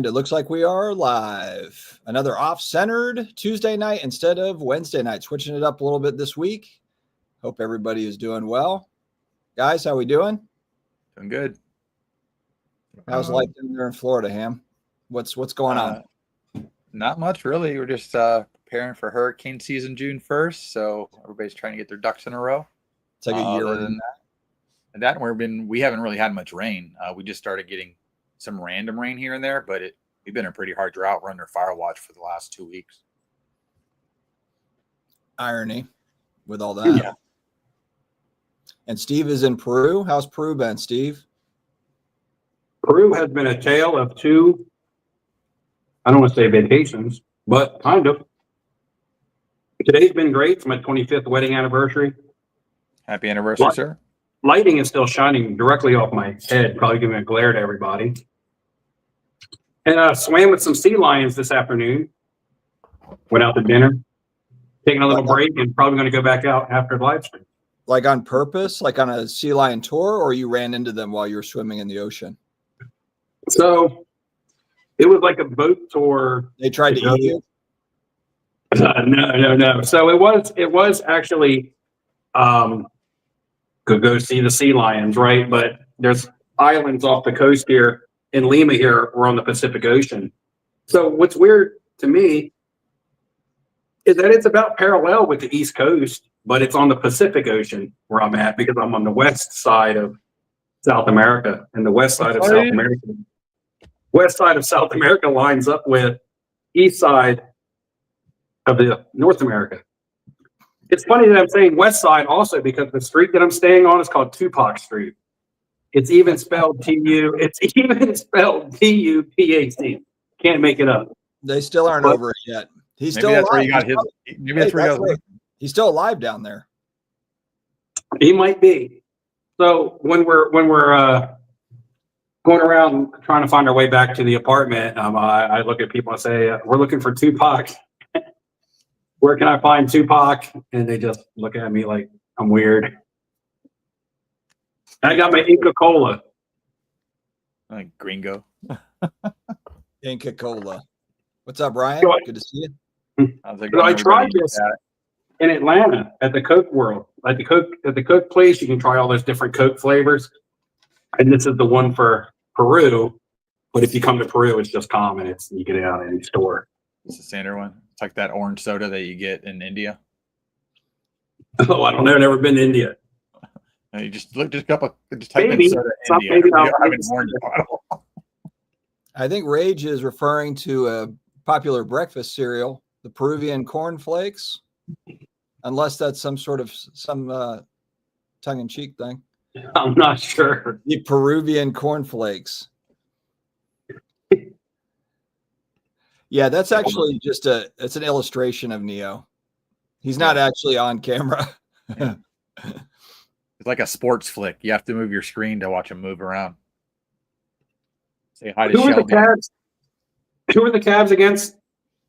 And it looks like we are live. Another off-centered Tuesday night instead of Wednesday night. Switching it up a little bit this week. Hope everybody is doing well. Guys, how we doing? Doing good. How's life in there in Florida, Ham? What's going on? Not much, really. We're just preparing for hurricane season June 1st, so everybody's trying to get their ducks in a row. It's like a year other than that, we haven't really had much rain. We just started getting some random rain here and there, but we've been in a pretty hard drought. We're under fire watch for the last 2 weeks. Irony with all that. Yeah. And Steve is in Peru. How's Peru been, Steve? Peru has been a tale of two, I don't want to say vacations, but kind of. Today's been great. It's my 25th wedding anniversary. Happy anniversary, sir. Lighting is still shining directly off my head, probably giving a glare to everybody. And I swam with some sea lions this afternoon. Went out to dinner, taking a little break, and probably going to go back out after the live stream. Like on purpose, like on a sea lion tour, or you ran into them while you were swimming in the ocean? So it was like a boat tour. They tried to eat you? No. So it was actually could go see the sea lions, right? But there's islands off the coast here in Lima here. We're on the Pacific Ocean. So what's weird to me is that it's about parallel with the East Coast, but it's on the Pacific Ocean where I'm at because I'm on the west side of South America, and the west side of South America lines up with east side of the North America. It's funny that I'm saying west side also because the street that I'm staying on is called Tupac Street. It's even spelled T-U-P-A-C. Can't make it up. They still aren't over it yet. He's still alive. He's still alive down there. He might be. So when we're going around trying to find our way back to the apartment, I look at people and say, "We're looking for Tupac. Where can I find Tupac?" And they just look at me like I'm weird. I got my Inca Cola. Like gringo. Inca Cola. What's up, Brian? So good to see you. I tried this in Atlanta at the Coke World. At the Coke place, you can try all those different Coke flavors. And this is the one for Peru. But if you come to Peru, it's just common. You get it out in any store. It's the standard one. It's like that orange soda that you get in India. Oh, I don't know. I've never been to India. You just type in soda India. I think Rage is referring to a popular breakfast cereal, the Peruvian corn flakes, unless that's some tongue-in-cheek thing. I'm not sure. The Peruvian corn flakes. Yeah, that's actually it's an illustration of Neo. He's not actually on camera. Yeah. It's like a sports flick. You have to move your screen to watch him move around. Say hi to Shelby. Who are the Cavs against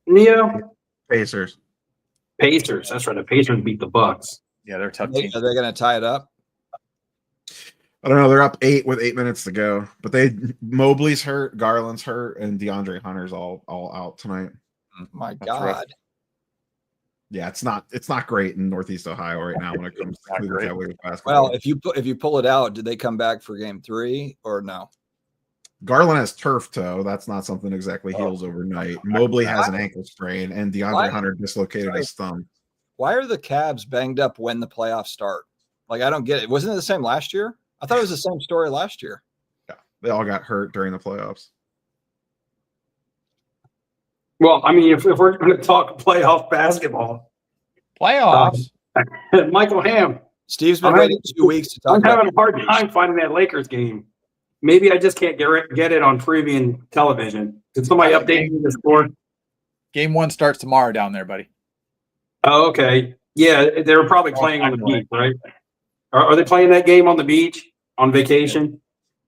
Neo? Pacers. That's right. The Pacers beat the Bucks. Yeah, they're a tough team. Are they going to tie it up? I don't know. They're up 8 with 8 minutes to go. But Mobley's hurt, Garland's hurt, and DeAndre Hunter's all out tonight. My That's God. rough. Yeah, it's not great in Northeast Ohio right now when it comes to Cleveland basketball. Well, if you pull it out, do they come back for game 3 or no? Garland has turf toe. That's not something exactly heals overnight. Mobley has an ankle sprain, and DeAndre Hunter dislocated his thumb. Why are the Cavs banged up when the playoffs start? Like, I don't get it. Wasn't it the same last year? I thought it was the same story last year. Yeah, they all got hurt during the playoffs. Well, I mean, if we're going to talk playoff basketball. Playoffs? Michael Ham. Steve's been waiting 2 weeks to talk about it. I'm having a hard time finding that Lakers game. Maybe I just can't get it on Peruvian television. Did somebody update me the score? Game 1 starts tomorrow down there, buddy. Oh, okay. Yeah, they were probably playing on the beach, right? Are they playing that game on the beach on vacation?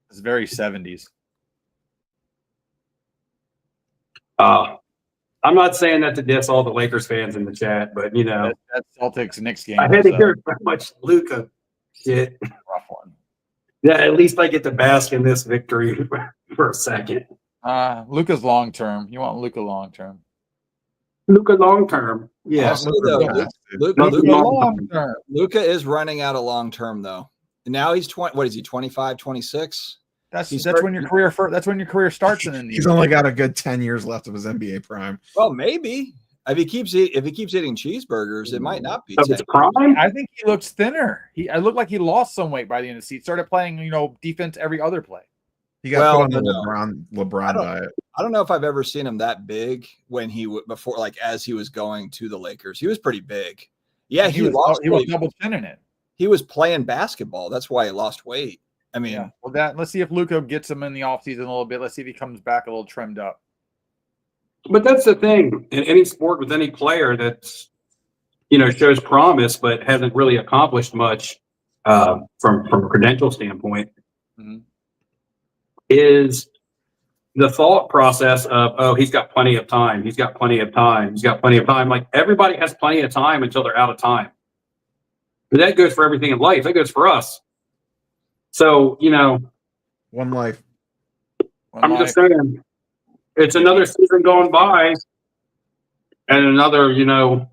It's very 70s. I'm not saying that to diss all the Lakers fans in the chat, but that's Celtics Knicks game. I had to hear so much Luka shit. Rough one. Yeah, at least I get to bask in this victory for a second. Luca's long term. You want Luca long term. Luka long term. Yeah. Also, though, Luka- Luka, Luka Luka, long term. Luka is running out of long term though. And now he's 20. What is he? 25, 26? That's He's when your career that's when your career starts in the He's only got a good 10 years left of his NBA prime. Well, maybe if he keeps eating cheeseburgers, it might not be. Of 10. its prime. I think he looks thinner. I looked like he lost some weight by the end of the season. Started playing, defense every other play. He got Well, put on the no. LeBron diet. I don't know if I've ever seen him that big when before, like as he was going to the Lakers. He was pretty big. Yeah, he was double chinning it. He was playing basketball. That's why he lost weight. I mean, Yeah. Well, let's see if Luka gets him in the offseason a little bit. Let's see if he comes back a little trimmed up. But that's the thing in any sport with any player that's shows promise but hasn't really accomplished much from a credential standpoint. Mhm. Is the thought process of, oh, he's got plenty of time. He's got plenty of time. He's got plenty of time. Like everybody has plenty of time until they're out of time. But that goes for everything in life. That goes for us. So, One life. I'm just saying, it's another season going by and another, no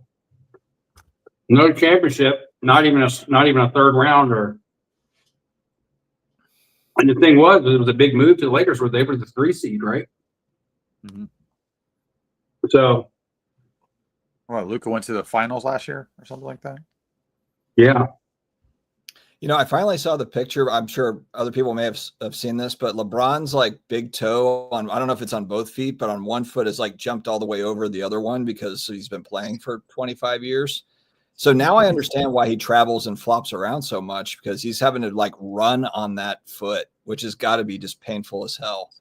championship, not even a third rounder. And the thing was, it was a big move to the Lakers where they were the 3 seed, right? Mhm. So, Well, Luka went to the finals last year or something like that. yeah. I finally saw the picture. I'm sure other people may have seen this, but LeBron's like big toe on, I don't know if it's on both feet, but on one foot is like jumped all the way over the other one because he's been playing for 25 years. So now I understand why he travels and flops around so much, because he's having to like run on that foot, which has got to be just painful as hell.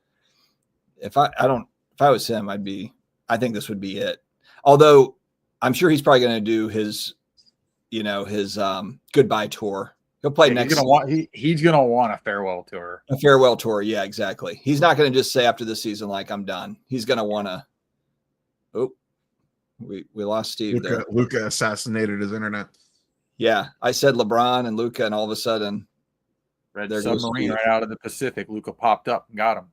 If I was him, I think this would be it. Although I'm sure he's probably going to do his goodbye tour. He'll play next. He's gonna want a farewell tour. A farewell tour, yeah, exactly. He's not going to just say after the season, like, I'm done. He's going to want to. Oh, we lost Steve there. Luka assassinated his internet. Yeah, I said LeBron and Luka, and all of a sudden, Red there goes submarine Steve. right out of the Pacific. Luka popped up and got him.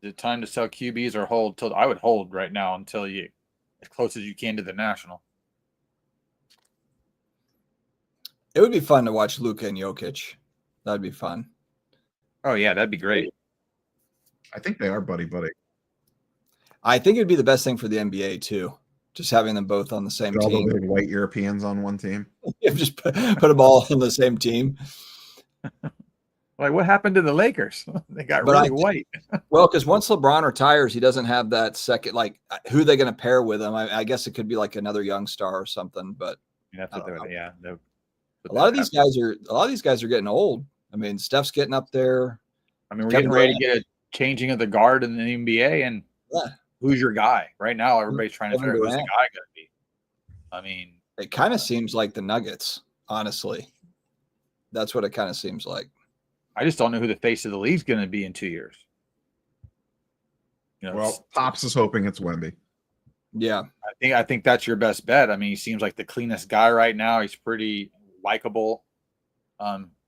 Is it time to sell QBs or hold? I would hold right now until you as close as you can to the national. It would be fun to watch Luka and Jokic. That'd be fun. Oh yeah, that'd be great. I think they are buddy. I think it'd be the best thing for the NBA too, just having them both on the same All team. the big white Europeans on one team. Just put them all on the same team. Like what happened to the Lakers? They got But really white. Well, because once LeBron retires, he doesn't have that second. Like, who are they going to pair with him? I guess it could be like another young star or something. But That's what they would. Yeah. a lot of these guys are getting old. I mean, Steph's getting up there. I mean, we're Kevin getting ready to Durant. get a changing of the guard in the NBA, and Yeah. who's your guy right now? Everybody's trying to Kevin figure out who's the Durant. guy going to be. I mean, It kind of seems like the Nuggets, honestly. That's what it kind of seems like. I just don't know who the face of the league's going to be in 2 years. Well, Pops is hoping it's Wemby. Yeah. I think that's your best bet. I mean, he seems like the cleanest guy right now. He's pretty likable.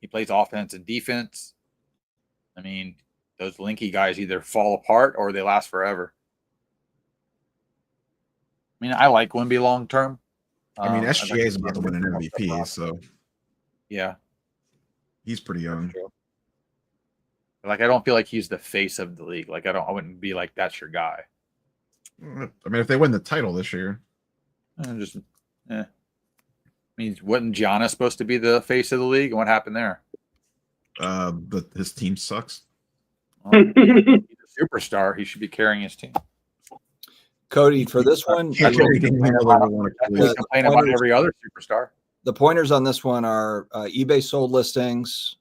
He plays offense and defense. I mean, those linky guys either fall apart or they last forever. I mean, I like Wemby long term. I mean, I'd like SGA is see about to him win an get more MVP, stuff so yeah. he's pretty young. Like, I don't feel like he's the face of the league. Like, I wouldn't be like, that's your guy. I mean, if they win the title this year, I mean, wasn't Giannis supposed to be the face of the league? And what happened there? his team sucks. Well, he's a superstar. He should be carrying his team. Cody, for this one, Can't carry anything we really want to That's what lose. he's complaining about every other superstar. the pointers on this one are eBay sold listings,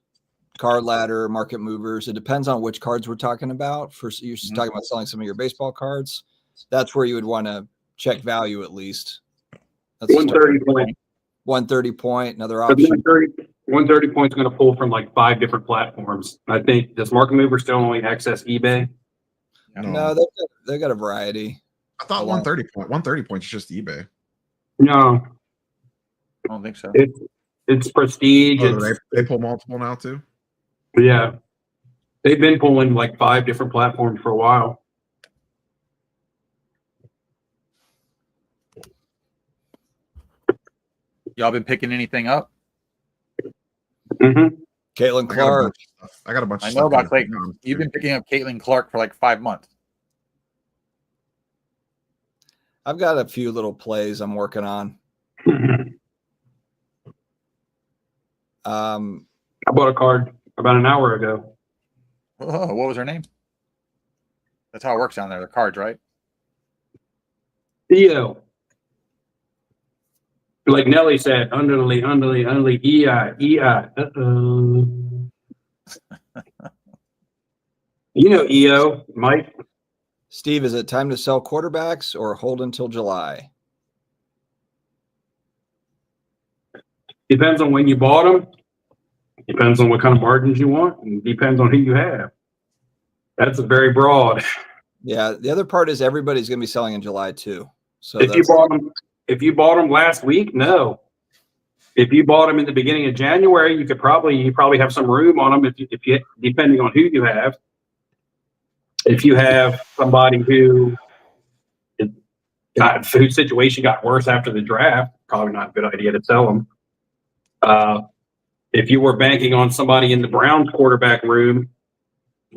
card ladder, market movers. It depends on which cards we're talking about. First, you're talking about selling some of your baseball cards. That's where you would want to check value at least. That's 130 point. 130 point, another But option. 130 points going to pull from like 5 different platforms. I think, does Market Mover still only access eBay? No, they've got a variety. I thought 130 points is just eBay. No, I don't think so. it's Prestige. Oh, It's, they pull multiple now too. yeah. They've been pulling like 5 different platforms for a while. Y'all been picking anything up? Hmm. Caitlin I got a Clark. bunch of stuff. I got a bunch. I of know stuff about to Clayton. pick on. You've been picking up Caitlin Clark for like 5 months. I've got a few little plays I'm working on. I bought a card about an hour ago. Oh, what was her name? That's how it works down there. The cards, right? Theo. Like Nelly said, underly, EI. Uh-oh. You know EO, Mike. Steve, is it time to sell quarterbacks or hold until July? Depends on when you bought them. Depends on what kind of margins you want, and depends on who you have. That's very broad. Yeah. The other part is everybody's going to be selling in July too. So If you bought them last week, no. If you bought them in the beginning of January, you probably have some room on them if you depending on who you have. If you have somebody whose situation got worse after the draft, probably not a good idea to sell them. If you were banking on somebody in the Browns quarterback room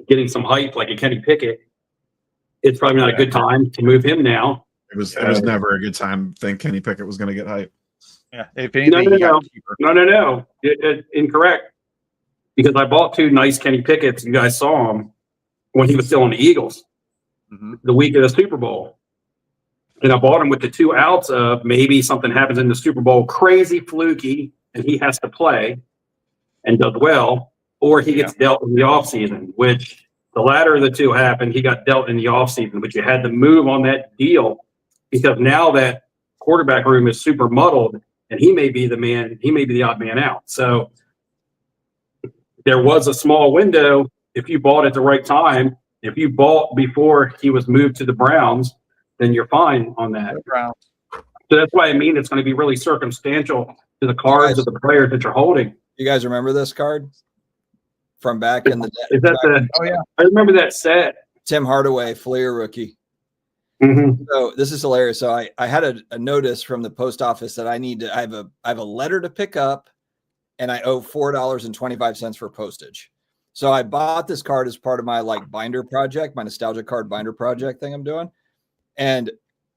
getting some hype like a Kenny Pickett, it's probably not a good time to move him now. It was never a good time to think Kenny Pickett was going to get hype. Yeah. If anything, he got cheaper. No. Incorrect. Because I bought 2 nice Kenny Pickett's. You guys saw him when he was still on the Eagles the week of the Super Bowl. And I bought him with the 2 outs of maybe something happens in the Super Bowl, crazy fluky, and he has to play and does well, or he gets dealt in the offseason, which the latter of the 2 happened. He got dealt in the offseason, but you had to move on that deal because now that quarterback room is super muddled and he may be the odd man out. So there was a small window. If you bought at the right time, if you bought before he was moved to the Browns, then you're fine on that. So that's why I mean it's going to be really circumstantial to the cards of the players that you're holding. You guys remember this card from back in the day? Is that Oh, yeah. I remember that set. Tim Hardaway, Fleer rookie. Mm-hmm. So this is hilarious. So I had a notice from the post office that I have a letter to pick up and I owe $4.25 for postage. So I bought this card as part of my like binder project, my nostalgia card binder project thing I'm doing. And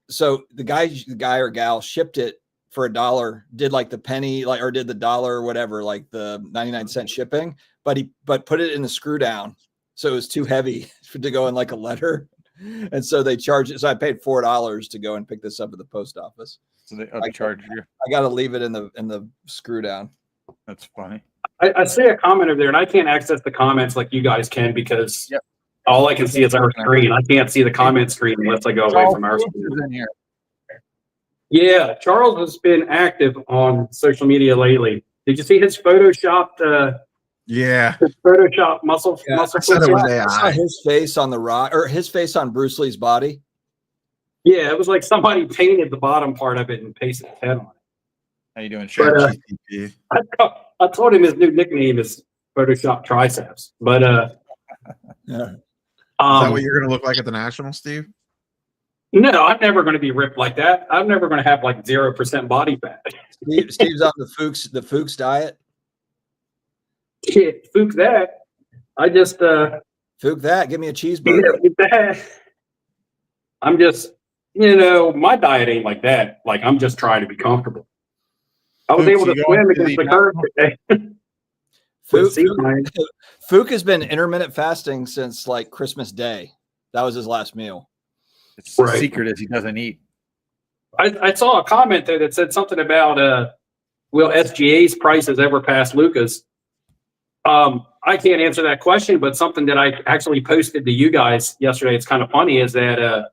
so the guy or gal shipped it for $1, did like the penny, like, or did the dollar or whatever, like the 99-cent shipping, but put it in the screw down. So it was too heavy to go in like a letter. And so they charged it. So I paid $4 to go and pick this up at the post office. So they charge you. I got to leave it in the screw down. That's funny. I see a comment over there, and I can't access the comments like you guys can because all I can see is our screen. I can't see the comment screen unless I go away from our screen. In here. Yeah, Charles has been active on social media lately. Did you see his photoshopped muscle? Yeah, muscle I said it was I saw AI. his face on the rock, or his face on Bruce Lee's body. Yeah, it was like somebody painted the bottom part of it and pasted his head on it. How you doing, But, Sharon? GTP. I told him his new nickname is Photoshop Triceps. But Yeah. Is that what you're going to look like at the National, Steve? no, I'm never going to be ripped like that. I'm never going to have like 0% body fat. Steve's on the Fuchs diet. Shit, fook that. I just Fuchs that. Give me a cheeseburger. I'm just, my diet ain't like that. Like I'm just trying to be comfortable. I was Fuchs, able to you swim going to against the the current today. Fuchs has been intermittent fasting since like Christmas Day. That was his last meal. It's the Right. secret is he doesn't eat. I saw a comment there that said something about will SGA's prices ever pass Luca's? I can't answer that question, but something that I actually posted to you guys yesterday, it's kind of funny, is that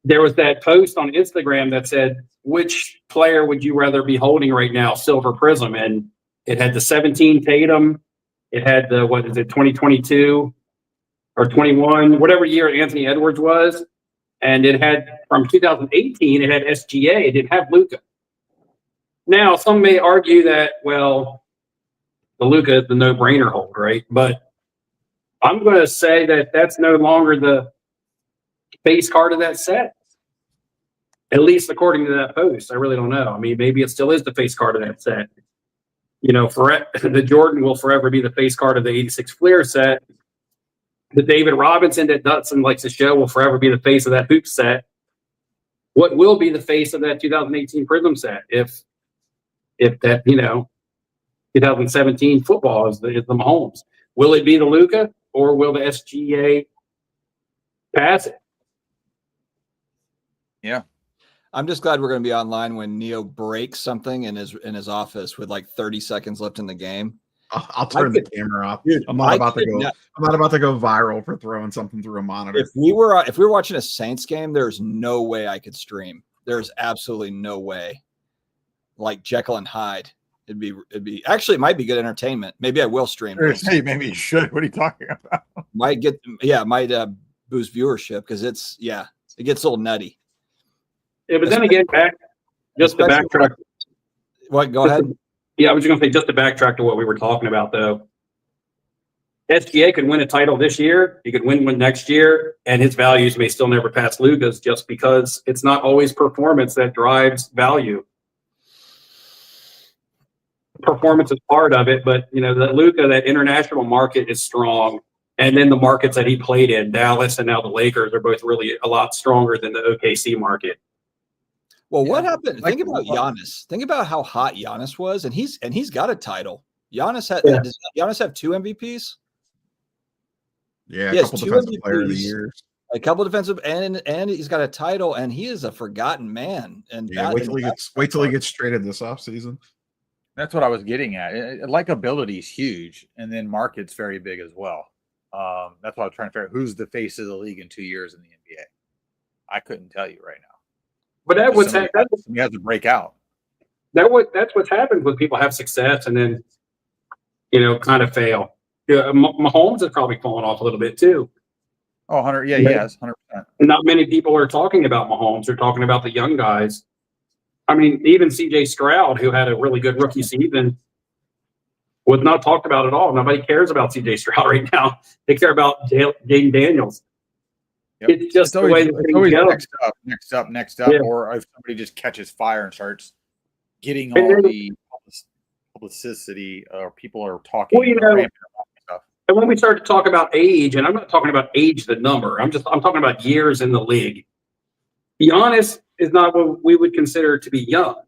there was that post on Instagram that said, which player would you rather be holding right now, Silver Prism? And it had the 17 Tatum, it had the, 2022 or 21, whatever year Anthony Edwards was. And it had, from 2018, it had SGA, it didn't have Luca. Now, some may argue that, well, the Luca is the no-brainer hold, right? But I'm going to say that that's no longer the face card of that set. At least according to that post. I really don't know. I mean, maybe it still is the face card of that set. The Jordan will forever be the face card of the 86 Fleer set. The David Robinson that Dutson likes to show will forever be the face of that hoop set. What will be the face of that 2018 Prism set if that, 2017 football is the Mahomes? Will it be the Luka or will the SGA pass it? Yeah. I'm just glad we're going to be online when Neo breaks something in his office with like 30 seconds left in the game. I'll turn the camera off. Dude, I'm not about to go viral for throwing something through a monitor. If we were watching a Saints game, there's no way I could stream. There's absolutely no way. Like Jekyll and Hyde. It'd be actually, it might be good entertainment. Maybe I will stream. Hey, maybe you should. What are you talking about? Might boost viewership because it gets a little nutty. Yeah, but then again, just to backtrack. What? Go ahead. Yeah, I was just going to say, just to backtrack to what we were talking about, though. SGA could win a title this year. He could win one next year, and his values may still never pass Luka's just because it's not always performance that drives value. Performance is part of it, but that Luka, that international market is strong, and then the markets that he played in, Dallas and now the Lakers, are both really a lot stronger than the OKC market. Well, what happened? Think about Giannis. Think about how hot Giannis was, and he's got a title. Does Giannis have 2 MVPs? Yeah, he a has couple 2 defensive MVPs, player of the year. a couple defensive, and he's got a title, and he is a forgotten man. And wait till he gets traded this offseason. That's what I was getting at. Likability is huge, and then market's very big as well. That's why I was trying to figure out who's the face of the league in 2 years in the NBA. I couldn't tell you right now. But somebody has to break out. That's what's happened when people have success and then, kind of fail. Yeah, Mahomes has probably fallen off a little bit too. Oh, 100. Yeah, he has 100%. Not many people are talking about Mahomes. They're talking about the young guys. I mean, even C.J. Stroud, who had a really good rookie season, was not talked about at all. Nobody cares about C.J. Stroud right now. They care about Jaden Daniels. Yep. It's just the way that things go. Next up, yeah. Or if somebody just catches fire and starts getting all the publicity, or people are talking. Well, and when we start to talk about age, and I'm not talking about age, the number. I'm talking about years in the league. Giannis is not what we would consider to be young.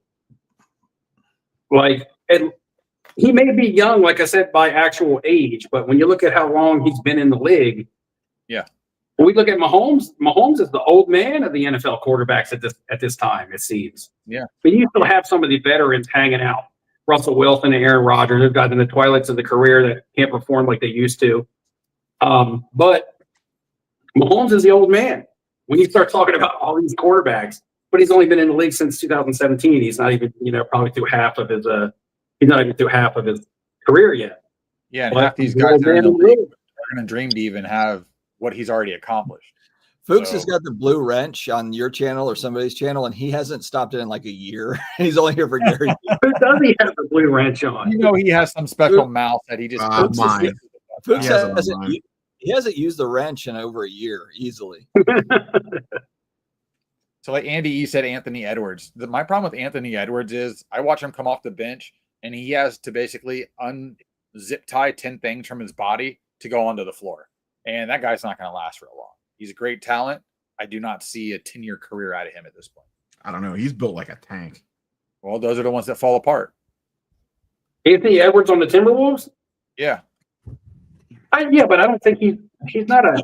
And he may be young, like I said, by actual age, but when you look at how long he's been in the league, yeah. When we look at Mahomes, Mahomes is the old man of the NFL quarterbacks at this time, it seems. Yeah. But you still have some of the veterans hanging out. Russell Wilson and Aaron Rodgers, they've gotten in the twilights of the career that can't perform like they used to. But Mahomes is the old man. When you start talking about all these quarterbacks, but he's only been in the league since 2017. He's not even, probably through half of his he's not even through half of his career yet. Yeah, and half these guys are in the league are going to dream to even have what he's already accomplished. Fuchs has got the blue wrench on your channel or somebody's channel, and he hasn't stopped it in like a year. He's only here for Gary. Who does he have the blue wrench on? He has some special mouth that he just mine. Fuchs he hasn't used the wrench in over a year easily. So like Andy E said, Anthony Edwards. My problem with Anthony Edwards is I watch him come off the bench and he has to basically unzip tie 10 things from his body to go onto the floor. And that guy's not going to last real long. He's a great talent. I do not see a 10-year career out of him at this point. I don't know. He's built like a tank. Well, those are the ones that fall apart. Anthony Edwards on the Timberwolves? Yeah. But I don't think he's not an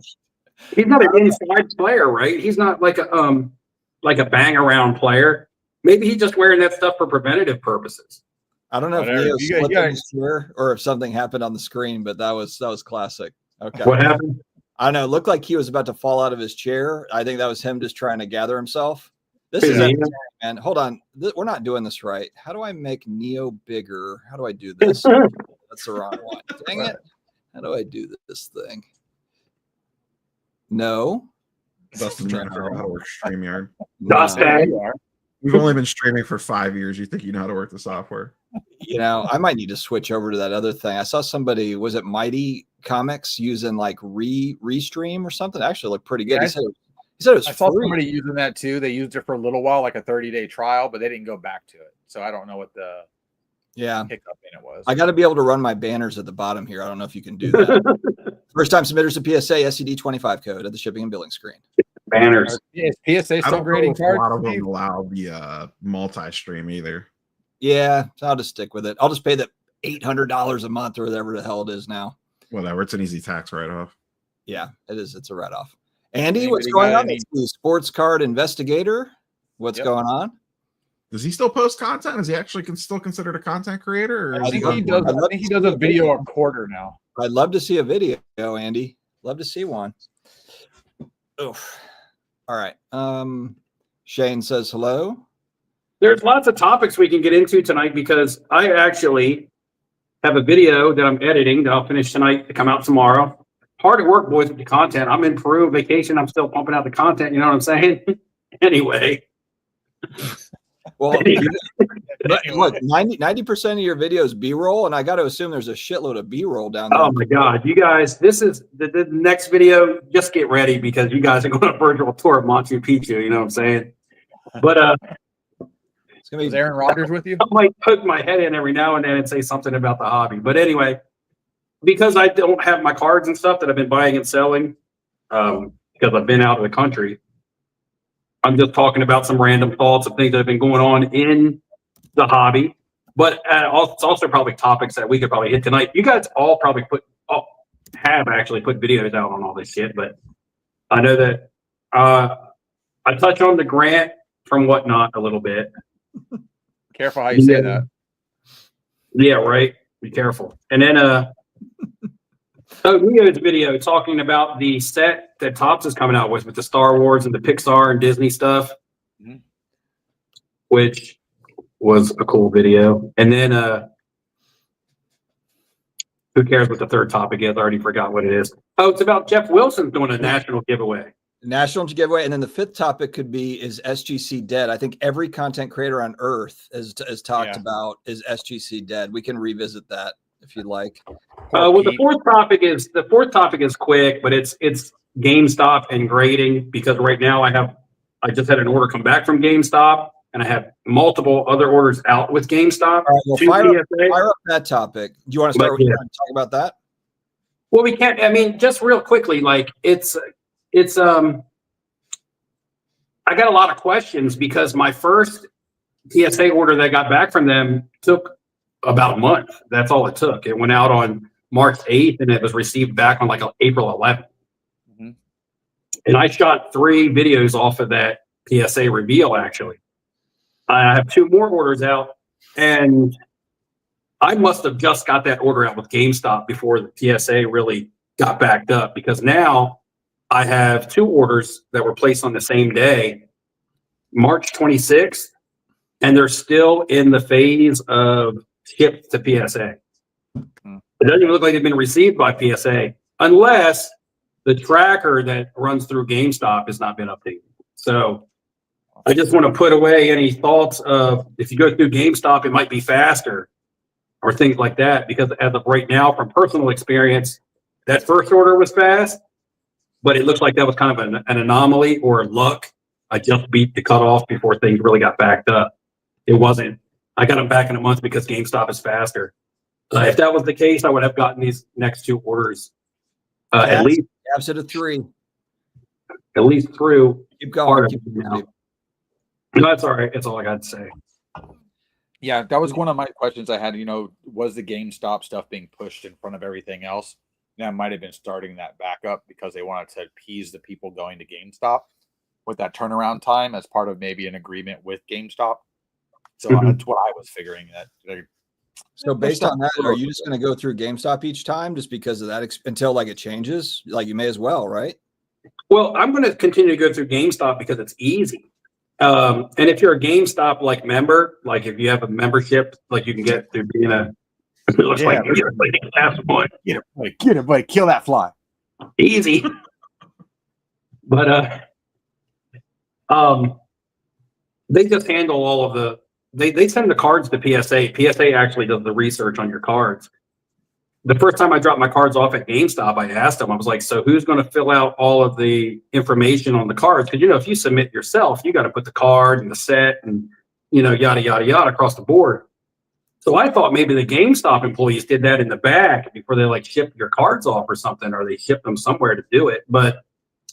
inside player, right? He's not like a bang around player. Maybe he's just wearing that stuff for preventative purposes. I don't know if Neo slipped in his chair or if something happened on the screen, but that was classic. Okay. What happened? I don't know. It looked like he was about to fall out of his chair. I think that was him just trying to gather himself. This is man. Hold on. We're not doing this right. How do I make Neo bigger? How do I do this? That's the wrong one. Dang it. How do I do this thing? No. Dustin trying to figure out how to work StreamYard. Dustin. We've only been streaming for 5 years. You think you know how to work the software? You know, I might need to switch over to that other thing. I saw somebody, was it Mighty Comics, using like Restream or something? Actually looked pretty good. Yeah, He said it was I saw free. somebody using that too. They used it for a little while, like a 30-day trial, but they didn't go back to it. So I don't know what the Yeah. hiccup in it was. I got to be able to run my banners at the bottom here. I don't know if you can do that. First time submitters to PSA, SCD25 code at the shipping and billing screen. Banners. Is PSA I still don't know grading if a lot of cards? them allow the multi-stream either. Yeah, so I'll just stick with it. I'll just pay the $800 a month or whatever the hell it is now. Whatever, it's an easy tax write-off. Yeah, it is. It's a write-off. Andy, Anybody what's going got on? any- It's the sports card investigator. What's Yep. going on? Does he still post content? Is he actually still considered a content creator? Or I is think he he does. I'd love I think he to does see a a video video. a quarter now. I'd love to see a video, Andy. Love to see one. Oof. All right. Shane says hello. There's lots of topics we can get into tonight because I actually have a video that I'm editing that I'll finish tonight to come out tomorrow. Hard at work, boys, with the content. I'm in Peru vacation. I'm still pumping out the content. You know what I'm saying? Anyway. Well, but look, 90% of your videos B-roll, and I got to assume there's a shitload of B-roll down there. Oh my God, you guys, this is the next video. Just get ready because you guys are going on a virtual tour of Machu Picchu. You know what I'm saying? But It's gonna Is be Aaron Rodgers with you? I might poke my head in every now and then and say something about the hobby. But anyway, because I don't have my cards and stuff that I've been buying and selling, because I've been out of the country, I'm just talking about some random thoughts of things that have been going on in the hobby. But it's also probably topics that we could probably hit tonight. You guys all probably have actually put videos out on all this shit, but I know that I touch on the grant from Whatnot a little bit. Careful how you say that. Yeah, right. Be careful. And then Leo's video talking about the set that Topps is coming out with the Star Wars and the Pixar and Disney stuff, Mhm. which was a cool video. And then who cares what the third topic is? I already forgot what it is. Oh, it's about Jeff Wilson doing a national giveaway. national giveaway, and then the fifth topic could be, is SGC dead? I think every content creator on Earth has talked Yeah. about, is SGC dead? We can revisit that if you'd like. Well, the fourth topic is quick, but it's GameStop and grading, because right now I just had an order come back from GameStop and I have multiple other orders out with GameStop. All right, well, to fire PSA. up that topic. Do you want to But, start with yeah. talk about that? Well, we can't. I mean, just real quickly, like it's. I got a lot of questions because my first PSA order that I got back from them took about a month. That's all it took. It went out on March 8th and it was received back on like April 11th. Mhm. And I shot 3 videos off of that PSA reveal. Actually, I have 2 more orders out, and I must have just got that order out with GameStop before the PSA really got backed up, because now I have 2 orders that were placed on the same day, March 26th, and they're still in the phase of shipped to PSA. Hmm. It doesn't even look like they've been received by PSA unless the tracker that runs through GameStop has not been updated. So I just want to put away any thoughts of, if you go through GameStop, it might be faster or things like that, because as of right now, from personal experience, that first order was fast, but it looks like that was kind of an anomaly or luck. I just beat the cutoff before things really got backed up. It wasn't. I got them back in a month because GameStop is faster. If that was the case, I would have gotten these next 2 orders at least Caps it at 3. through. Keep Part going. of Keep it now. going. No, that's all right. That's all I got to say. Yeah, that was one of my questions I had. Was the GameStop stuff being pushed in front of everything else? That might have been starting that backup because they wanted to appease the people going to GameStop with that turnaround time as part of maybe an agreement with GameStop. So Mhm. that's what I was figuring. So based on that, are you just going to go through GameStop each time just because of that until like it changes? Like you may as well, right? Well, I'm going to continue to go through GameStop because it's easy. And if you're a GameStop like member, like if you have a membership, like you can get through being a, it looks like you're like the last one. Get it, buddy. Kill that fly. Easy. But they just handle all of they send the cards to PSA. PSA actually does the research on your cards. The first time I dropped my cards off at GameStop, I asked them, I was like, so who's going to fill out all of the information on the cards? Because, if you submit yourself, you got to put the card and the set and, yada, yada, yada across the board. So I thought maybe the GameStop employees did that in the back before they like ship your cards off or something, or they shipped them somewhere to do it. But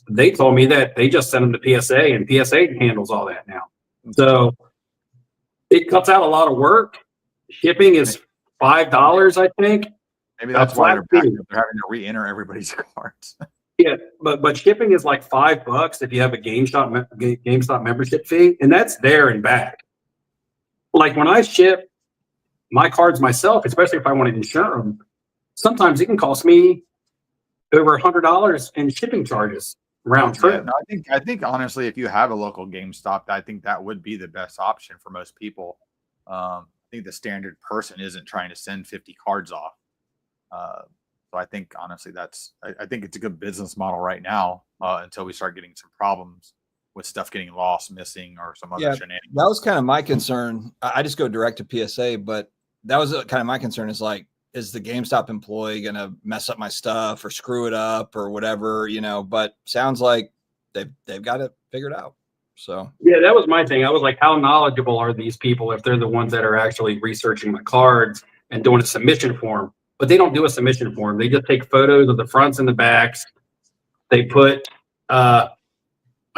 they told me that they just sent them to PSA, and PSA handles all that now. So it cuts out a lot of work. Shipping is $5, I think. Maybe that's why they're having to re-enter everybody's cards. Yeah, but shipping is like $5 if you have a GameStop membership fee, and that's there and back. Like when I ship my cards myself, especially if I want to insure them, sometimes it can cost me over $100 in shipping charges round trip. Yeah, no, I think honestly, if you have a local GameStop, I think that would be the best option for most people. I think the standard person isn't trying to send 50 cards off. So I think honestly, I think it's a good business model right now until we start getting some problems with stuff getting lost, missing, or some other shenanigans. That was kind of my concern. I just go direct to PSA, but that was kind of my concern is like, is the GameStop employee going to mess up my stuff or screw it up or whatever, but sounds like they've got it figured out. So, yeah, that was my thing. I was like, how knowledgeable are these people if they're the ones that are actually researching the cards and doing a submission form? But they don't do a submission form. They just take photos of the fronts and the backs. They put a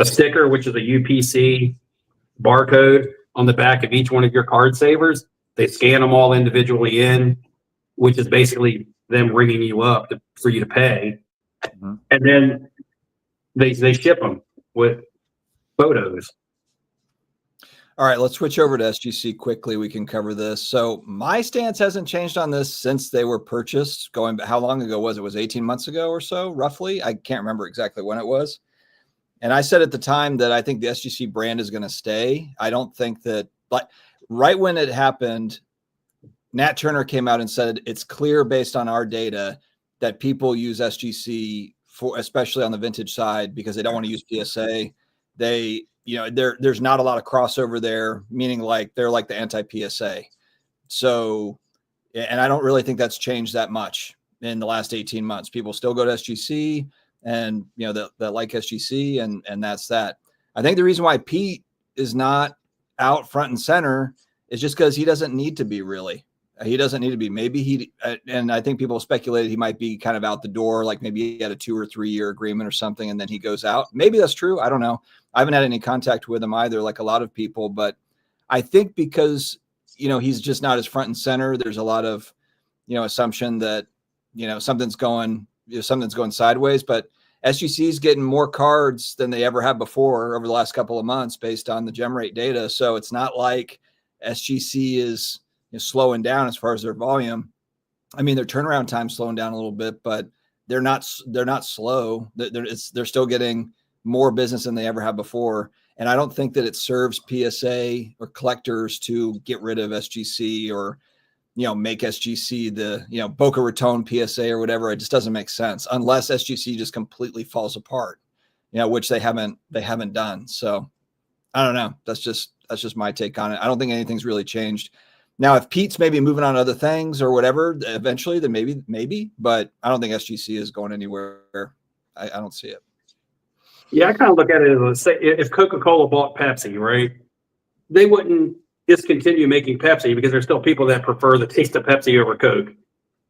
sticker, which is a UPC barcode on the back of each one of your card savers. They scan them all individually in, which is basically them ringing you up for you to pay. Mm-hmm. And then they ship them with photos. All right, let's switch over to SGC quickly. We can cover this. So my stance hasn't changed on this since they were purchased. How long ago was it? Was 18 months ago or so, roughly? I can't remember exactly when it was. And I said at the time that I think the SGC brand is going to stay. I don't think that, but right when it happened, Nat Turner came out and said it's clear based on our data that people use SGC for, especially on the vintage side, because they don't want to use PSA. There's not a lot of crossover there, meaning like they're like the anti-PSA. So, and I don't really think that's changed that much in the last 18 months. People still go to SGC and, that like SGC and that's that. I think the reason why Pete is not out front and center is just because he doesn't need to be really. He doesn't need to be. Maybe and I think people speculated he might be kind of out the door, like maybe he had a 2 or 3 year agreement or something, and then he goes out. Maybe that's true. I don't know. I haven't had any contact with him either, like a lot of people, but I think because, he's just not as front and center, there's a lot of, assumption that, something's going sideways, but SGC is getting more cards than they ever have before over the last couple of months based on the gem rate data. So it's not like SGC is slowing down as far as their volume. I mean, their turnaround time's slowing down a little bit, but they're not slow. They're still getting more business than they ever have before. And I don't think that it serves PSA or collectors to get rid of SGC or, make SGC the, Boca Raton PSA or whatever. It just doesn't make sense unless SGC just completely falls apart, which they haven't done. So I don't know. That's just my take on it. I don't think anything's really changed. Now, if Pete's maybe moving on to other things or whatever, eventually, then maybe, but I don't think SGC is going anywhere. I don't see it. Yeah, I kind of look at it as, say, if Coca-Cola bought Pepsi, right? They wouldn't discontinue making Pepsi because there's still people that prefer the taste of Pepsi over Coke,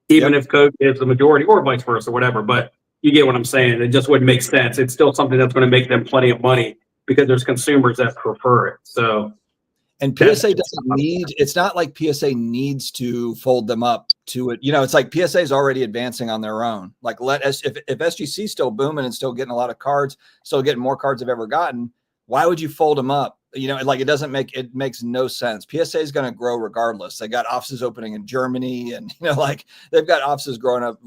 even if Coke is the majority or vice versa, whatever. But you get what I'm saying. It just wouldn't make sense. It's still something that's going to make them plenty of money because there's consumers that prefer it. So. And PSA doesn't need, it's not like PSA needs to fold them up to it. It's like PSA is already advancing on their own. Like if SGC is still booming and still getting a lot of cards, still getting more cards they've ever gotten, why would you fold them up? It makes no sense. PSA is going to grow regardless. They got offices opening in Germany and, they've got offices going up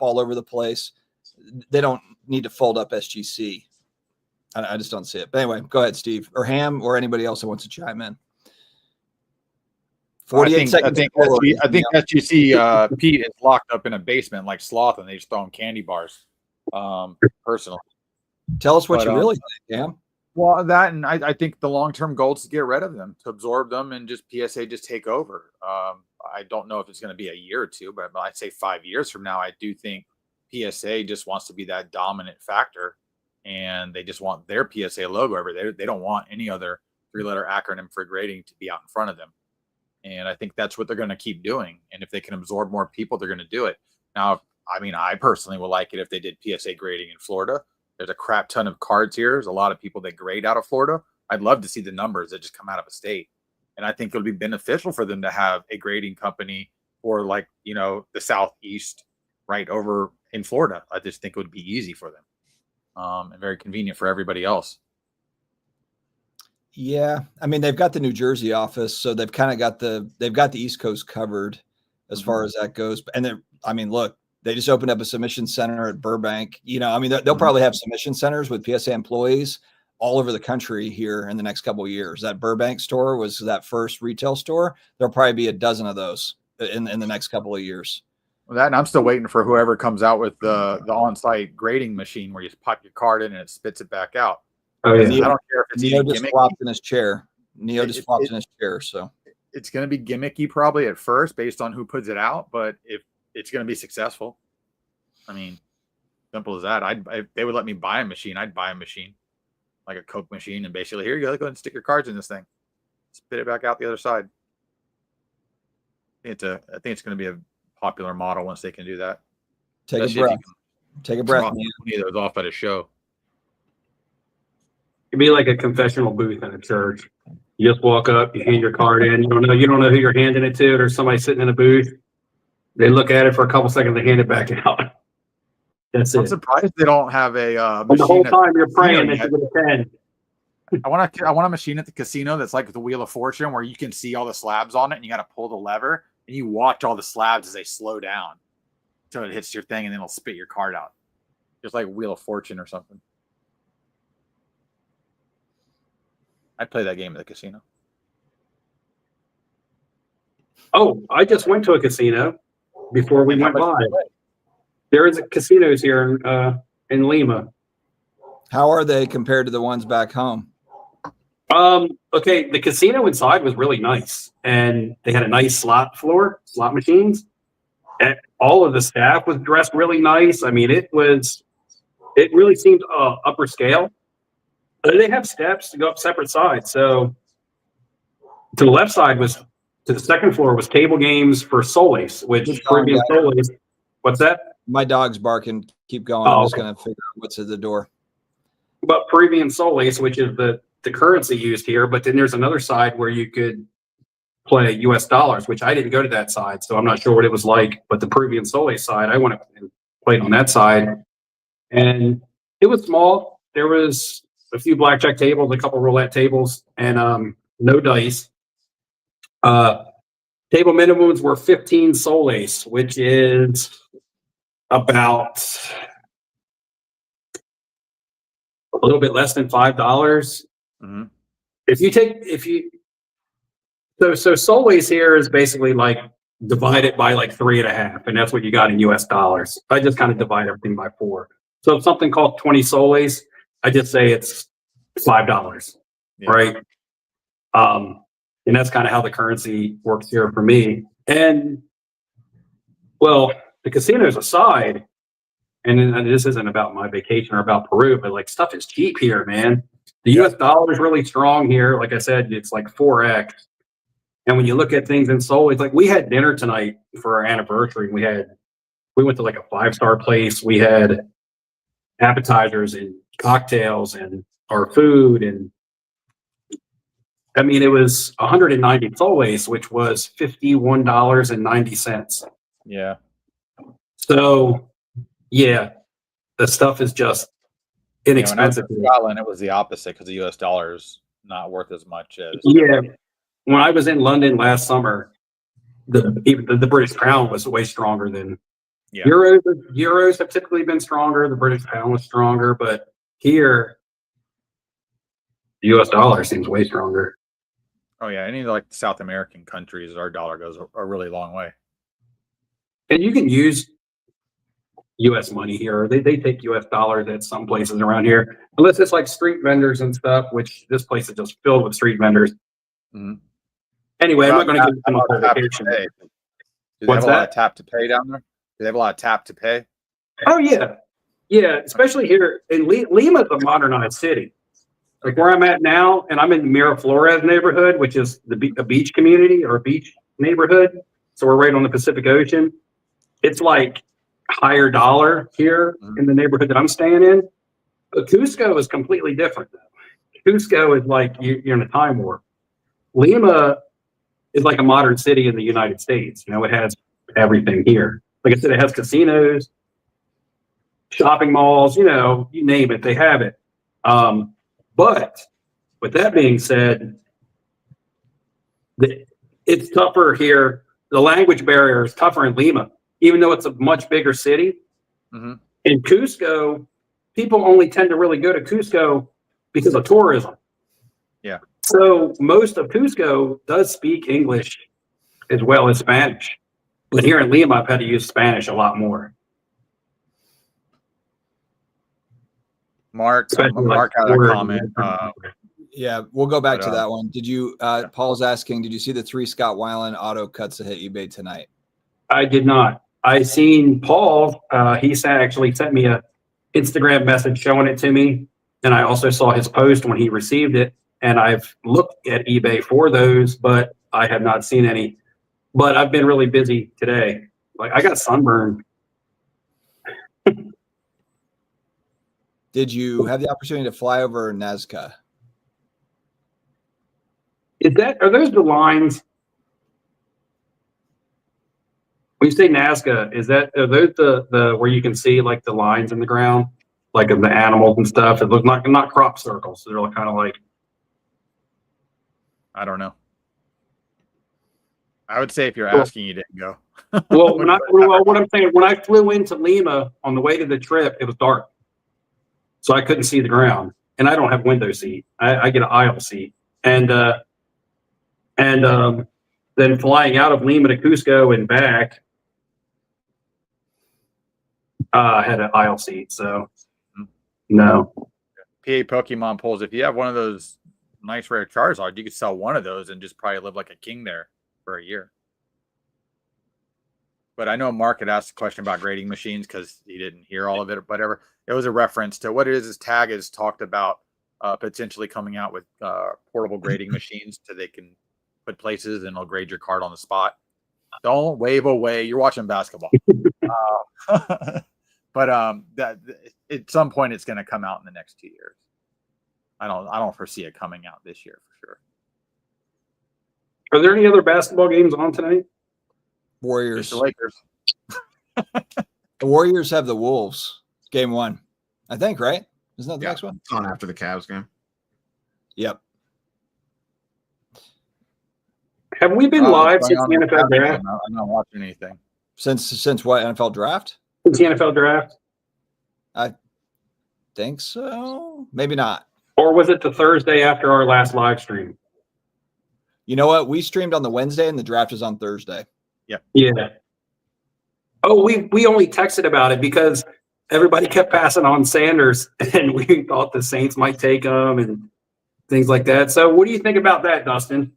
all over the place. They don't need to fold up SGC. I just don't see it. But anyway, go ahead, Steve, or Ham, or anybody else who wants to chime in. 48 seconds. I think SGC Pete is locked up in a basement like Sloth, and they just throw him candy bars. Personally, tell us what you really think, Ham. Well, that and I think the long-term goal is to get rid of them, to absorb them, and just PSA just take over. I don't know if it's going to be a year or two, but I'd say 5 years from now, I do think PSA just wants to be that dominant factor, and they just want their PSA logo everywhere. They don't want any other three-letter acronym for grading to be out in front of them. And I think that's what they're going to keep doing. And if they can absorb more people, they're going to do it. Now, I mean, I personally would like it if they did PSA grading in Florida. There's a crap ton of cards here. There's a lot of people that grade out of Florida. I'd love to see the numbers that just come out of a state. And I think it would be beneficial for them to have a grading company or like, you know, the Southeast right over in Florida. I just think it would be easy for them and very convenient for everybody else. Yeah, I mean they've got the New Jersey office, so they've kind of got the East Coast covered as far as that goes. And then, I mean, look, they just opened up a submission center at Burbank. You know, I mean, they'll probably have submission centers with PSA employees all over the country here in the next couple of years. That Burbank store was that first retail store. There'll probably be a dozen of those in the next couple of years. Well, that, and I'm still waiting for whoever comes out with the on-site grading machine where you just pop your card in and it spits it back out. Oh, yeah. I don't care if it's Neo any just gimmicky. flopped in his chair. Neo just flopped in his chair. So It's going to be gimmicky probably at first based on who puts it out, but if it's going to be successful, I mean, simple as that. If they would let me buy a machine, I'd buy a machine, like a Coke machine, and basically, here you go, go ahead and stick your cards in this thing, spit it back out the other side. I think it's going to be a popular model once they can do that. take Especially a if breath. you can Take a breath. drop Neo. 20 of those off at a show. It'd be like a confessional booth in a church. You just walk up, you hand your card in. You don't know who you're handing it to. There's somebody sitting in a booth. They look at it for a couple seconds, they hand it back out. That's I'm it. surprised they don't have a But the whole machine. time you're praying that Yeah. you get a 10. I want a machine at the casino that's like the Wheel of Fortune, where you can see all the slabs on it, and you got to pull the lever, and you watch all the slabs as they slow down until it hits your thing, and then it'll spit your card out, just like Wheel of Fortune or something. I'd play that game at the casino. Oh, I just went to a casino before we And how went much by. did you play? There is casinos here in Lima. How are they compared to the ones back home? Okay, the casino inside was really nice, and they had a nice slot machines. And all of the staff was dressed really nice. I mean, it really seemed upper scale. They have steps to go up separate sides. So to the left side to the second floor was table games for Solis, which Keep going, Caribbean guys. Solis. What's that? My dog's barking. Keep going. Oh, I'm just okay. going to figure out what's at the door. But Peruvian Solis, which is the currency used here, but then there's another side where you could play US dollars, which I didn't go to that side, so I'm not sure what it was like. But the Peruvian Solis side, I went up and played on that side. And it was small. There was a few blackjack tables, a couple roulette tables, and no dice. Table minimums were 15 soles, which is about a little bit less than $5. Mm-hmm. So soles here is basically like divided by like 3.5, and that's what you got in US dollars. I just kind of divide everything by 4. So if something called 20 soles, I just say it's $5, Yeah. right? And that's kind of how the currency works here for me. And well, the casinos aside, and this isn't about my vacation or about Peru, but like stuff is cheap here, man. The US dollar is really strong here. Like I said, it's like 4x. And when you look at things in Seoul, it's like we had dinner tonight for our anniversary. We went to like a 5-star place. We had appetizers and cocktails and our food. And I mean, it was 190 soles, which was $51.90. Yeah. So yeah, the stuff is just When I was inexpensive. in Scotland, it was the opposite because the US dollar is not worth as much as. Yeah. When I was in London last summer, the British pound was way stronger than Yeah. euros. Euros have typically been stronger. The British pound was stronger, but here the US dollar seems way stronger. Oh yeah, any like South American countries, our dollar goes a really long way. And you can use U.S. money here. They take U.S. dollars at some places around here, unless it's like street vendors and stuff, which this place is just filled with street vendors. Mhm. Anyway, I'm not going to get How into about the tap to location. pay? Do they What's have a lot that? of tap to pay down there? Do they have a lot of tap to pay? Oh yeah, yeah. Especially here in Lima's a modernized city. Like where I'm at now, and I'm in Miraflores neighborhood, which is a beach community or a beach neighborhood. So we're right on the Pacific Ocean. It's like higher dollar here in the neighborhood that I'm staying in. But Cusco is completely different. Cusco is like you're in a time warp. Lima is like a modern city in the United States. You know, it has everything here. Like I said, it has casinos, shopping malls, you know, you name it, they have it. But with that being said, it's tougher here. The language barrier is tougher in Lima, even though it's a much bigger city. Mm-hmm. In Cusco, people only tend to really go to Cusco because of tourism. Yeah. So most of Cusco does speak English as well as Spanish. But here in Lima, I've had to use Spanish a lot more. Mark had a comment. Yeah, we'll go back But, to that one. Did you, Paul's asking, did you see the 3 Scott Weiland auto cuts that hit eBay tonight? I did not. I seen Paul. He actually sent me a Instagram message showing it to me, and I also saw his post when he received it. And I've looked at eBay for those, but I have not seen any. But I've been really busy today. Like I got sunburned. Did you have the opportunity to fly over Nazca? Are those the lines? When you say Nazca, are those the where you can see like the lines in the ground, like of the animals and stuff? It looks like not crop circles. So they're kind of like. I don't know. I would say if you're asking, you didn't go. Well, what I'm saying, when I flew into Lima on the way to the trip, it was dark, so I couldn't see the ground, and I don't have window seat. I get an aisle seat, and then flying out of Lima to Cusco and back, I had an aisle seat. So no. PA Pokemon polls. If you have one of those nice rare Charizard, you could sell one of those and just probably live like a king there for a year. But I know Mark had asked a question about grading machines because he didn't hear all of it or whatever. It was a reference to what it is Tag has talked about potentially coming out with portable grading machines so they can put places and it'll grade your card on the spot. Don't wave away. You're watching basketball. But that at some point it's going to come out in the next 2 years. I don't foresee it coming out this year for sure. Are there any other basketball games on tonight? Warriors. Just the Lakers. The Warriors have the Wolves. Game 1, I think, right? Isn't that the next one? It's on after the Cavs game. Yep. Have we been live since the NFL draft? I'm not watching anything. Since what, NFL draft? Since the NFL draft? I think so. Maybe not. Or was it the Thursday after our last live stream? You know what? We streamed on the Wednesday and the draft is on Thursday. Yeah. Oh, we only texted about it because everybody kept passing on Sanders, and we thought the Saints might take him and things like that. So, what do you think about that, Dustin?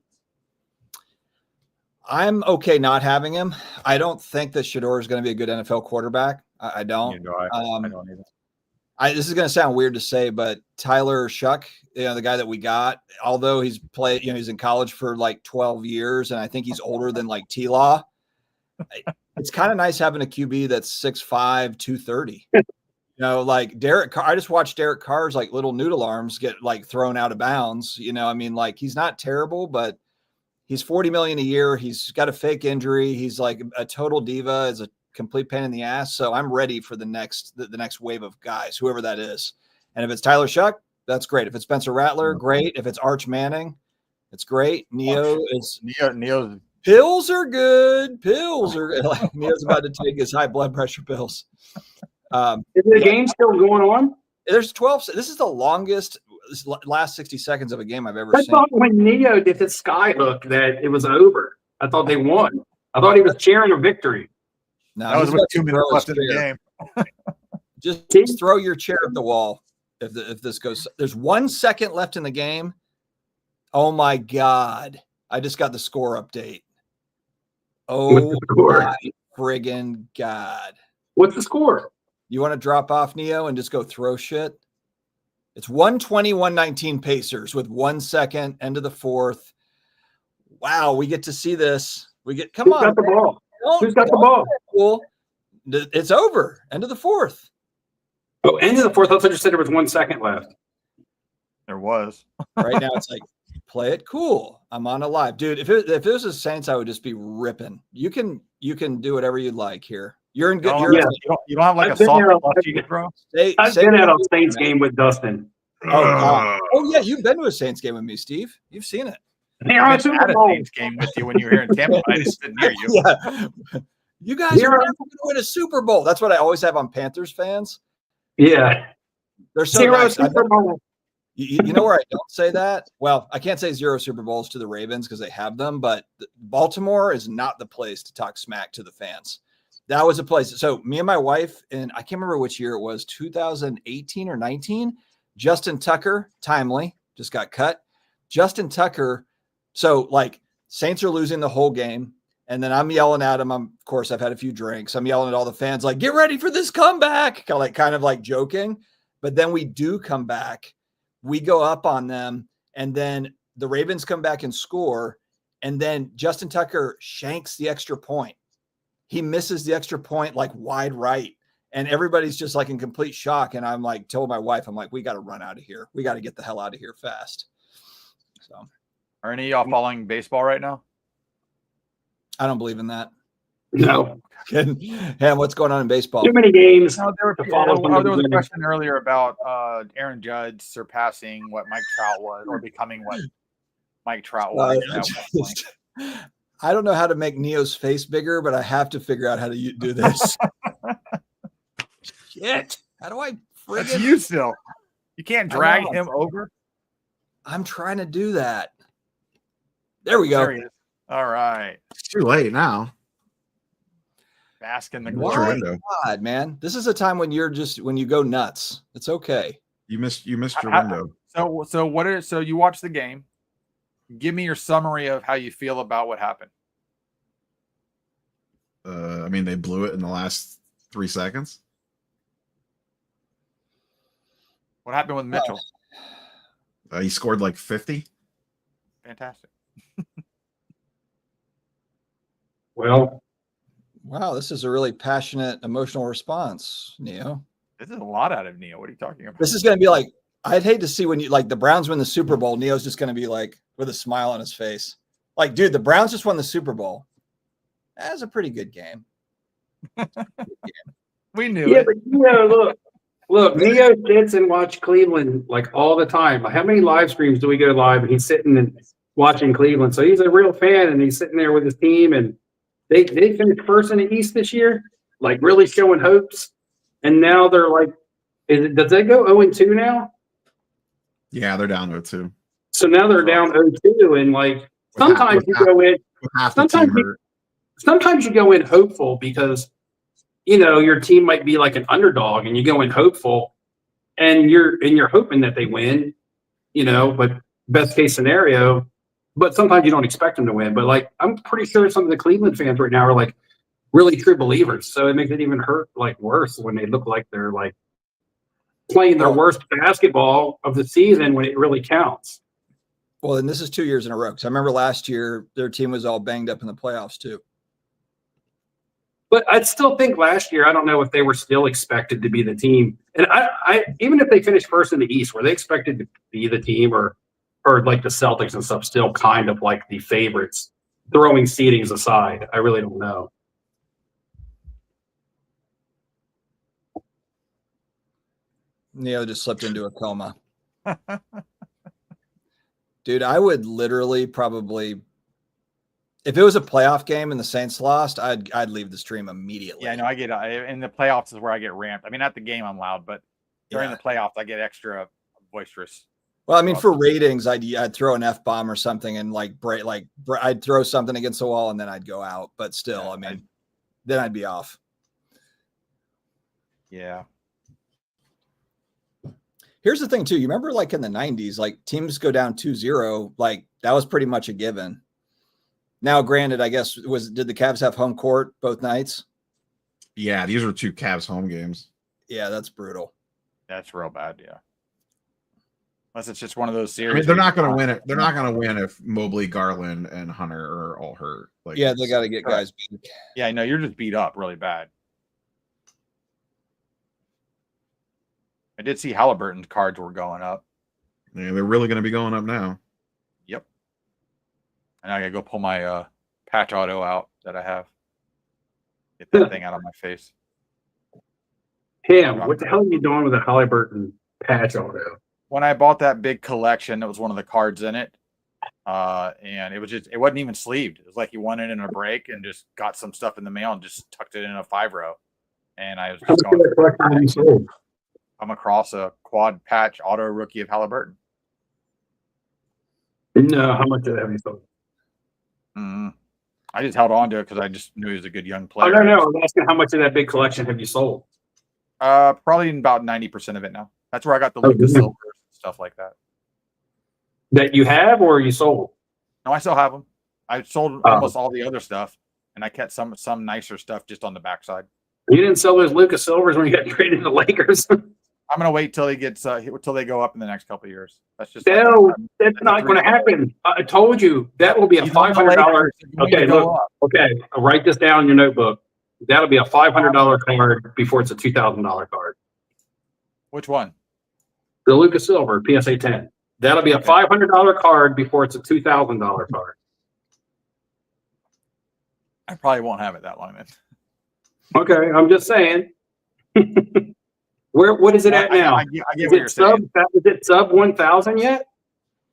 I'm okay not having him. I don't think that Shedeur is going to be a good NFL quarterback. I don't. I don't either. This is going to sound weird to say, but Tyler Shuck, the guy that we got, although he's played, he's in college for like 12 years, and I think he's older than like T-Law. It's kind of nice having a QB that's 6'5", 230. Like Derek Carr. I just watched Derek Carr's like little noodle arms get like thrown out of bounds. Like he's not terrible, but he's $40 million a year. He's got a fake injury. He's like a total diva, is a complete pain in the ass. So I'm ready for the next wave of guys, whoever that is. And if it's Tyler Shuck, that's great. If it's Spencer Rattler, great. If it's Arch Manning, it's great. Neo's pills are good. Pills are like Neo's about to take his high blood pressure pills. Is the game still going on? There's 12. This is the longest last 60 seconds of a game I've ever I seen. thought when Neo did his sky hook that it was over. I thought they won. I thought he was cheering a victory. No, That was with 2 minutes left in the game. Just throw your chair at the wall if this goes. There's 1 second left in the game. Oh my God. I just got the score update. What's Oh the score? my friggin' God. What's the score? You want to drop off, Neo, and just go throw shit? It's 120-119 Pacers with 1 second, end of the fourth. Wow, we get to see this. Come Who's on. got the man. ball? Who's got the ball? Cool. It's over. End of the fourth. Oh, end of the fourth. I thought you said there was 1 second left. There was. Right now it's like, play it cool. I'm on a live. Dude, if it was the Saints, I would just be ripping. You can do whatever you like here. You're in good. You You're don't have like I've a been soft there. spot you can throw? I've been at a Saints game with Dustin. Oh yeah, you've been to a Saints game with me, Steve. You've seen it. They're on I Super had a Bowl. Saints game with you when you were here in Tampa. I just didn't hear you. Yeah. You guys are never going to win a Super Bowl. That's what I always have on Panthers fans. Yeah. They're so Zero nice. Super Bowl. You know where I don't say that? Well, I can't say 0 Super Bowls to the Ravens because they have them, but Baltimore is not the place to talk smack to the fans. That was a place. So me and my wife, and I can't remember which year it was, 2018 or 19, Justin Tucker, timely, just got cut. Justin Tucker. So like Saints are losing the whole game. And then I'm yelling at him. Of course, I've had a few drinks. I'm yelling at all the fans, like, get ready for this comeback. Kind of like joking. But then we do come back. We go up on them. And then the Ravens come back and score. And then Justin Tucker shanks the extra point. He misses the extra point like wide right. And everybody's just like in complete shock. And I'm like, told my wife, I'm like, we got to run out of here. We got to get the hell out of here fast. So, Are any of y'all following baseball right now? I don't believe in that. No. And what's going on in baseball? Too many games. No, there to follow from the was a beginning. question earlier about Aaron Judge surpassing what Mike Trout was, or becoming what Mike Trout was. at one point. I don't know how to make Neo's face bigger, but I have to figure out how to do this. Shit. How do I That's friggin' you still. You can't drag know. him over. I'm trying to do that. There we go. There he is. All right. It's too late now. Bask in the What's your glory. window? God, man. This is a time when when you go nuts. It's okay. You missed your I- window. So you watch the game. Give me your summary of how you feel about what happened. I mean, they blew it in the last 3 seconds. What happened with Mitchell? He scored like 50. Fantastic. Well, Wow, this is a really passionate, emotional response, Neo. This is a lot out of Neo. What are you talking about? This is going to be like, I'd hate to see when the Browns win the Super Bowl, Neo's just going to be like with a smile on his face. Like, dude, the Browns just won the Super Bowl. That was a pretty good game. We knew yeah, it. but look, Neo sits and watch Cleveland like all the time. How many live streams do we go live and he's sitting and watching Cleveland? So he's a real fan and he's sitting there with his team and they finished first in the East this year, like really showing hopes. And now they're like, does they go 0-2 now? Yeah, they're down to it too. So now they're down 0-2 and like sometimes you go in. With half the team hurt. Sometimes you go in hopeful because, you know, your team might be like an underdog and you go in hopeful and you're hoping that they win, you know, but best case scenario, but sometimes you don't expect them to win. But like, I'm pretty sure some of the Cleveland fans right now are like really true believers. So it makes it even hurt like worse when they look like they're like playing their worst basketball of the season when it really counts. Well, and this is 2 years in a row. Because I remember last year, their team was all banged up in the playoffs too. But I'd still think last year, I don't know if they were still expected to be the team. And I even if they finished first in the East, were they expected to be the team or like the Celtics and stuff, still kind of like the favorites, throwing seedings aside? I really don't know. Neo just slipped into a coma. Dude, I would literally probably, if it was a playoff game and the Saints lost, I'd leave the stream immediately. Yeah, no, I get in the playoffs is where I get ramped. I mean, at the game I'm loud, but during the playoffs I get extra boisterous. Well, I mean, for ratings, I'd throw an F-bomb or something and I'd throw something against the wall and then I'd go out. But still, I mean, then I'd be off. Yeah. Here's the thing too. You remember like in the 90s, like teams go down 2-0, like that was pretty much a given. Now, granted, I guess did the Cavs have home court both nights? Yeah, these were 2 Cavs home games. Yeah, that's brutal. That's real bad. Yeah. Unless it's just one of those series. I mean, they're not going to win it. They're not going to win if Mobley, Garland, and Hunter are all hurt. Like, Yeah, they got to get guys back. Yeah, I know you're just beat up really bad. I did see Halliburton's cards were going up. Yeah, they're really going to be going up now. Yep. And I gotta go pull my patch auto out that I have. Get that thing out of my face. Cam, what the hell are you doing with a Halliburton patch auto? When I bought that big collection, it was one of the cards in it. And it wasn't even sleeved. It was like he won it in a break and just got some stuff in the mail and just tucked it in a 5-row. And I was How just much of that collection have you sold? come across a quad patch auto rookie of Halliburton. No, how much of that have you sold? I just held on to it because I just knew he was a good young Oh, player. no. I'm asking how much of that big collection have you sold? Probably about 90% of it now. That's where I got the Lucas good. Silvers and stuff like that. That you have or you sold? No, I still have them. I sold almost all the other stuff, and I kept some nicer stuff just on the backside. You didn't sell those Lucas Silvers when you got traded to the Lakers? I'm gonna wait till he gets till they go up in the next couple of years. That's just No, that's not going to happen. I told you that will be a $500. Okay, look. Okay, I'll write this down in your notebook. That'll be a $500 card before it's a $2,000 card. Which one? The Lucas Silver PSA 10. That'll be a $500 card before it's a $2,000 card. I probably won't have it that long then. Okay, I'm just saying. What is it at now? I get Is what you're saying. is it sub 1,000 yet?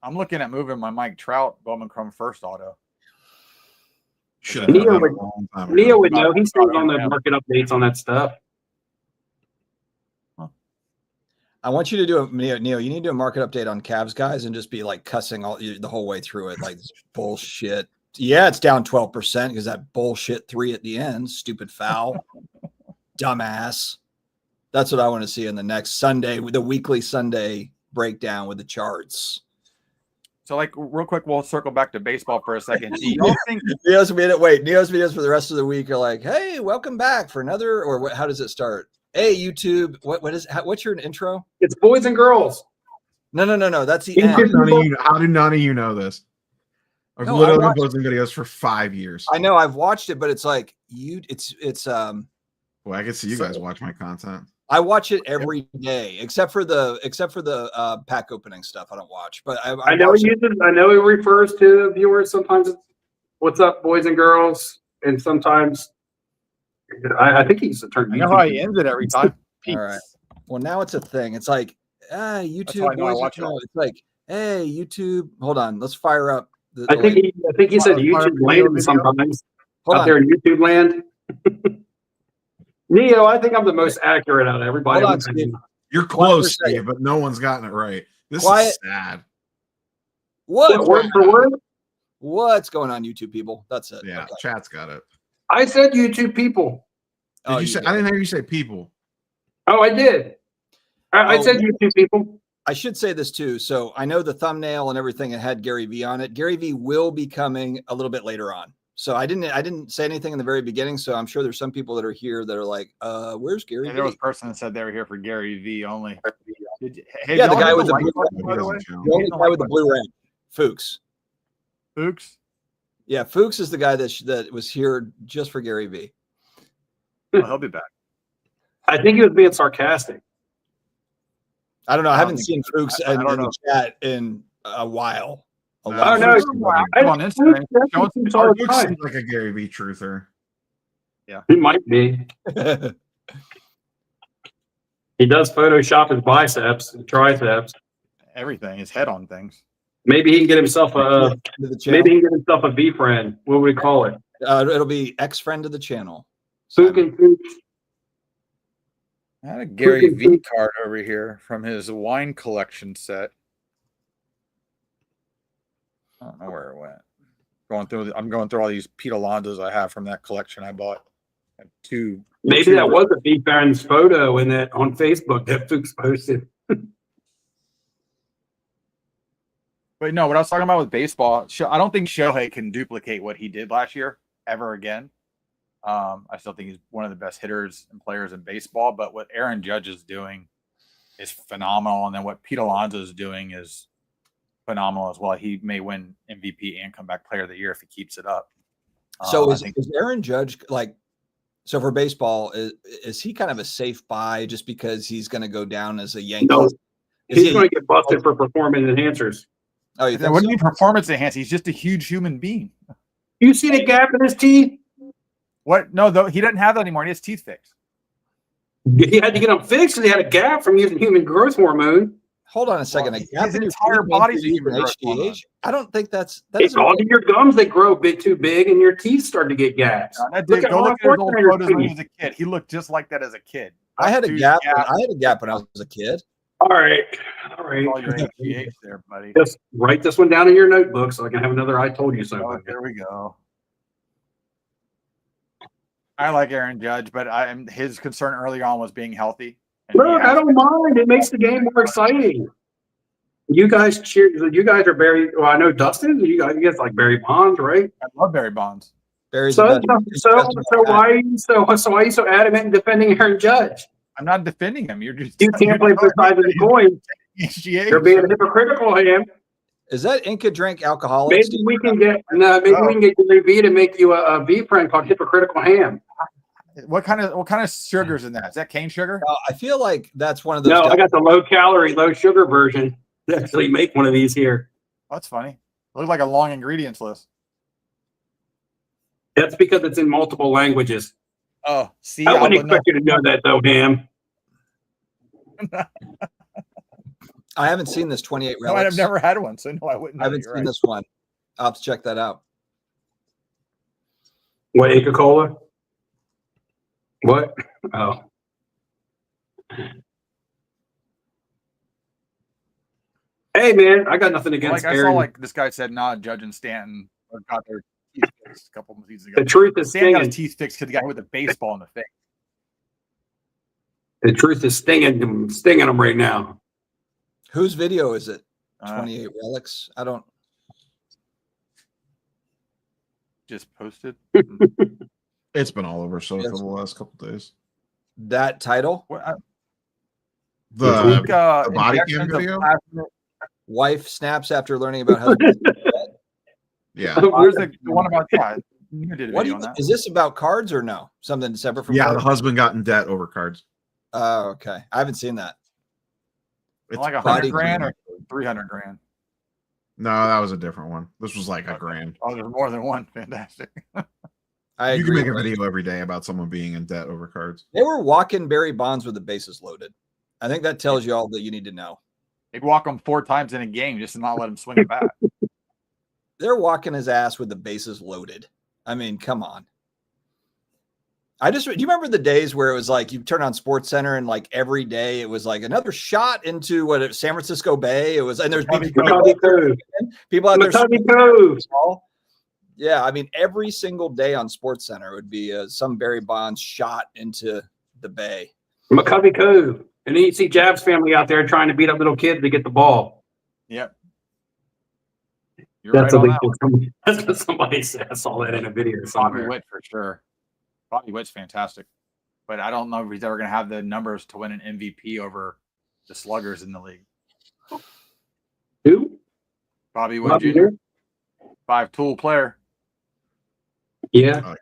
I'm looking at moving my Mike Trout Bowman Chrome first auto. Should have Neo done that would- a long time ago. Neo would know. He stays on the market updates on that stuff. I want you to do a Neo. You need to do a market update on Cavs guys and just be like cussing the whole way through it, like it's bullshit. Yeah, it's down 12% because that bullshit 3 at the end, stupid foul, dumbass. That's what I want to see in the next Sunday, the weekly Sunday breakdown with the charts. So, like, real quick, we'll circle back to baseball for a second. Do y'all think Neo's videos for the rest of the week are like, "Hey, welcome back for another," or what? How does it start? Hey, YouTube, what's your intro? It's boys and girls. No. That's the YouTube end. How do none of you know this? I've No, I literally been watched- posting videos for 5 years. I know I've watched it, but it's like it's Well, I can see you guys watch my content. I watch it every day, except for the pack opening stuff. I don't watch, but I know watch he uses. I know he refers to the viewers. Sometimes it's "What's up, boys and girls," and sometimes I think he used to turn. I know how he ends it every time? All right. Well, now it's a thing. It's like YouTube. why I know I boys watch and it. girls. It's like, hey, YouTube. Hold on, let's fire up. I think he said YouTube land sometimes out there in YouTube land. Neo, I think I'm the most accurate out of everybody. Hold on, Steve. You're Quiet for a close, second. Steve, but no one's gotten it right. This Quiet. is sad. Word for word. What's going on, YouTube people? That's it. Yeah, Okay. chat's got it. I said YouTube people. Did Oh, you say? did. I didn't hear you say people. Oh, I did. I Oh. said YouTube people. I should say this too. So I know the thumbnail and everything it had Gary V on it. Gary V will be coming a little bit later on. So I didn't say anything in the very beginning. So I'm sure there's some people that are here that are like, where's Gary And V? there was a person that said they were here for Gary V only. Yeah, the guy with the blue He by the way? doesn't count. The only guy with the blue ring, Fuchs. Fuchs. Yeah, Fuchs is the guy that was here just for Gary V. Well, he'll be back. I think he was being sarcastic. I don't know. I I don't haven't think seen so. Fuchs I in don't the know. chat in a while. A Oh, lot. no. Come on Instagram. Show us Fuchs all the Fuchs time. seems like a Gary V truther. He might be. He does Photoshop his biceps and triceps. everything. His head on things. Maybe he can get himself a. To the channel. Maybe he can get himself a V friend. What would we call it? It'll be ex-friend of the channel. Fuchs and Fuchs. I had a Gary V card over here from his wine collection set. I don't know where it went. I'm going through all these Pete Alonsos I have from that collection I bought. Two. Maybe that was a B-Fans photo in that on Facebook that Fuchs posted. But no, what I was talking about with baseball, I don't think Shohei can duplicate what he did last year ever again. I still think he's one of the best hitters and players in baseball. But what Aaron Judge is doing is phenomenal, and then what Pete Alonso is doing is phenomenal as well. He may win MVP and comeback player of the year if he keeps it up. So is Aaron Judge like? So for baseball, is he kind of a safe buy just because he's going to go down as a Yankee? No, Is he's he- going to get busted for performance enhancers. Oh, you think What do so? you mean performance enhanced? He's just a huge human being. You see the gap in his teeth? What? No, though he doesn't have that anymore. He has teeth fixed. He had to get them fixed because he had a gap from using human growth hormone. Hold on a second. Well, A gap his in your entire teeth body's means a human you're growth hormone. HGH? I don't think that's It's all in your gums that grow a bit too big and your teeth start to get gaps. That Look dude, at go how look at his old unfortunate your photos when he teeth. was a kid. He looked just like that as a kid. I had a Dude, gap. yeah. I had a gap when I was a kid. All right. All right. All your HGH there, buddy. Just write this one down in your notebook so I can have another I told you so. Oh, there we go. I like Aaron Judge, but his concern early on was being healthy. And Look, I don't mind. It makes the game more exciting. You guys cheer. You guys are Barry. Well, I know Dustin. You guys like Barry Bonds, right? I love Barry Bonds. Barry's So, the best. why are you so why are you so adamant in defending Aaron Judge? I'm not defending him. You're just You can't play both sides of the coin. HGH. You're being hypocritical, him. Is that Inca Drink Alcoholics? Maybe we can get maybe we can get Gary V to make you a V friend called Hypocritical Ham. What kind of sugar's in that? Is that cane sugar? I feel like that's one of those. No, I got the low calorie, low sugar version. They actually make one of these here. Oh, that's funny. Looks like a long ingredients list. That's because it's in multiple languages. Oh, see, I wouldn't expect you to know that though, Ham. I haven't seen this 28 No, relics. I've never had one, so no, I wouldn't. I haven't You're seen right. this one. I'll have to check that out. What, Inca Cola? What? Oh. Hey man, I got nothing against Like I saw, Aaron. like this guy said, nah, Judge and Stanton got their teeth fixed a couple of seasons The ago. truth is Stanton got stinging. his teeth fixed because the guy with the baseball in the face. The truth is stinging them right now. Whose video is it? Uh, 28 relics. I don't. just posted. It's been all over social Yes. the last couple days. That title. What, I The think, the body cam injections of video? plasma- Wife snaps after learning about husband. Yeah. Where's the one about that? You did a What do video you, on that. is this about cards or no? Something separate from Yeah, the cards? husband got in debt over cards. Oh, okay. I haven't seen that. It's Like body $100 grand cam. or 300 grand. No, that was a different one. This was like a grand. Oh, there's more than one. Fantastic. I You can agree. make a video every day about someone being in debt over cards. They were walking Barry Bonds with the bases loaded. I think that tells you all that you need to know. They'd walk him 4 times in a game just to not let him swing it back. They're walking his ass with the bases loaded. I mean, come on. Do you remember the days where it was like you turn on Sports Center and like every day it was like another shot into San Francisco Bay? It was, and there's people McCovey Cove. out there. McCovey Cove. Yeah, I mean, every single day on Sports Center would be some Barry Bonds shot into the Bay. McCovey Cove. And then you see Jab's family out there trying to beat up little kids to get the ball. Yep. You're That's, right on that one. that's what somebody said. I saw that in a video Bobby somewhere. Witt for sure. Bobby Witt's fantastic. But I don't know if he's ever going to have the numbers to win an MVP over the sluggers in the league. Who? Bobby Witt Bobby Jr., Witt? 5-tool player. Yeah.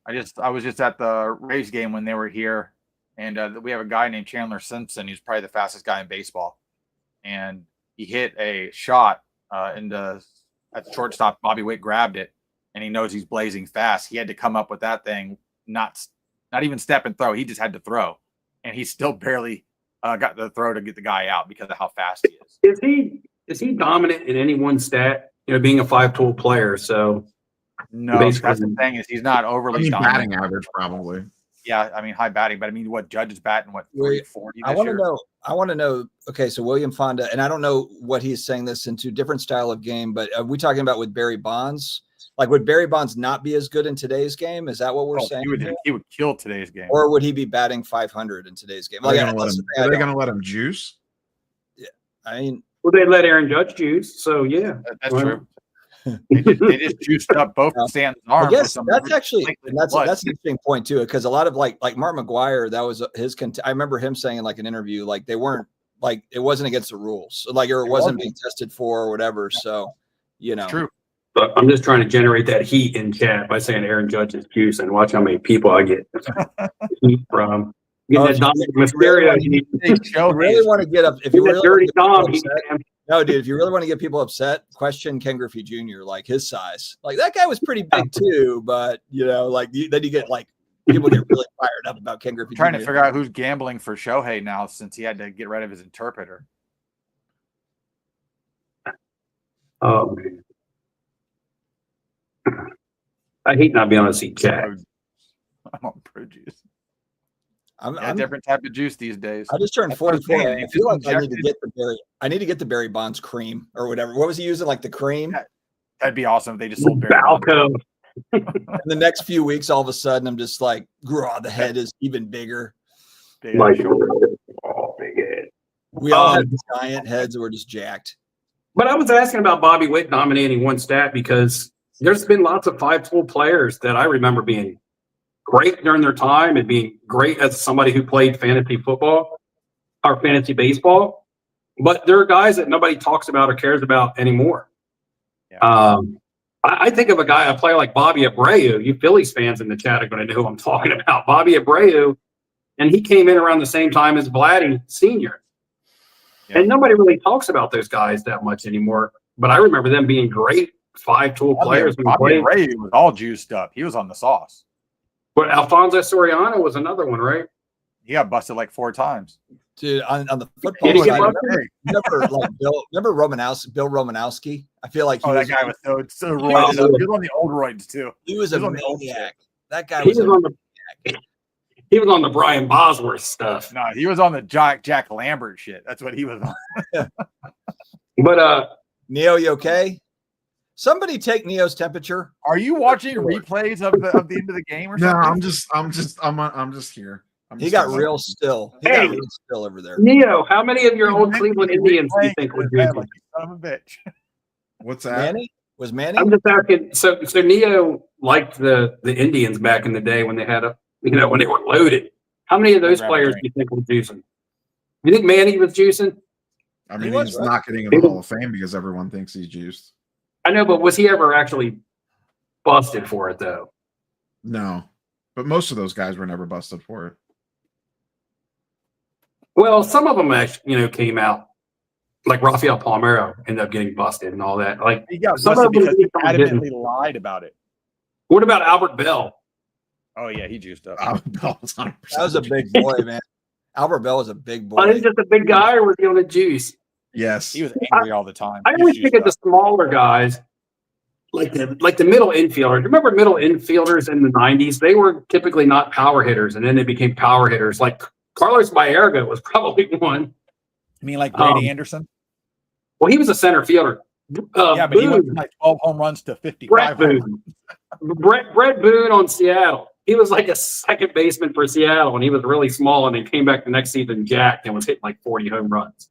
I was just at the Rays game when they were here, and we have a guy named Chandler Simpson. He's probably the fastest guy in baseball, and he hit a shot at the shortstop. Bobby Witt grabbed it, and he knows he's blazing fast. He had to come up with that thing, not even step and throw. He just had to throw, and he still barely got the throw to get the guy out because of how fast he is. Is he dominant in any one stat? You know, being a 5-tool player. So No, Basically- that's the thing is he's not I overly mean, dominant. batting average probably. Yeah, I mean high batting, but I mean what Judge is batting what Wait, 340 I this want to year? know. I want to know. Okay, so William Fonda, and I don't know what he's saying this into different style of game, but are we talking about with Barry Bonds? Like, would Barry Bonds not be as good in today's game? Is that what we're saying? He would kill today's game. Or would he be batting 500 in today's game? Are they Like, going to let him juice? I mean, Well, they let Aaron Judge juice, so yeah. That's Well, true. They just juiced up both Stanton's I arms. guess with that's some actually liquid that's blood. an interesting point too, because a lot of like Mark McGuire, that was his. I remember him saying in like an interview, like they weren't like it wasn't against the rules, like or it wasn't being tested for or whatever. So, you know, True. But I'm just trying to generate that heat in chat by saying Aaron Judge is juice and watch how many people I get heat from. Get Oh, that if Dominic you really Mysterio want heat. if you really want to get up, if you Get that really dirty want to Dom get heat, people upset, man. no, dude, if you really want to get people upset, question Ken Griffey Jr. Like his size, like that guy was pretty big too, but you know, like then you get like people get really fired up about Ken Griffey. Trying to Jr. figure out who's gambling for Shohei now since he had to get rid of his interpreter. Oh man, I hate not being able to see chat. I'm on pro juice. I'm Different type of juice these days. I just turned That's what I'm 44. saying. I If feel it's like I need to injected- get the Barry. I need to get the Barry Bonds cream or whatever. What was he using? Like the cream. That'd be awesome if they just sold Barry Bonds. Balco. In the next few weeks, all of a sudden, I'm just like, "Graw, the head is even bigger." Big Like, ass shoulder. oh, big head. We all Um, have giant heads that were just jacked. But I was asking about Bobby Witt dominating one stat because there's been lots of 5-tool players that I remember being great during their time and being great as somebody who played fantasy football or fantasy baseball. But there are guys that nobody talks about or cares about anymore. Yeah. I think of a player like Bobby Abreu. You Phillies fans in the chat are going to know who I'm talking about. Bobby Abreu, and he came in around the same time as Vladdy Sr. Yeah. And nobody really talks about those guys that much anymore. But I remember them being great 5-tool players. When Bobby played. Ray was all juiced up. He was on the sauce. But Alfonso Soriano was another one, right? He got busted like 4 times. Dude, on the football Did he get side, busted? remember like Bill Romanowski? I feel like That guy was so roided up. He was on the old roids too. he was a he was on the old maniac. That guy He was was on the Brian Bosworth stuff. No, he was on the Jack Lambert shit. That's what he was on. But Neo, you okay? Somebody take Neo's temperature. Are you watching replays of the end of the game or No, something? I'm just here. He got real still. He Hey. got real still over there. Neo, how many of your old Cleveland Indians do you think would do Like, this? son of a bitch. What's that? Manny? Was Manny? I'm just asking. So Neo liked the Indians back in the day when they had when they were loaded. How many of those Grab a players do drink. you think were juicing? You think Manny was juicing? I mean, He was, he's right? not getting in the Hall of Fame because everyone thinks he's juiced. I know, but was he ever actually busted for it though? No, but most of those guys were never busted for it. Well, some of them actually, came out. Like Rafael Palmeiro ended up getting busted and all that. Like, He got Some busted of them because he didn't. adamantly lied about it. what about Albert Bell? Oh yeah, he juiced up. That was a big boy, man. Albert Bell was a big boy. Was he just a big guy or was he on the juice? Yes. He was angry all the time. I He was always think juiced of the up. smaller guys, like the middle infielders. Remember middle infielders in the '90s? They were typically not power hitters, and then they became power hitters. Like Carlos Baerga was probably one. You mean like Brady Um, Anderson? Well, he was a center fielder. Yeah, but he went Boone, from like 12 home runs to 55 Brett home runs. Boone. Brett Boone on Seattle. He was like a second baseman for Seattle, and he was really small, and then came back the next season jacked and was hitting like 40 home runs.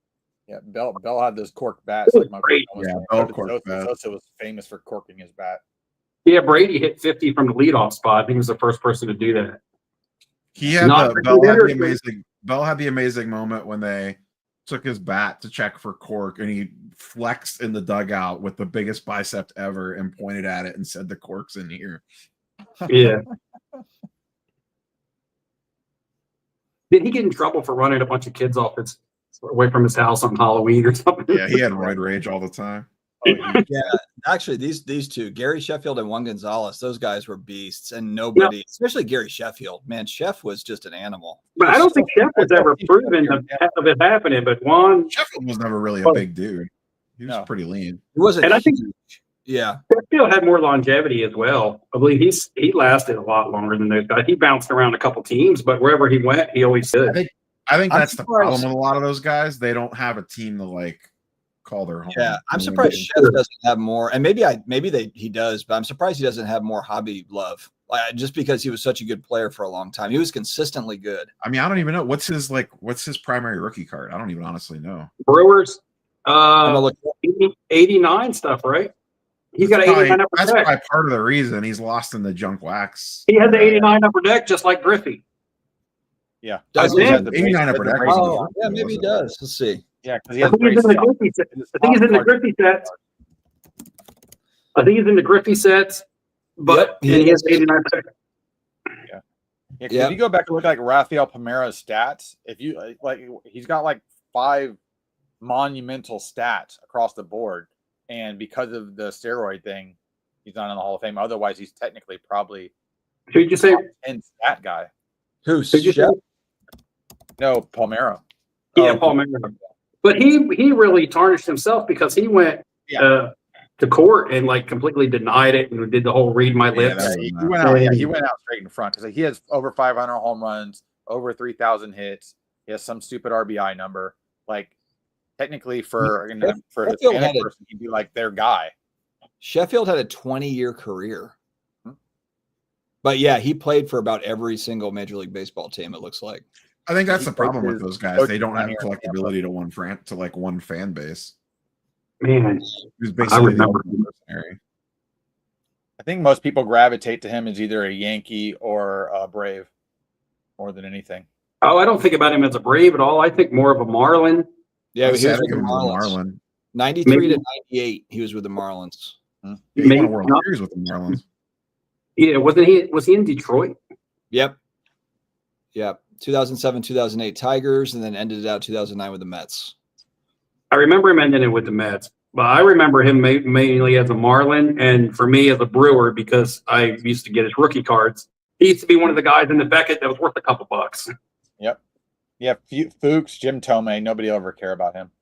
Yeah, Bell had those cork bats. Like my Great. Yeah, Bell corked bat. Sosa was famous for corking his bat. Yeah, Brady hit 50 from the leadoff spot. He was the first person to do that. He had Not Bell had the Anderson. amazing moment when they took his bat to check for cork and he flexed in the dugout with the biggest bicep ever and pointed at it and said the cork's in here. Yeah. Did he get in trouble for running a bunch of kids off away from his house on Halloween or something? Yeah, he had roid rage all the time. Yeah, actually, these two, Gary Sheffield and Juan Gonzalez, those guys were beasts, and nobody, especially Gary Sheffield, man, Chef was just an animal. But I don't think Chef was ever proven of it happening. But Juan Sheffield was never really a big dude. He was No. pretty lean. He wasn't. And I think- huge. Yeah, Sheffield had more longevity as well. I believe he lasted a lot longer than those guys. He bounced around a couple teams, but wherever he went, he always did. I think I'm that's the surprised. problem with a lot of those guys. They don't have a team to like call their home. Yeah, I'm surprised Chef doesn't have more, and he does, but I'm surprised he doesn't have more hobby love. Just because he was such a good player for a long time, he was consistently good. I mean, I don't even know what's his primary rookie card. I don't even honestly know. Brewers, I'm gonna look. 89 stuff, right? He's got an 89 upper That's deck. probably part of the reason he's lost in the junk wax. He has the 89 upper deck, just like Griffey. Yeah. Does he? He has the 89 base- upper deck. Oh, yeah, maybe he does. Let's see. Yeah, because he I has think he's in the braces. Griffey set. I think he's in the Griffey sets. I think he's in the Griffey sets, but Yep, and he has 89 upper deck. Yeah, 'cause Yep. if you go back and look at like Rafael Palmeira's stats, if you like, he's got like 5 monumental stats across the board, and because of the steroid thing, he's not in the Hall of Fame. Otherwise, he's technically probably Who'd you say? top 10 stat guy. Who's Who'd you say? Chef? No, Palmeira. Yeah, Oh, Paul Mayer. But he really tarnished himself because he went to court and like completely denied it and did the whole read my Yeah, lips. that He was went out. Yeah, he went out straight in front because he has over 500 home runs, over 3,000 hits. He has some stupid RBI number. Like technically, for a Sheffield had Hispanic it. person, he'd be like their guy. Sheffield had a 20-year career. Hmm. But yeah, he played for about every single Major League Baseball team, it looks like. I think that's He the problem with plays those guys. coach They don't have here in collectability to one fan base. Man, Who's basically the remember. only mercenary. I think most people gravitate to him as either a Yankee or a Brave more than anything. oh, I don't think about him as a Brave at all. I think more of a Marlin. Yeah, I'd he say was I with think the it was Marlins. Marlin. 93 Maybe. to 98, he was with the Marlins. Yeah, he won Maybe a World not. Series with the Marlins. Yeah, wasn't he? Was he in Detroit? Yep. 2007, 2008 Tigers, and then ended it out 2009 with the Mets. I remember him ending it with the Mets, but I remember him mainly as a Marlin, and for me as a Brewer because I used to get his rookie cards. He used to be one of the guys in the Beckett that was worth a couple bucks. Yeah, Fuchs, Jim Tomei. Nobody will ever care about him.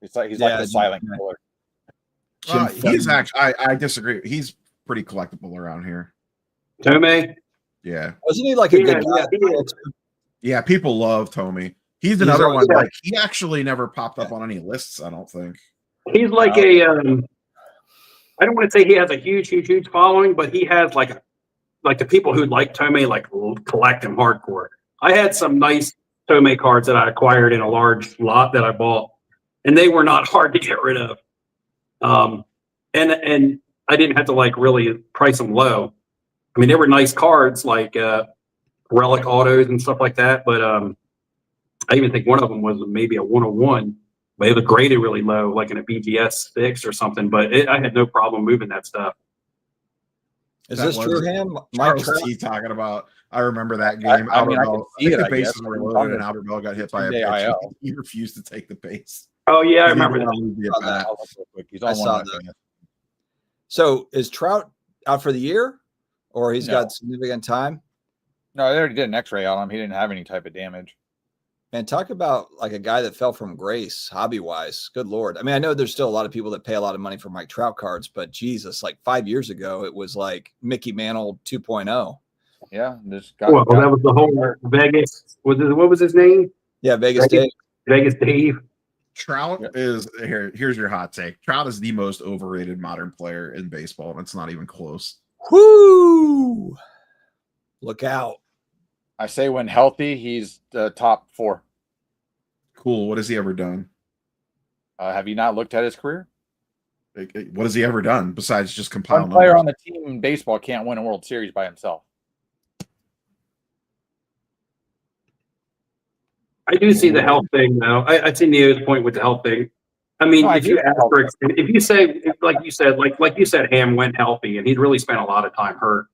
He's like Yeah, the silent Jim Tomei. killer. Jim He's Thorpe. actually, I disagree. He's pretty collectible around here. Tomei, Yeah. Wasn't he like a Yeah, good guy? yeah, he is. Yeah, people love Tommy. He's He's another always- one. Like he actually never popped up on any lists, I don't think. he's like a. I don't want to say he has a huge following, but he has like the people who like Tomei like collect him hardcore. I had some nice Tomei cards that I acquired in a large lot that I bought, and they were not hard to get rid of. And I didn't have to like really price them low. I mean, they were nice cards like relic autos and stuff like that. But I even think one of them was maybe a 101, but it was graded really low, like in a BGS 6 or something. But I had no problem moving that stuff. Is That this was true, Ham? Mike Charles Trout? T talking about. I remember that game. I mean, I Albert can Bell, see it, the I bases guess. were We're loaded, and talking Albert Bell got hit by a two-day pitch. IL. He refused to take the base. Oh yeah, I He didn't remember want that. to lose the Saw that. at-bat. I'll look real quick. He's I on saw one. that. So is Trout out for the year, or he's No. got significant time? No, they already did an X-ray on him. He didn't have any type of damage. Man, talk about like a guy that fell from grace, hobby wise. Good Lord. I mean, I know there's still a lot of people that pay a lot of money for Mike Trout cards, but Jesus, like 5 years ago, it was like Mickey Mantle 2.0. Yeah, just got. Well, that was the whole Vegas. What was his name? Yeah, Vegas Vegas. Dave. Vegas Dave. Trout Yeah. is here's your hot take. Trout is the most overrated modern player in baseball, and it's not even close. Whoo! Look out. I say when healthy, he's the top 4. Cool. What has he ever done? Have you not looked at his career? What has he ever done besides just compile One player numbers? on the team in baseball can't win a World Series by himself. I do see the health thing though. I see Neo's point with the health thing. I mean, No, I if you do. asterisk, if you say like you said, Ham went healthy and he'd really spent a lot of time hurt.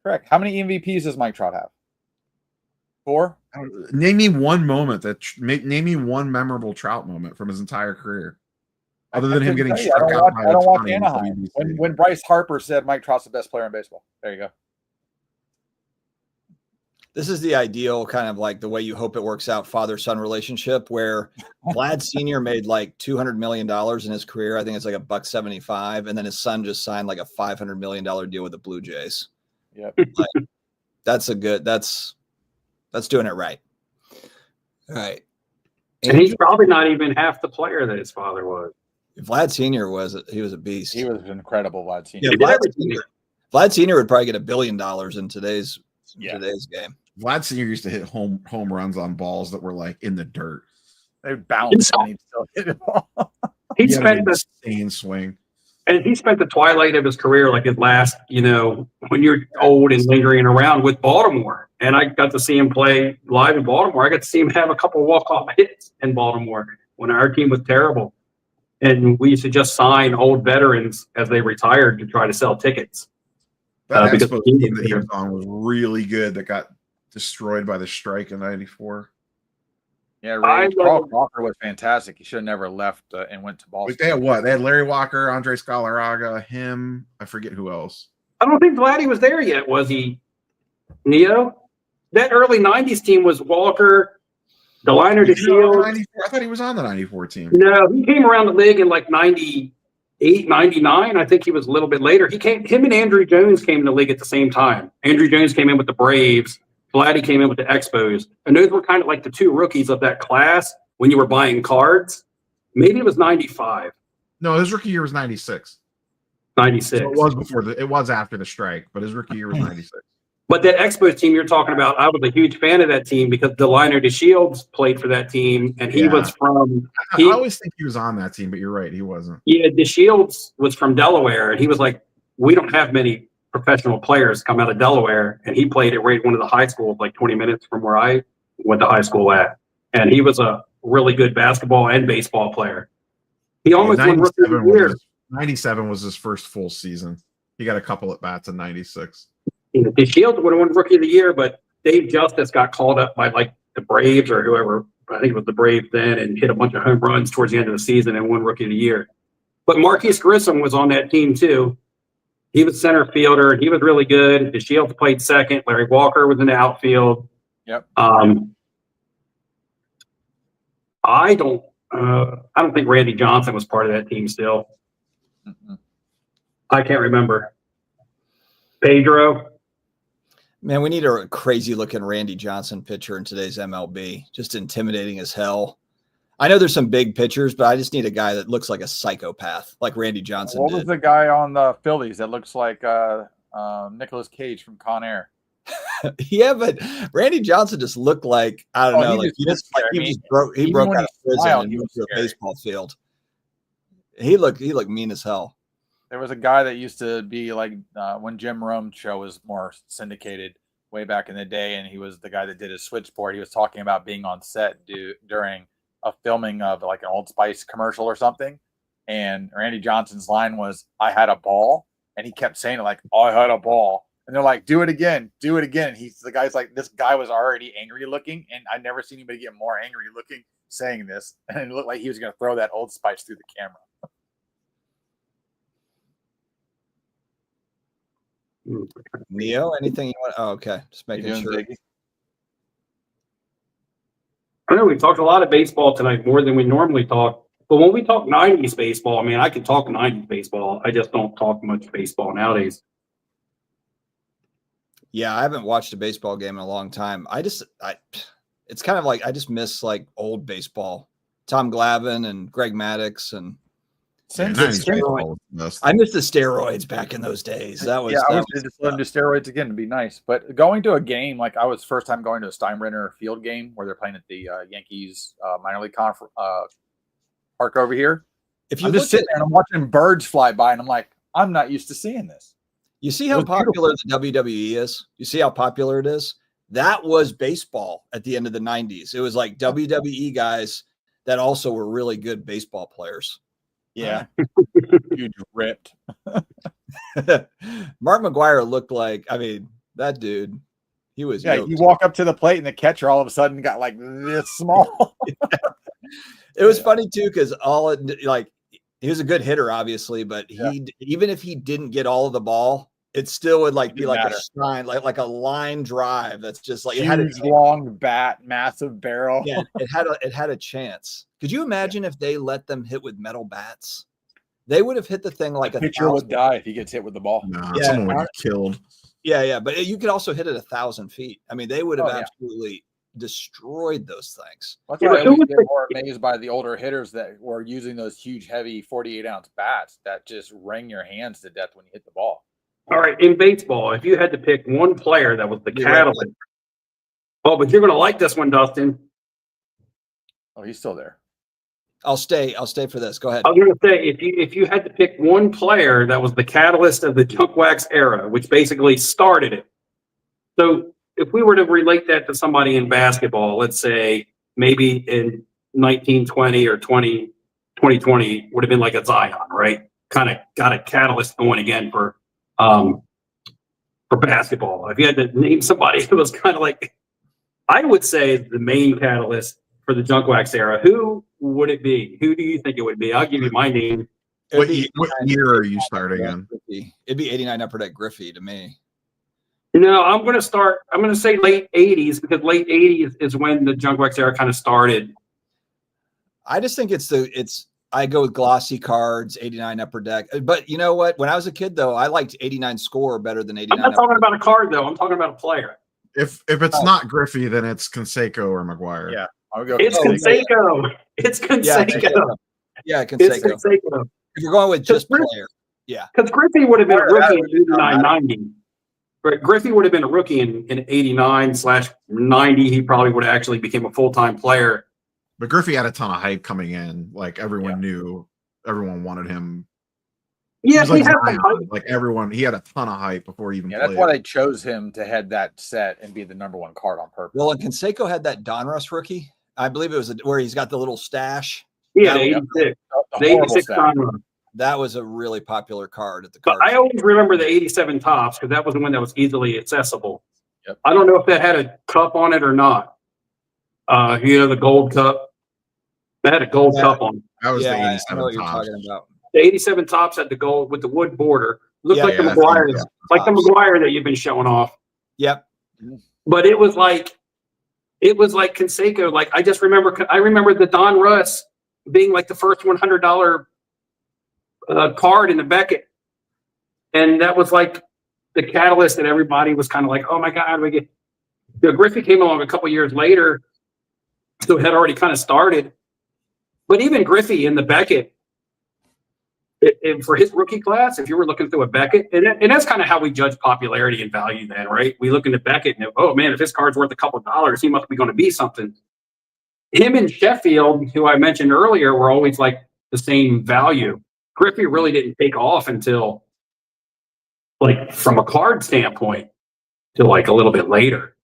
Correct. How many MVPs does Mike Trout have? 4? Name me one moment name me one memorable Trout moment from his entire career, other than him getting I struck don't out watch, by I don't watch Ohtani in Anaheim. WBC. When Bryce Harper said Mike Trout's the best player in baseball. There you go. This is the ideal kind of like the way you hope it works out father-son relationship where Vlad Sr. made like $200 million in his career. I think it's like $175. And then his son just signed like a $500 million deal with the Blue Jays. Yep. That's doing it right. All right. And he's probably not even half the player that his father was. Vlad Senior was a beast. He was incredible, Vlad Yeah, Senior. He did everything. Vlad Senior would probably get $1 billion in today's game. Vlad Senior used to hit home runs on balls that were like in the dirt. They bounced and he'd still hit it all. He He had spent an the insane swing. And he spent the twilight of his career, like his last, when you're old and lingering around with Baltimore. And I got to see him play live in Baltimore. I got to see him have a couple walk-off hits in Baltimore when our team was terrible. And we used to just sign old veterans as they retired to try to sell tickets. That Because Expos he team was that he there. was on was really good. That got destroyed by the strike in '94. Yeah, I Carl love- Walker was fantastic. He should have never left and went to Like Boston. they had what? They had Larry Walker, Andre Scalaraga, him. I forget who else. I don't think Vladdy was there yet, was he, Neo? That early 90s team was Walker, Deliner He was on the DeShields. 94 I thought he was on the '94 team. No, he came around the league in like 98, 99. I think he was a little bit later. Him and Andrew Jones came in the league at the same time. Andrew Jones came in with the Braves. Vladdy came in with the Expos. And those were kind of like the two rookies of that class when you were buying cards. Maybe it was 95, No, his rookie year was '96. 96. So it was after the strike, but his rookie year was '96. But that Expos team you're talking about, I was a huge fan of that team because Deliner DeShields played for that team. And he Yeah. was from I always think he was on that team, but you're right, he wasn't. Yeah, DeShields was from Delaware, and he was like, we don't have many professional players come out of Delaware, and he played at one of the high schools, like 20 minutes from where I went to high school at. And he was a really good basketball and baseball player. He almost won Rookie of the Year. 97 was his first full season. He got a couple at bats in '96. DeShields would have won Rookie of the Year, but Dave Justice got called up by like the Braves or whoever. I think it was the Braves then, and hit a bunch of home runs towards the end of the season and won Rookie of the Year. But Marquise Grissom was on that team too. He was center fielder, and he was really good. DeShields played second. Larry Walker was in the outfield. Yep. I don't think Randy Johnson was part of that team still. Mm-mm. I can't remember. Pedro. Man, we need a crazy looking Randy Johnson pitcher in today's MLB. Just intimidating as hell. I know there's some big pitchers, but I just need a guy that looks like a psychopath, like Randy Johnson What was did. the guy on the Phillies that looks like Nicolas Cage from Con Air? Yeah, but Randy Johnson just looked like, I don't know, he like just looked scary. he I mean, just broke even out when of he prison smiled, and he moved was to a scary. baseball field. He looked mean as hell. There was a guy that used to be like when Jim Rome's show was more syndicated way back in the day, and he was the guy that did his switchboard. He was talking about being on set during a filming of like an Old Spice commercial or something, and Randy Johnson's line was, "I had a ball," and he kept saying it like, "I had a ball," and they're like, "Do it again, do it again." And the guy's like, this guy was already angry looking, and I never seen anybody get more angry looking saying this, and it looked like he was going to throw that Old Spice through the camera. Neo, anything you want? Oh, okay. Just You making doing, sure. Ziggy? I know we talked a lot of baseball tonight, more than we normally talk. But when we talk 90s baseball, I mean, I can talk 90s baseball. I just don't talk much baseball nowadays. Yeah, I haven't watched a baseball game in a long time. It's kind of like I just miss like old baseball. Tom Glavine and Greg Maddux, and Since Yeah, it's 90s been- baseball was the best. I miss the steroids back in those days. That was I that was was just let him do steroids again to be nice. But going to a game, like I was first time going to a Steinbrenner Field game where they're playing at the Yankees minor league park over here. if you I'm look just sitting there and I'm watching birds fly by, and I'm like, I'm not used to seeing this. You see It how was popular the WWE is? You see how popular it is? That was baseball at the end of the 90s. It was like WWE guys that also were really good baseball players. Yeah, huge ripped. Mark McGuire looked like, I mean, that dude, he was Yeah, yoked. you walk up to the plate and the catcher all of a sudden got like this small. It was funny too, because he was a good hitter, obviously, but even if he didn't get all of the ball, it still would like be Didn't like matter. a shine, like a line drive. That's just like it had a Huge long bat, massive barrel. yeah, it had a chance. Could you imagine if they let them hit with metal bats? They would have hit the thing like The a pitcher would 1,000. die if he gets hit with the ball. Nah, Yeah, someone would get killed. Yeah, but you could also hit it 1,000 feet. I mean, they would have Oh, yeah. absolutely destroyed those things. That's Yeah, why but I who always was get the- more amazed by the older hitters that were using those huge, heavy 48-ounce bats that just wring your hands to death when you hit the ball. All right, in baseball, if you had to pick one player that was the Be right catalyst. Oh, but you're going to like this one, Dustin. Oh, he's still there. I'll stay for this. Go ahead. I was going to say, if you had to pick one player that was the catalyst of the junk wax era, which basically started it. So if we were to relate that to somebody in basketball, let's say maybe in 1920 or 2020 would have been like a Zion, right? Kind of got a catalyst going again for basketball. If you had to name somebody who was kind of like, I would say the main catalyst for the junk wax era, who would it be? Who do you think it would be? I'll give you my name. It'd be What 89 year are you starting in? Griffey. It'd be 89 Upper Deck Griffey to me. No, I'm going to say late 80s because late 80s is when the junk wax era kind of started. I just think I go with glossy cards, 89 Upper Deck. But you know what? When I was a kid, though, I liked 89 Score better than I'm 89. not talking about a card, though. I'm talking about a player. If it's not Griffey, then it's Canseco or McGuire. Yeah. I would go. It's Oh, Canseco. It's Yeah, Canseco. Yeah, It's Canseco. Canseco. If you're going with just Chris- player, Because Griffey would have been a Part of that rookie in was just 89, 90. Right, Griffey would have been a rookie in 89/90. He probably would have actually became a full-time player. But Griffey had a ton of hype coming in. Like everyone Yeah. knew, everyone wanted him. Yeah, was like he had Zion. some hype. Like everyone, he had a ton of hype before he even Yeah, that's played. why they chose him to head that set and be the number one card on purpose. well, and Canseco had that Donruss rookie. I believe it was where he's got the little stash. Yeah, the Yeah. 86. The The horrible 86 stat. time run. That was a really popular card at the But card. I always remember the 87 tops because that was the one that was easily accessible. Yep. I don't know if that had a cup on it or not. The gold cup. That had a gold Yeah. cup on it. That was yeah, the I know 87 what you're tops. talking about. The 87 tops had the gold with the wood border. Looked Yeah, like the yeah, McGuire, yeah. like the Tops. McGuire that you've been showing off. Yep. But it was like Canseco. Like I remember the Don Russ being like the first $100 card in the Beckett, and that was like the catalyst that everybody was kind of like, oh my god, Griffey came along a couple years later, so it had already kind of started. But even Griffey in the Beckett, for his rookie class, if you were looking through a Beckett, and that's kind of how we judge popularity and value then, right? We look into Beckett and, oh man, if his card's worth a couple dollars, he must be going to be something. Him and Sheffield, who I mentioned earlier, were always like the same value. Griffey really didn't take off until, like, from a card standpoint, till like a little bit later.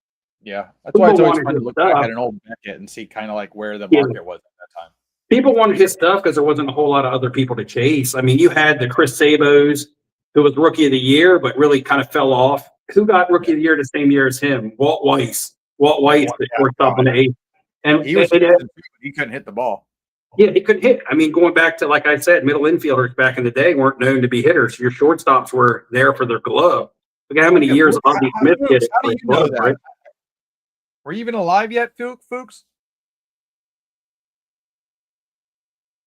Yeah, that's why it's People always wanted fun to his look back stuff. at an old Beckett and see kind of like where the Yeah. market was at that time. People wanted his stuff because there wasn't a whole lot of other people to chase. I mean, you had the Chris Sabos, who was rookie of the year, but really kind of fell off. Who got rookie of the year the same year as him? Walt Weiss. Walt Weiss, the shortstop in the eighth. And He was he couldn't hit the ball. yeah, he could hit. I mean, going back to, like I said, middle infielders back in the day weren't known to be hitters. Your shortstops were there for their glove. Look at how many years Ozzie Smith did it How for do his you know glove, that? right? Were you even alive yet, Fuchs?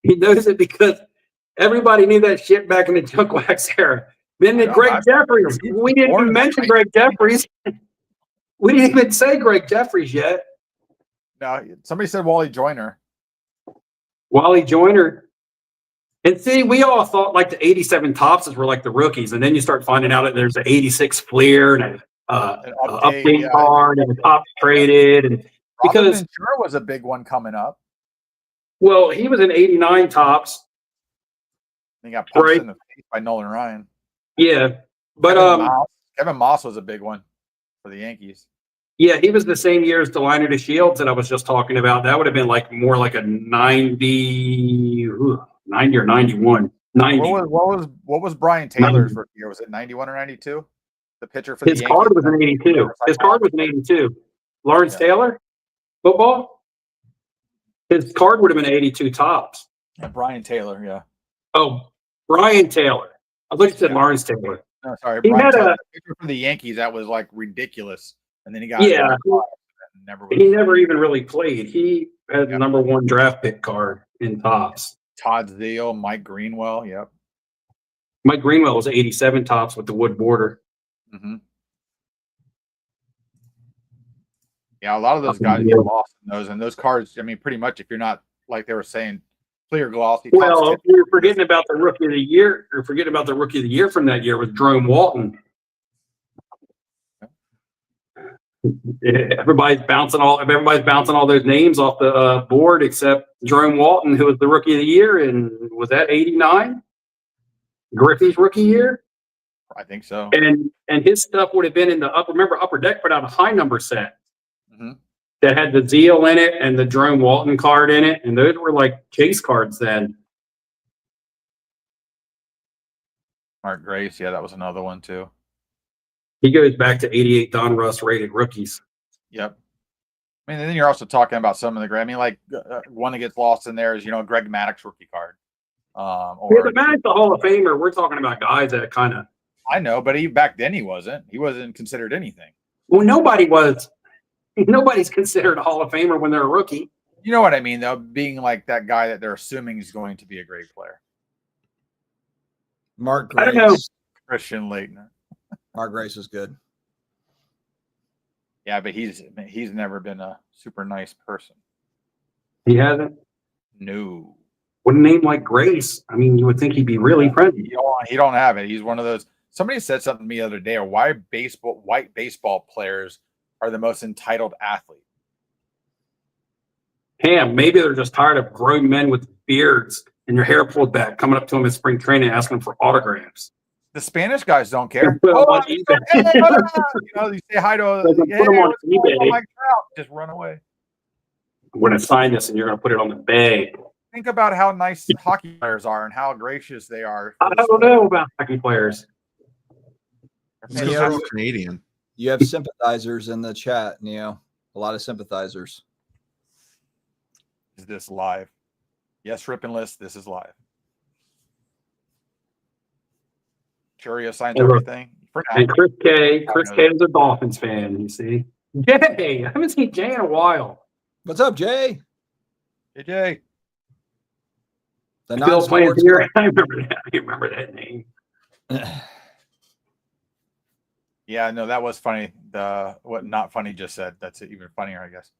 He knows it because everybody knew that shit back in the junk wax era. Then the No, Greg Jeffries. We didn't even mention Greg Jeffries. We didn't even say Greg Jeffries yet. No, somebody said Wally Joyner. Wally Joyner. And see, we all thought like the 87 Topses were like the rookies. And then you start finding out that there's an 86 Fleer and an update yeah. card and a top traded. And Robin because, Ventura was a big one coming up. well, he was an 89 Tops. He got punched Right. in the face by Nolan Ryan. Yeah. But, Kevin Moss was a big one for the Yankees. yeah, he was the same year as Deliner to Shields that I was just talking about. That would have been like more like a 90 or 91. 90. What was Brian Taylor's rookie year? Was it 91 or 92? The pitcher for His the Yankees. card was an 82. His card was an 82. Lawrence Yeah. Taylor, football. His card would have been 82 Tops. Yeah, Brian Taylor. Yeah. Oh, Brian Taylor. I thought you said Yeah. Lawrence Taylor. No, sorry. He Brian had Taylor, a- the pitcher for the Yankees. That was like ridiculous. And then he got Yeah. never He was. never even really played. He had the Yeah. number one draft pick card in Tops. Todd Zeal, Mike Greenwell. Yep. Mike Greenwell was 87 Tops with the wood border. Mm-hmm. Yeah, a lot of those guys get lost in those, and those cards. I mean, pretty much if you're not like they were saying, clear glossy. Well, you're forgetting about the rookie of the year. You're forgetting about the rookie of the year from that year with Jerome Walton. Everybody's bouncing all those names off the board except Jerome Walton, who was the rookie of the year, and was that '89? Griffey's rookie year. I think so. And his stuff would have been in the upper. Remember, Upper Deck put out a high number set that had the Zeal in it and the Jerome Walton card in it, and those were like chase cards then. Mark Grace, yeah, that was another one too. He goes back to '88 Don Russ rated rookies. Yep. I mean, and then you're also talking about some of the. I mean, like one that gets lost in there is Greg Maddox rookie card. Yeah, but Maddox, the Hall of Famer. We're talking about guys that kind of. I know, but back then he wasn't. He wasn't considered anything. Well, nobody was. Nobody's considered a Hall of Famer when they're a rookie. You know what I mean, though, being like that guy that they're assuming is going to be a great player. Mark I don't know. Grace. Christian Leitner. Mark Grace is good. Yeah, but he's never been a super nice person. He hasn't. No. With a name like Grace, I mean, you would think he'd be really friendly. He don't have it. He's one of those. Somebody said something to me the other day, why white baseball players are the most entitled athlete. Ham, maybe they're just tired of grown men with beards and your hair pulled back coming up to them in spring training asking for autographs. The Spanish guys don't care. Put 'em on Hey, eBay. you say hi to They can put 'em on eBay. Mike Trout, just run away. I'm going to sign this and you're going to put it on the bag. Think about how nice hockey players are and how gracious they are. I don't know about hockey players. They're Yeah. fantastic. Canadian. You have sympathizers in the chat, Neo. A lot of sympathizers. Is this live? Yes, Rip and List. This is live. Curio signs And look, everything. For now. And Chris K is a Dolphins fan, you see. Jay, I haven't seen Jay in a while. What's up, Jay? Hey, Jay. The Still playing non-sports here. I remember that name. Yeah, no, that was funny. What not funny just said. That's even funnier, I guess.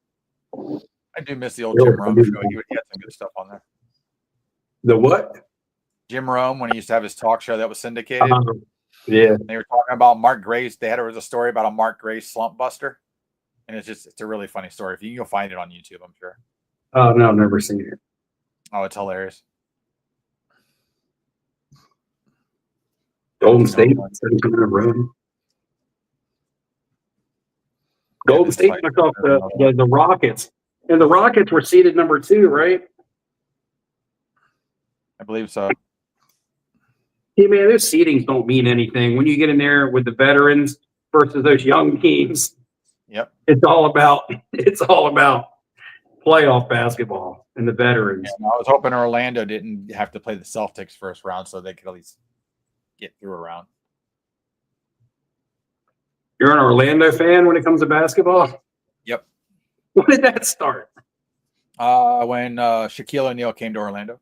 I do miss the old Jim Rome show. He had some good stuff on there. The what? Jim Rome, when he used to have his talk show that was syndicated, Yeah. they were talking about Mark Grace. There was a story about a Mark Grace slump buster, and it's a really funny story. If you can go find it on YouTube, I'm sure. Oh no, I've never seen it. Oh, it's hilarious. Golden State, 17 in a row. Golden State took off the Rockets, and the Rockets were seeded number 2, right? I believe so. Yeah, man, those seedings don't mean anything when you get in there with the veterans versus those young teams. Yep. It's all about playoff basketball and the veterans. And I was hoping Orlando didn't have to play the Celtics first round, so they could at least get through a round. You're an Orlando fan when it comes to basketball? Yep. When did that start? When Shaquille O'Neal came to Orlando.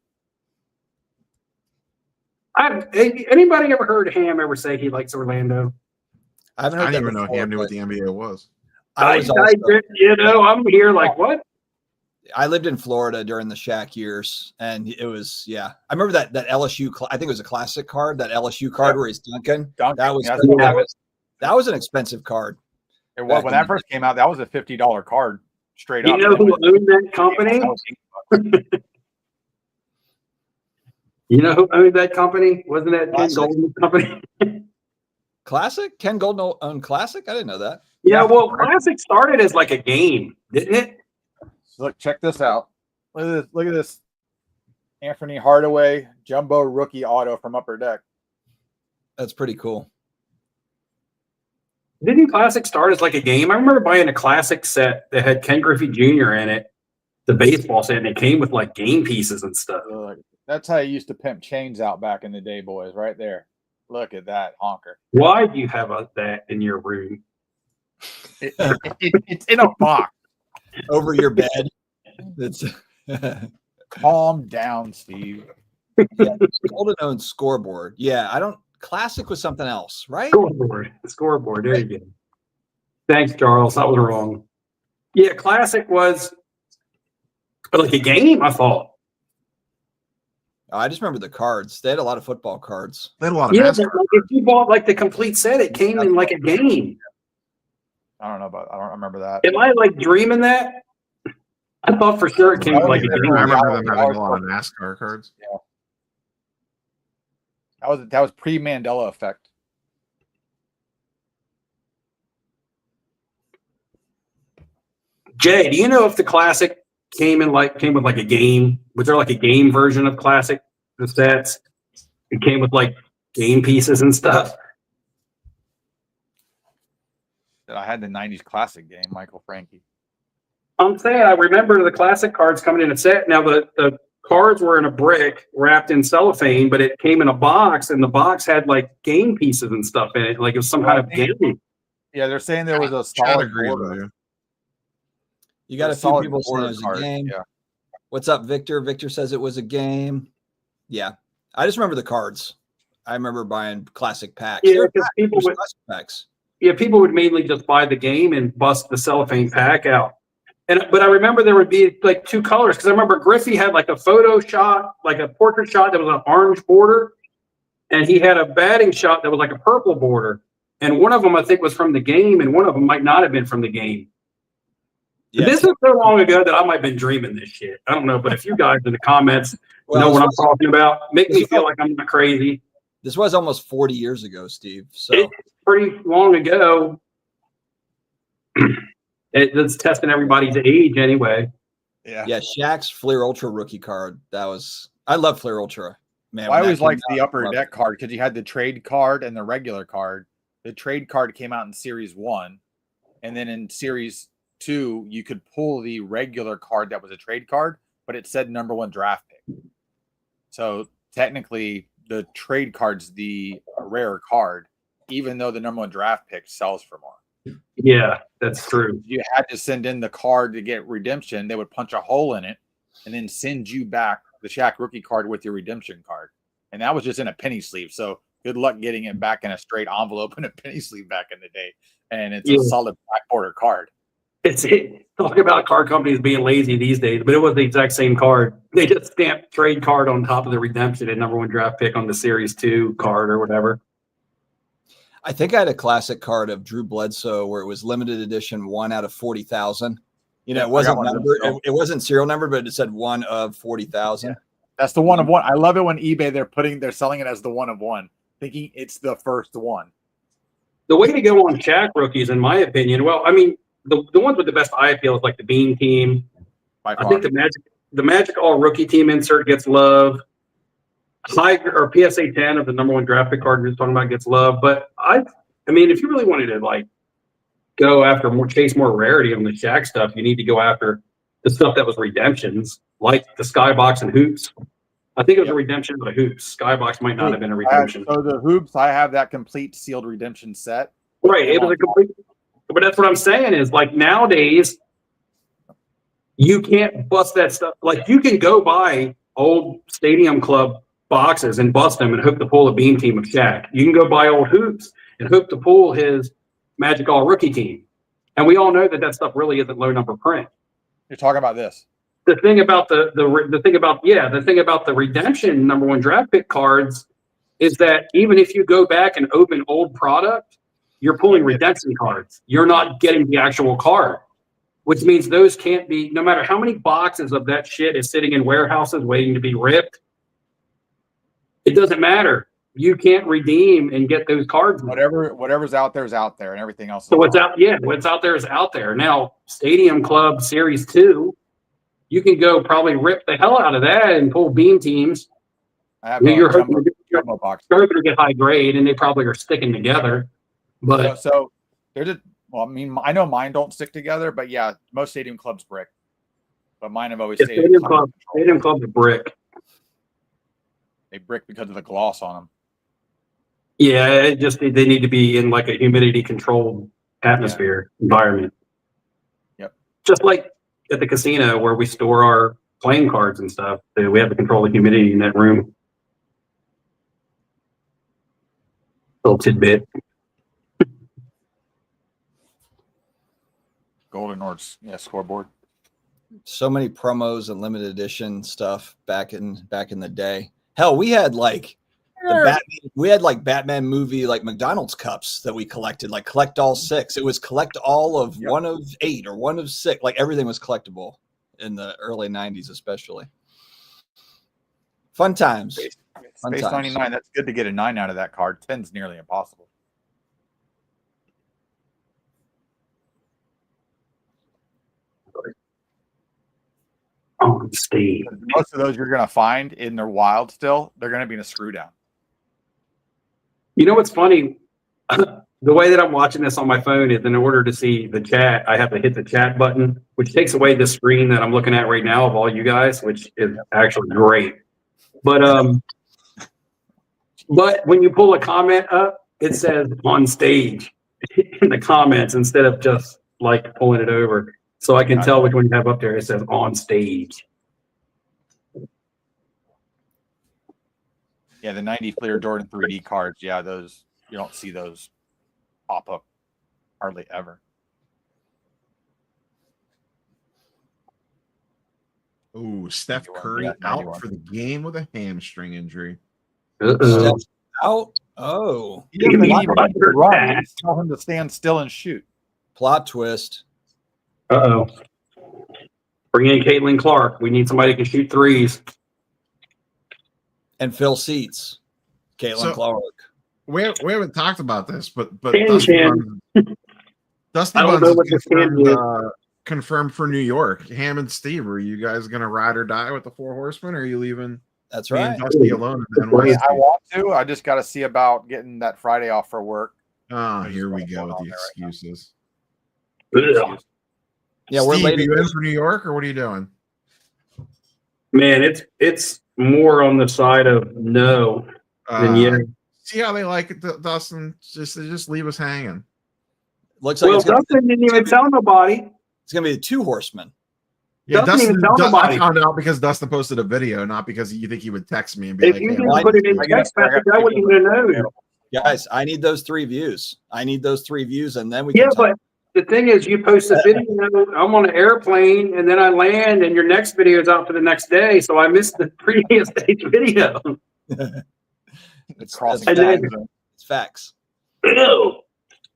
Anybody ever heard Ham ever say he likes Orlando? I haven't I heard didn't that even know before, Ham knew what but the NBA was. I was also, I'm here like, what? I lived in Florida during the Shaq years, and it was, yeah. I remember that LSU, I think it was a classic card, that LSU card where he's dunking. That was, Yeah, that was an expensive card. it was, when that first came out, that was a $50 card straight You up. know who owned that company? That was $8. You know who owned that company? Wasn't that Ken Classic. Golden's company? Classic? Ken Golden owned Classic? I didn't know that. Yeah, well, Classic started as like a game, didn't it? Look, check this out. Look at this. Look at this. Anthony Hardaway jumbo rookie auto from Upper Deck. That's pretty cool. Didn't Classic start as like a game? I remember buying a Classic set that had Ken Griffey Jr. in it, the baseball set, and it came with like game pieces and stuff. Look, that's how you used to pimp chains out back in the day, boys. Right there. Look at that honker. Why do you have that in your room? It's in a box. Over your bed. It's Calm down, Steve. Golden owned Scoreboard. Yeah, I don't. Classic was something else, right? Scoreboard. There you go. Thanks, Charles. That was wrong. Yeah, Classic was like a game, I thought. I just remember the cards. They had a lot of football cards. They had a lot of Yeah, NASCAR. but like if you bought like the complete set, it came in like a game. I don't remember that. Am I like dreaming that? I thought for sure it came with like a I game. remember them having a lot of NASCAR cards. That was pre Mandela effect. Jay, do you know if the Classic came with like a game? Was there like a game version of Classic? The sets? It came with like game pieces and stuff. That I had the '90s classic game, Michael Frankie. I'm saying I remember the Classic cards coming in a set. Now the cards were in a brick wrapped in cellophane, but it came in a box, and the box had like game pieces and stuff in it, like it was some kind of game. Yeah, they're saying there was a Chad solid agrees with border. you. You got a There's few solid people saying it border was a cards, game. Yeah. What's up, Victor? Victor says it was a game. Yeah. I just remember the cards. I remember buying classic packs. Yeah, They're because people would classic packs. people would mainly just buy the game and bust the cellophane pack out. But I remember there would be like two colors, because I remember Griffey had like a photo shot, like a portrait shot that was an orange border, and he had a batting shot that was like a purple border. And one of them I think was from the game, and one of them might not have been from the game. Yeah. This is so long ago that I might have been dreaming this shit. I don't know, but if you guys in the comments know what I'm talking about, make me feel like I'm not crazy. This was almost 40 years ago, Steve. So It's pretty long ago. It's testing everybody's age anyway. yeah, Shaq's Fleer Ultra rookie card. I love Fleer Ultra. Man, Well, I when that always came liked the out, upper I loved deck it. card because you had the trade card and the regular card. The trade card came out in Series 1. And then in Series 2, you could pull the regular card that was a trade card, but it said #1 draft pick. So technically, the trade card's the rare card, even though the #1 draft pick sells for more. Yeah, that's true. You had to send in the card to get redemption. They would punch a hole in it and then send you back the Shaq rookie card with your redemption card. And that was just in a penny sleeve. So good luck getting it back in a straight envelope in a penny sleeve back in the day. And it's a solid black border card. Talk about card companies being lazy these days, but it was the exact same card. They just stamped trade card on top of the redemption and #1 draft pick on the Series 2 card or whatever. I think I had a classic card of Drew Bledsoe where it was limited edition 1 out of 40,000. You know, Yeah, it wasn't I got one of numbered. those. It wasn't serial number, but it said 1 of 40,000. That's the 1 of 1. I love it when eBay they're selling it as the 1 of 1, thinking it's the first one. The way to go on Shaq rookies, in my opinion, well, I mean, the ones with the best eye appeal is like the Bean team. By I far. think the Magic All Rookie Team insert gets love. Or PSA 10 of the #1 draft pick card you're talking about gets love. But I mean, if you really wanted to like go after chase more rarity on the Shaq stuff, you need to go after the stuff that was redemptions, like the Skybox and Hoops. I think it was a redemption of the Hoops. Skybox might not have been a redemption. So the hoops, I have that complete sealed redemption set. Right. It was a complete, but that's what I'm saying is like nowadays, you can't bust that stuff. Like you can go buy old Stadium Club boxes and bust them and hook to pull a Beam team of Shaq. You can go buy old hoops and hook to pull his Magic All Rookie team. And we all know that stuff really isn't low number print. You're talking about this. The thing about the thing about the redemption #1 draft pick cards is that even if you go back and open old product, you're pulling redemption cards. You're not getting the actual card, which means those can't be, no matter how many boxes of that shit is sitting in warehouses waiting to be ripped, it doesn't matter. You can't redeem and get those cards. Whatever's out there is out there, and everything else. So what's out there is out there. Now, Stadium Club Series 2, you can go probably rip the hell out of that and pull Beam teams. I have You're jumbo hoping box. to get high grade, and they probably are sticking together. But So there's a. Well, I mean, I know mine don't stick together, but yeah, most Stadium Clubs brick. But mine have always stayed. Stadium Club's a brick. They brick because of the gloss on them. Yeah, they need to be in like a humidity controlled atmosphere environment. Yep. Just like at the casino where we store our playing cards and stuff, we have to control the humidity in that room. Little tidbit. Golden Ord's scoreboard. So many promos and limited edition stuff back in the day. Hell, we had like Batman movie like McDonald's cups that we collected, like collect all 6. It was collect all of one of 8 or one of 6. Like everything was collectible in the early 90s, especially. Fun times. Space Fun times. 99. That's good to get a 9 out of that card. 10's nearly impossible. On stage. Most of those you're going to find in their wild still, they're going to be in a screw down. You know what's funny? The way that I'm watching this on my phone is in order to see the chat, I have to hit the chat button, which takes away the screen that I'm looking at right now of all you guys, which is actually great. But when you pull a comment up, it says on stage in the comments instead of just like pulling it over. So I can tell which one you have up there. It says on stage. Yeah, the 90 Fleer Jordan 3D cards. Yeah, those you don't see those pop up hardly ever. Oh, Steph 91, Curry yeah, out 91. for the game with a hamstring injury. Uh-oh. Out. Oh, He doesn't Even even Roger need to run. You Pat. just tell him to stand still and shoot. plot twist. Uh-oh. Bring in Caitlin Clark. We need somebody who can shoot threes. And fill seats. Caitlin So- Clark. We haven't talked about this, but Chin Dusty Chin. Dusty I don't Buns know is what this can confirmed for New York. Ham and Steve, are you guys going to ride or die with the 4 Horsemen, or are you leaving That's me right. and Dusty alone? And Right. then I want to. I just got to see about getting that Friday off for work. here we go with the excuses. Ugh. Yeah, we're Steve, late. are you in for New York, or what are you doing? Man, it's more on the side of no than yeah. See how they like it, Dustin? Just leave us hanging. Looks like Well, it's gonna Dustin didn't even tell nobody. be the 2 horsemen. Yeah, Doesn't even tell I nobody. found out because Dustin posted a video, not because you think he would text me and be If like, you hey, didn't I- put it in I got- text I got message, I wouldn't even know. Guys, I need those 3 views. I need those 3 views, and then we Yeah, can talk. but the thing is, you post a video, I'm on an airplane, and then I land, and your next video is out for the next day, so I missed the previous day's video. It's crossing. And then- It's facts. Ew.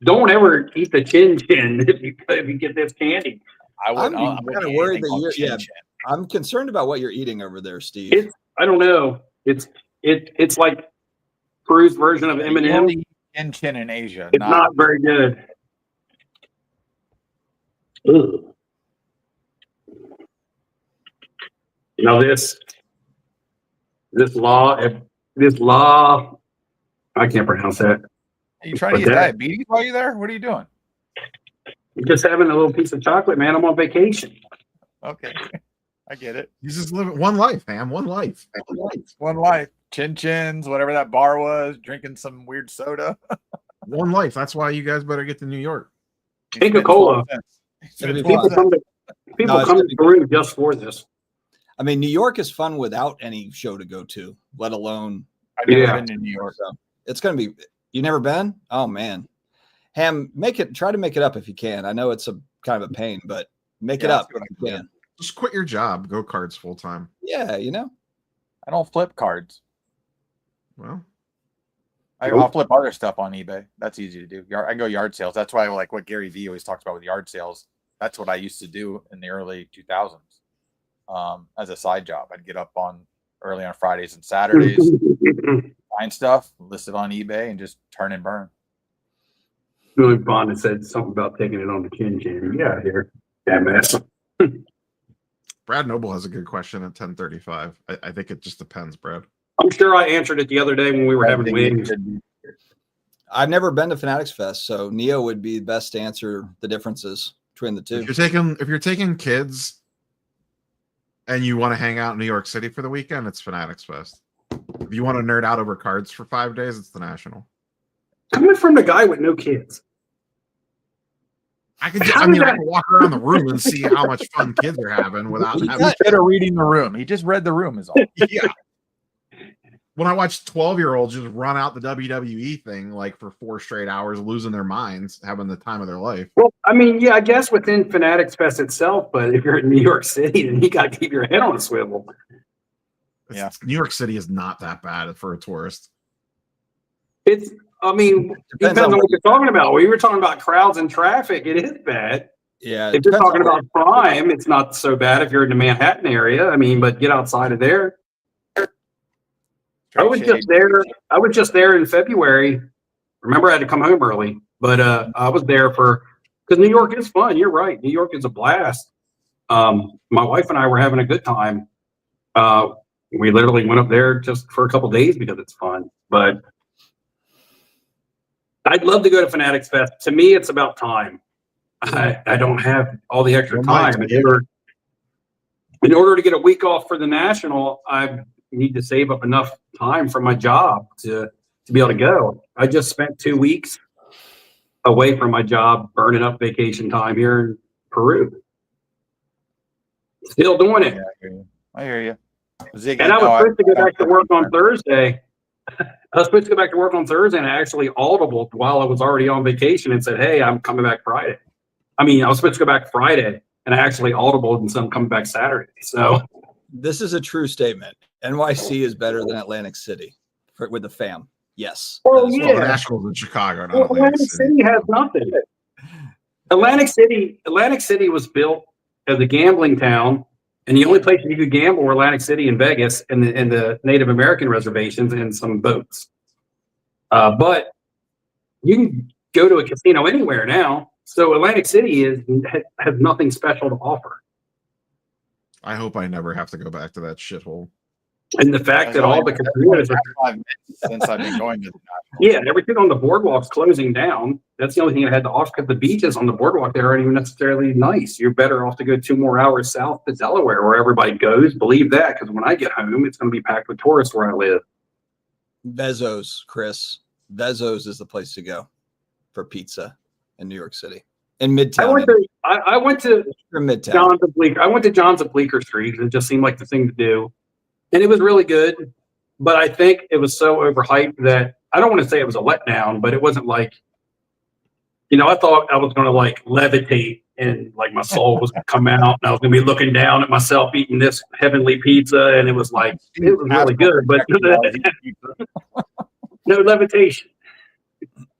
Don't ever eat the chin chin if you get this candy. I wouldn't. I'm I wouldn't kinda eat worried anything that on you're- Chin yeah. Chin. I'm concerned about what you're eating over there, Steve. It's I don't know. It's like Crew's version of You M&M. only eat Chin Chin in Asia. It's not very good. Ugh. You know this law, I can't pronounce that. Are you trying to But get that- diabetes while you're there? What are you doing? I'm just having a little piece of chocolate, man. I'm on vacation. Okay, I get it. he's just living one life, Ham, one life. One life. Chin Chins, whatever that bar was, drinking some weird soda. One life. That's why you guys better get to New York. He Inca spent Cola. 12 cents. He It'll spent be 12 People fun. cents. come it's come gonna be- through just for this. I mean, New York is fun without any show to go to, let alone. I've never Yeah. been to New York. So it's going to be. You never been? Oh man, Ham, try to make it up if you can. I know it's a kind of a pain, but make it Yeah, I'll up see what if I you can can. Just quit your job. Go cards full time. Yeah, you know. I don't flip cards. Well, I'll flip other stuff on eBay. That's easy to do. I go yard sales. That's why I like what Gary Vee always talks about with yard sales. That's what I used to do in the early 2000s as a side job. I'd get up early on Fridays and Saturdays, find stuff, list it on eBay, and just turn and burn. Billy Bond had said something about taking it on the chin chin. Yeah, here. Yeah, mess. Brad Noble has a good question at 10:35. I think it just depends, Brad. I'm sure I answered it the other day when we were having wings. I've never been to Fanatics Fest, so Neo would be best to answer the differences between the two. If you're taking kids and you want to hang out in New York City for the weekend, it's Fanatics Fest. If you want to nerd out over cards for 5 days, it's the National. Coming from the guy with no kids. I can walk around the room and see how much fun kids are having without having. Instead of reading the room, he just read the room is all. Yeah. when I watch 12-year-olds just run out the WWE thing like for 4 straight hours, losing their minds, having the time of their life. Well, I mean, yeah, I guess within Fanatics Fest itself, but if you're in New York City, then you got to keep your head on a swivel. Yeah. New York City is not that bad for a tourist. It's, I mean, depends on what you're talking about. We were talking about crowds and traffic. It is bad. Yeah. If you're talking about crime, it's not so bad if you're in the Manhattan area. I mean, but get outside of there. I was just there in February. Remember, I had to come home early, but I was there because New York is fun. You're right. New York is a blast. My wife and I were having a good time. We literally went up there just for a couple days because it's fun. But I'd love to go to Fanatics Fest. To me, it's about time. I don't have all the extra time. In order to get a week off for the National, I need to save up enough time from my job to be able to go. I just spent 2 weeks away from my job, burning up vacation time here in Peru. Still doing it. Yeah, I hear you. Ziggy, And I was supposed to go back to work on Thursday. I was supposed to go back to work on Thursday, and I actually audibled while I was already on vacation and said, "Hey, I'm coming back Friday." I mean, I was supposed to go back Friday, and I actually audibled and said I'm coming back Saturday. So This is a true statement. NYC is better than Atlantic City with the fam. Yes. Well, That is yeah. Well, correct. the Nationals in Chicago. Not well, Atlantic Atlantic City. City has nothing. Atlantic City was built as a gambling town, and the only place you could gamble were Atlantic City and Vegas and the Native American reservations and some boats. But you can go to a casino anywhere now. So Atlantic City has nothing special to offer. I hope I never have to go back to that shithole. And the fact that all the casinos are, 5 minutes since I've been going to the National. yeah, everything on the boardwalk's closing down. That's the only thing that had to offer, because the beaches on the boardwalk there aren't even necessarily nice. You're better off to go 2 more hours south to Delaware, where everybody goes. Believe that, because when I get home, it's going to be packed with tourists where I live. Vezos, Chris. Vezos is the place to go for pizza in New York City. In Midtown. I went to Or Midtown. John's at Bleecker. I went to John's at Bleecker Street. It just seemed like the thing to do. And it was really good. But I think it was so overhyped that I don't want to say it was a letdown, but it wasn't like, I thought I was going to like levitate and like my soul was going to come out and I was going to be looking down at myself eating this heavenly pizza. And it was like, it was really good, but no levitation.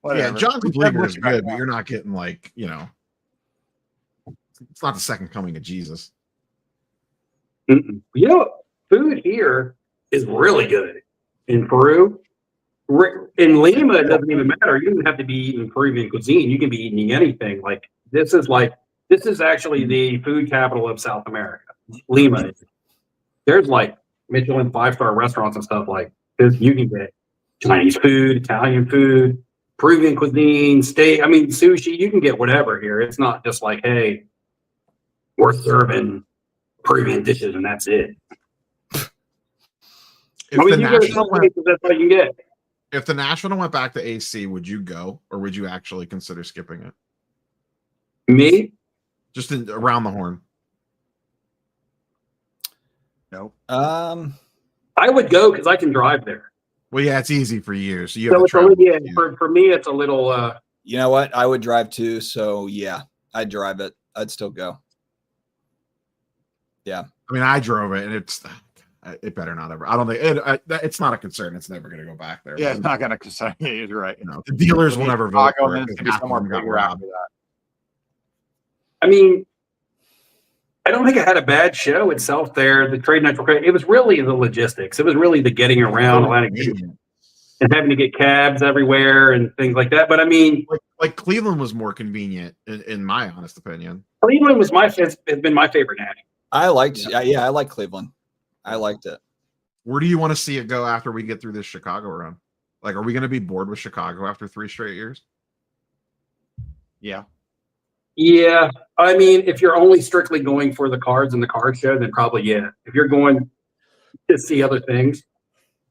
Whatever. Yeah, John's Bleecker is good, but you're not getting like, it's not the second coming of Jesus. Mm-mm. Food here is really good in Peru. In Lima, it doesn't even matter. You don't have to be eating Peruvian cuisine. You can be eating anything. This is actually the food capital of South America. Lima. There's like Michelin 5-star restaurants and stuff like this. You can get Chinese food, Italian food, Peruvian cuisine, steak. I mean, sushi. You can get whatever here. It's not just like, hey, we're serving Peruvian dishes and that's it. If I mean, the you go to National some went, places, that's all you get. if the National went back to AC, would you go, or would you actually consider skipping it? Me? Just around the horn. Nope. I would go because I can drive there. Well, yeah, it's easy for you. So you So have to it's travel. for me, it's a little. You know what? I would drive too. So yeah, I'd drive it. I'd still go. Yeah. I mean, I drove it, and it better not ever. I don't think it's not a concern. It's never going to go back there. Yeah, it's not going to concern you. You're right. The dealers will never vote Chicago, for and it. then it's gonna be Half of somewhere them got bigger robbed. after that. I mean, I don't think it had a bad show itself there. The trade natural credit. It was really the logistics. It was really the getting around Atlantic City and having to get cabs everywhere and things like that. But I mean, Like Cleveland was more convenient, in my honest opinion. Cleveland has been my favorite national. I like Cleveland. I liked it. Where do you want to see it go after we get through this Chicago run? Like, are we going to be bored with Chicago after 3 straight years? Yeah. Yeah, I mean, if you're only strictly going for the cards and the card show, then probably yeah. If you're going to see other things,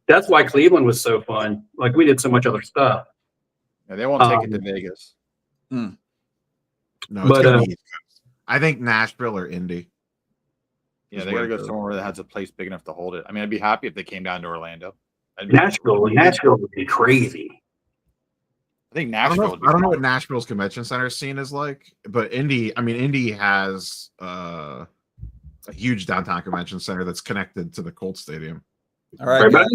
that's why Cleveland was so fun. Like we did so much other stuff. Yeah, they won't take it to Vegas. No, it's But, going to be East Coast. I think Nashville or Indy. Yeah, is they where got to it go goes. somewhere that has a place big enough to hold it. I mean, I'd be happy if they came down to Orlando. Nashville would be crazy. I think I Nashville. don't know what Nashville's convention center scene is like, but Indy has a huge downtown convention center that's connected to the Colts stadium. All right, guys.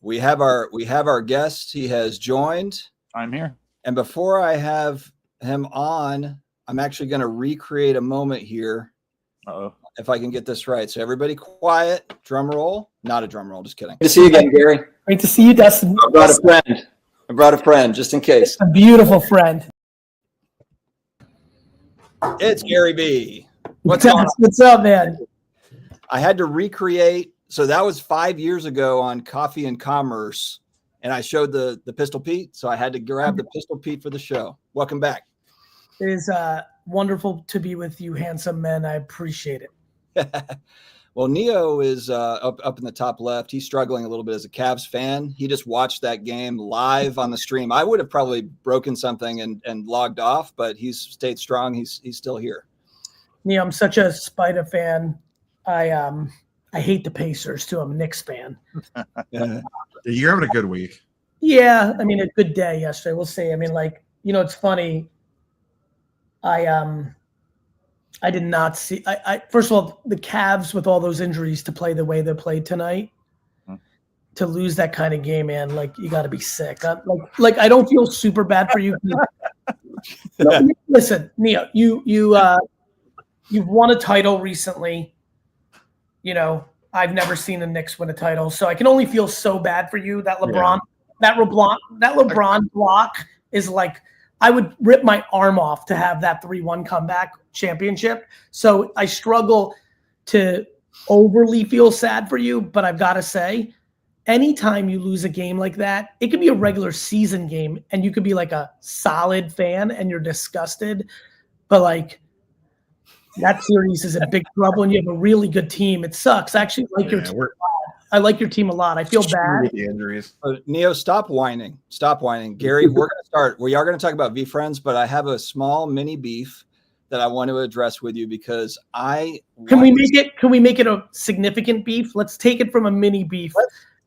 We have our guest. He has joined. I'm here. And before I have him on, I'm actually going to recreate a moment here. Uh-oh. If I can get this right. So everybody quiet. Drum roll. Not a drum roll. Just kidding. Good to see you again, Gary. Great to see you, Dustin. I brought a friend just in case. A beautiful friend. It's Gary B. What's going on? What's up, man? I had to recreate. So that was 5 years ago on Coffee and Commerce. And I showed the Pistol Pete. So I had to grab the Pistol Pete for the show. Welcome back. It is wonderful to be with you, handsome men. I appreciate it. Well, Neo is up in the top left. He's struggling a little bit as a Cavs fan. He just watched that game live on the stream. I would have probably broken something and logged off, but he's stayed strong. He's still here. Neo, I'm such a Spider fan. I hate the Pacers too. I'm a Knicks fan. You're having a good week. Yeah, I mean, a good day yesterday. We'll see. I mean, like, it's funny. I did not see. I first of all, the Cavs with all those injuries to play the way they played tonight, to lose that kind of game, man. Like, you got to be sick. Like I don't feel super bad for you. No, listen, Neo, you've won a title recently. I've never seen the Knicks win a title, so I can only feel so bad for you. That LeBron block is like, I would rip my arm off to have that 3-1 comeback championship. So I struggle to overly feel sad for you, but I've got to say, anytime you lose a game like that, it could be a regular season game and you could be like a solid fan and you're disgusted, but like that series is in big trouble and you have a really good team. It sucks. I actually like your team a lot. I like your team a lot. I feel bad. With the injuries. Neo, stop whining. Stop whining. Gary, we're going to start. We are going to talk about V-Friends, but I have a small mini beef that I want to address with you because Can we make it a significant beef? Let's take it from a mini beef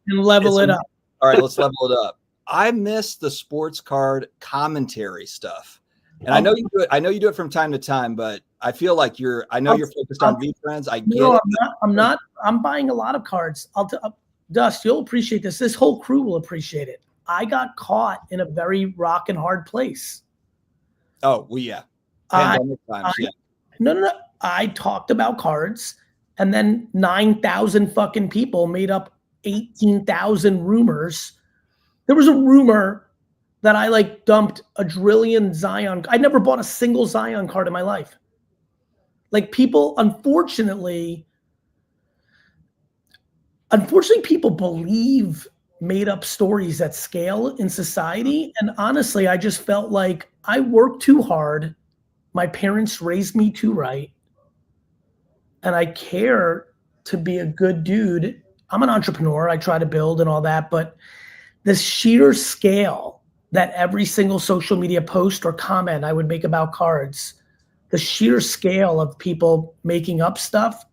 and level it up. All right, let's level it up. I miss the sports card commentary stuff. And I know you do it. I know you do it from time to time, but I feel like you're focused on V-Friends. I get it. I'm not. I'm buying a lot of cards. Dust, you'll appreciate this. This whole crew will appreciate it. I got caught in a very rock and hard place. Oh, well, yeah. No. I talked about cards, and then 9,000 fucking people made up 18,000 rumors. There was a rumor that I dumped a trillion Zion. I never bought a single Zion card in my life. Like, people, unfortunately, people believe made up stories at scale in society. And honestly, I just felt like I worked too hard. My parents raised me too right. And I care to be a good dude. I'm an entrepreneur. I try to build and all that. But the sheer scale that every single social media post or comment I would make about cards, the sheer scale of people making up stuff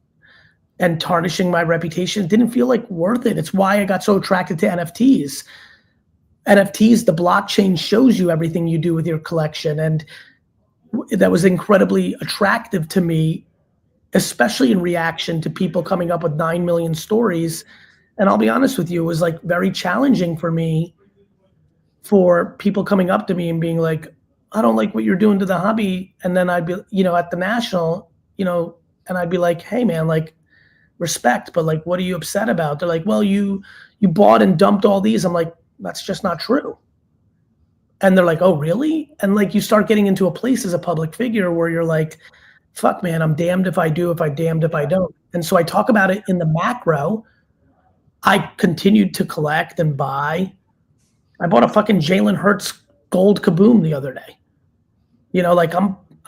and tarnishing my reputation didn't feel like worth it. It's why I got so attracted to NFTs. NFTs, the blockchain shows you everything you do with your collection. And that was incredibly attractive to me, especially in reaction to people coming up with 9 million stories. And I'll be honest with you, it was like very challenging for me, for people coming up to me and being like, I don't like what you're doing to the hobby. And then I'd be, at the National, and I'd be like, hey man, like, respect, but like, what are you upset about? They're like, well, you bought and dumped all these. I'm like, that's just not true. And they're like, oh, really? And like, you start getting into a place as a public figure where you're like, fuck man, I'm damned if I do, if I damned if I don't. And so I talk about it in the macro. I continued to collect and buy. I bought a fucking Jalen Hurts gold kaboom the other day.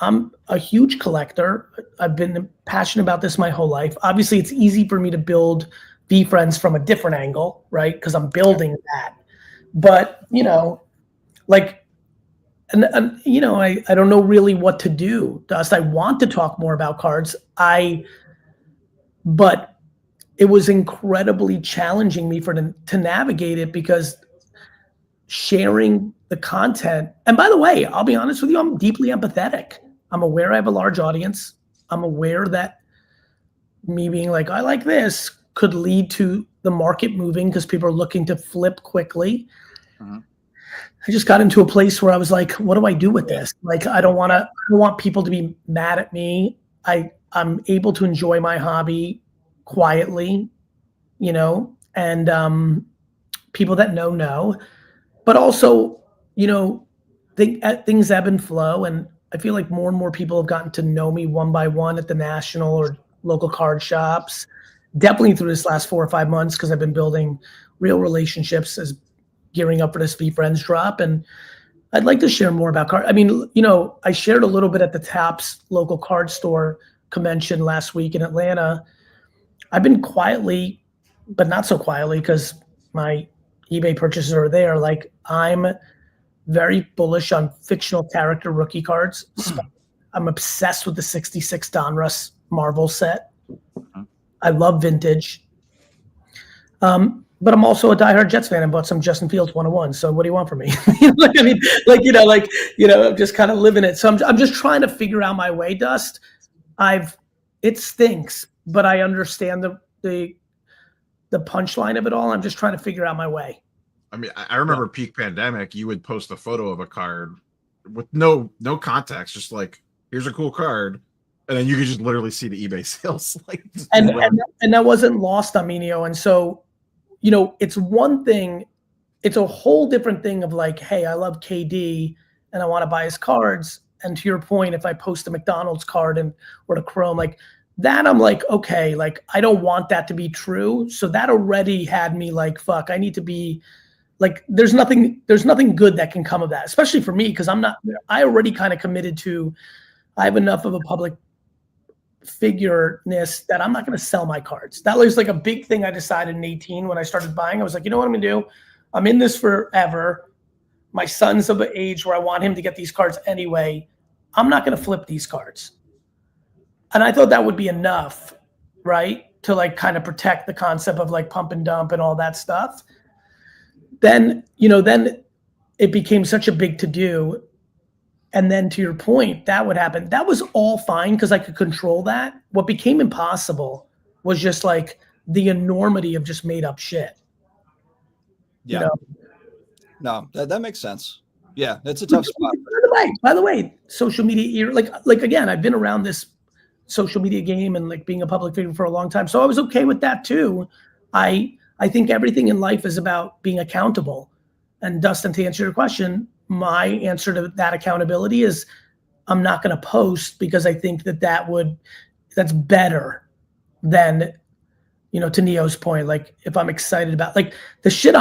I'm a huge collector. I've been passionate about this my whole life. Obviously, it's easy for me to build V-Friends from a different angle, right? Because I'm building that. But, I don't know really what to do, Dust. I want to talk more about cards. But it was incredibly challenging me to navigate it, because sharing the content, and by the way, I'll be honest with you, I'm deeply empathetic. I'm aware I have a large audience. I'm aware that me being like, I like this, could lead to the market moving because people are looking to flip quickly. Mhm. I just got into a place where I was like, what do I do with this? Like, I don't want people to be mad at me. I'm able to enjoy my hobby quietly, you know, and people that know, but also, you know, things ebb and flow. And I feel like more and more people have gotten to know me one by one at the national or local card shops, definitely through this last 4 or 5 months, because I've been building real relationships as gearing up for this VeeFriends drop. And I'd like to share more about card. I mean, you know, I shared a little bit at the Taps local card store convention last week in Atlanta. I've been quietly, but not so quietly, because my eBay purchases are there. Like, I'm very bullish on fictional character rookie cards. I'm obsessed with the 66 Donruss Marvel set. I love vintage. But I'm also a diehard Jets fan and bought some Justin Fields 101. So what do you want from me? I'm just kind of living it. So I'm just trying to figure out my way, Dust. It stinks, but I understand the punchline of it all. I'm just trying to figure out my way. I mean, I remember peak pandemic, you would post a photo of a card with no context, just like, here's a cool card. And then you could just literally see the eBay sales. And that wasn't lost on me, Neo. And so, you know, it's one thing, it's a whole different thing of like, hey, I love KD and I want to buy his cards. And to your point, if I post a McDonald's card or a Chrome, like that, I'm like, okay, like I don't want that to be true. So that already had me like, fuck, I need to be like, there's nothing good that can come of that, especially for me, because I already kind of committed to, I have enough of a public figure-ness that I'm not going to sell my cards. That was like a big thing I decided in 18 when I started buying. I was like, you know what I'm going to do? I'm in this forever. My son's of an age where I want him to get these cards anyway. I'm not going to flip these cards. And I thought that would be enough, right? To like kind of protect the concept of like pump and dump and all that stuff. Then it became such a big to-do. And then to your point, that would happen. That was all fine because I could control that. What became impossible was just like the enormity of just made up shit. Yeah. You know? No, that makes sense. Yeah, it's a tough spot. By the way, social media, like again, I've been around this social media game and like being a public figure for a long time. So I was okay with that too. I think everything in life is about being accountable. And Dustin, to answer your question, my answer to that accountability is I'm not going to post because I think that's better than, you know, to Neo's point, like if I'm excited about like the shit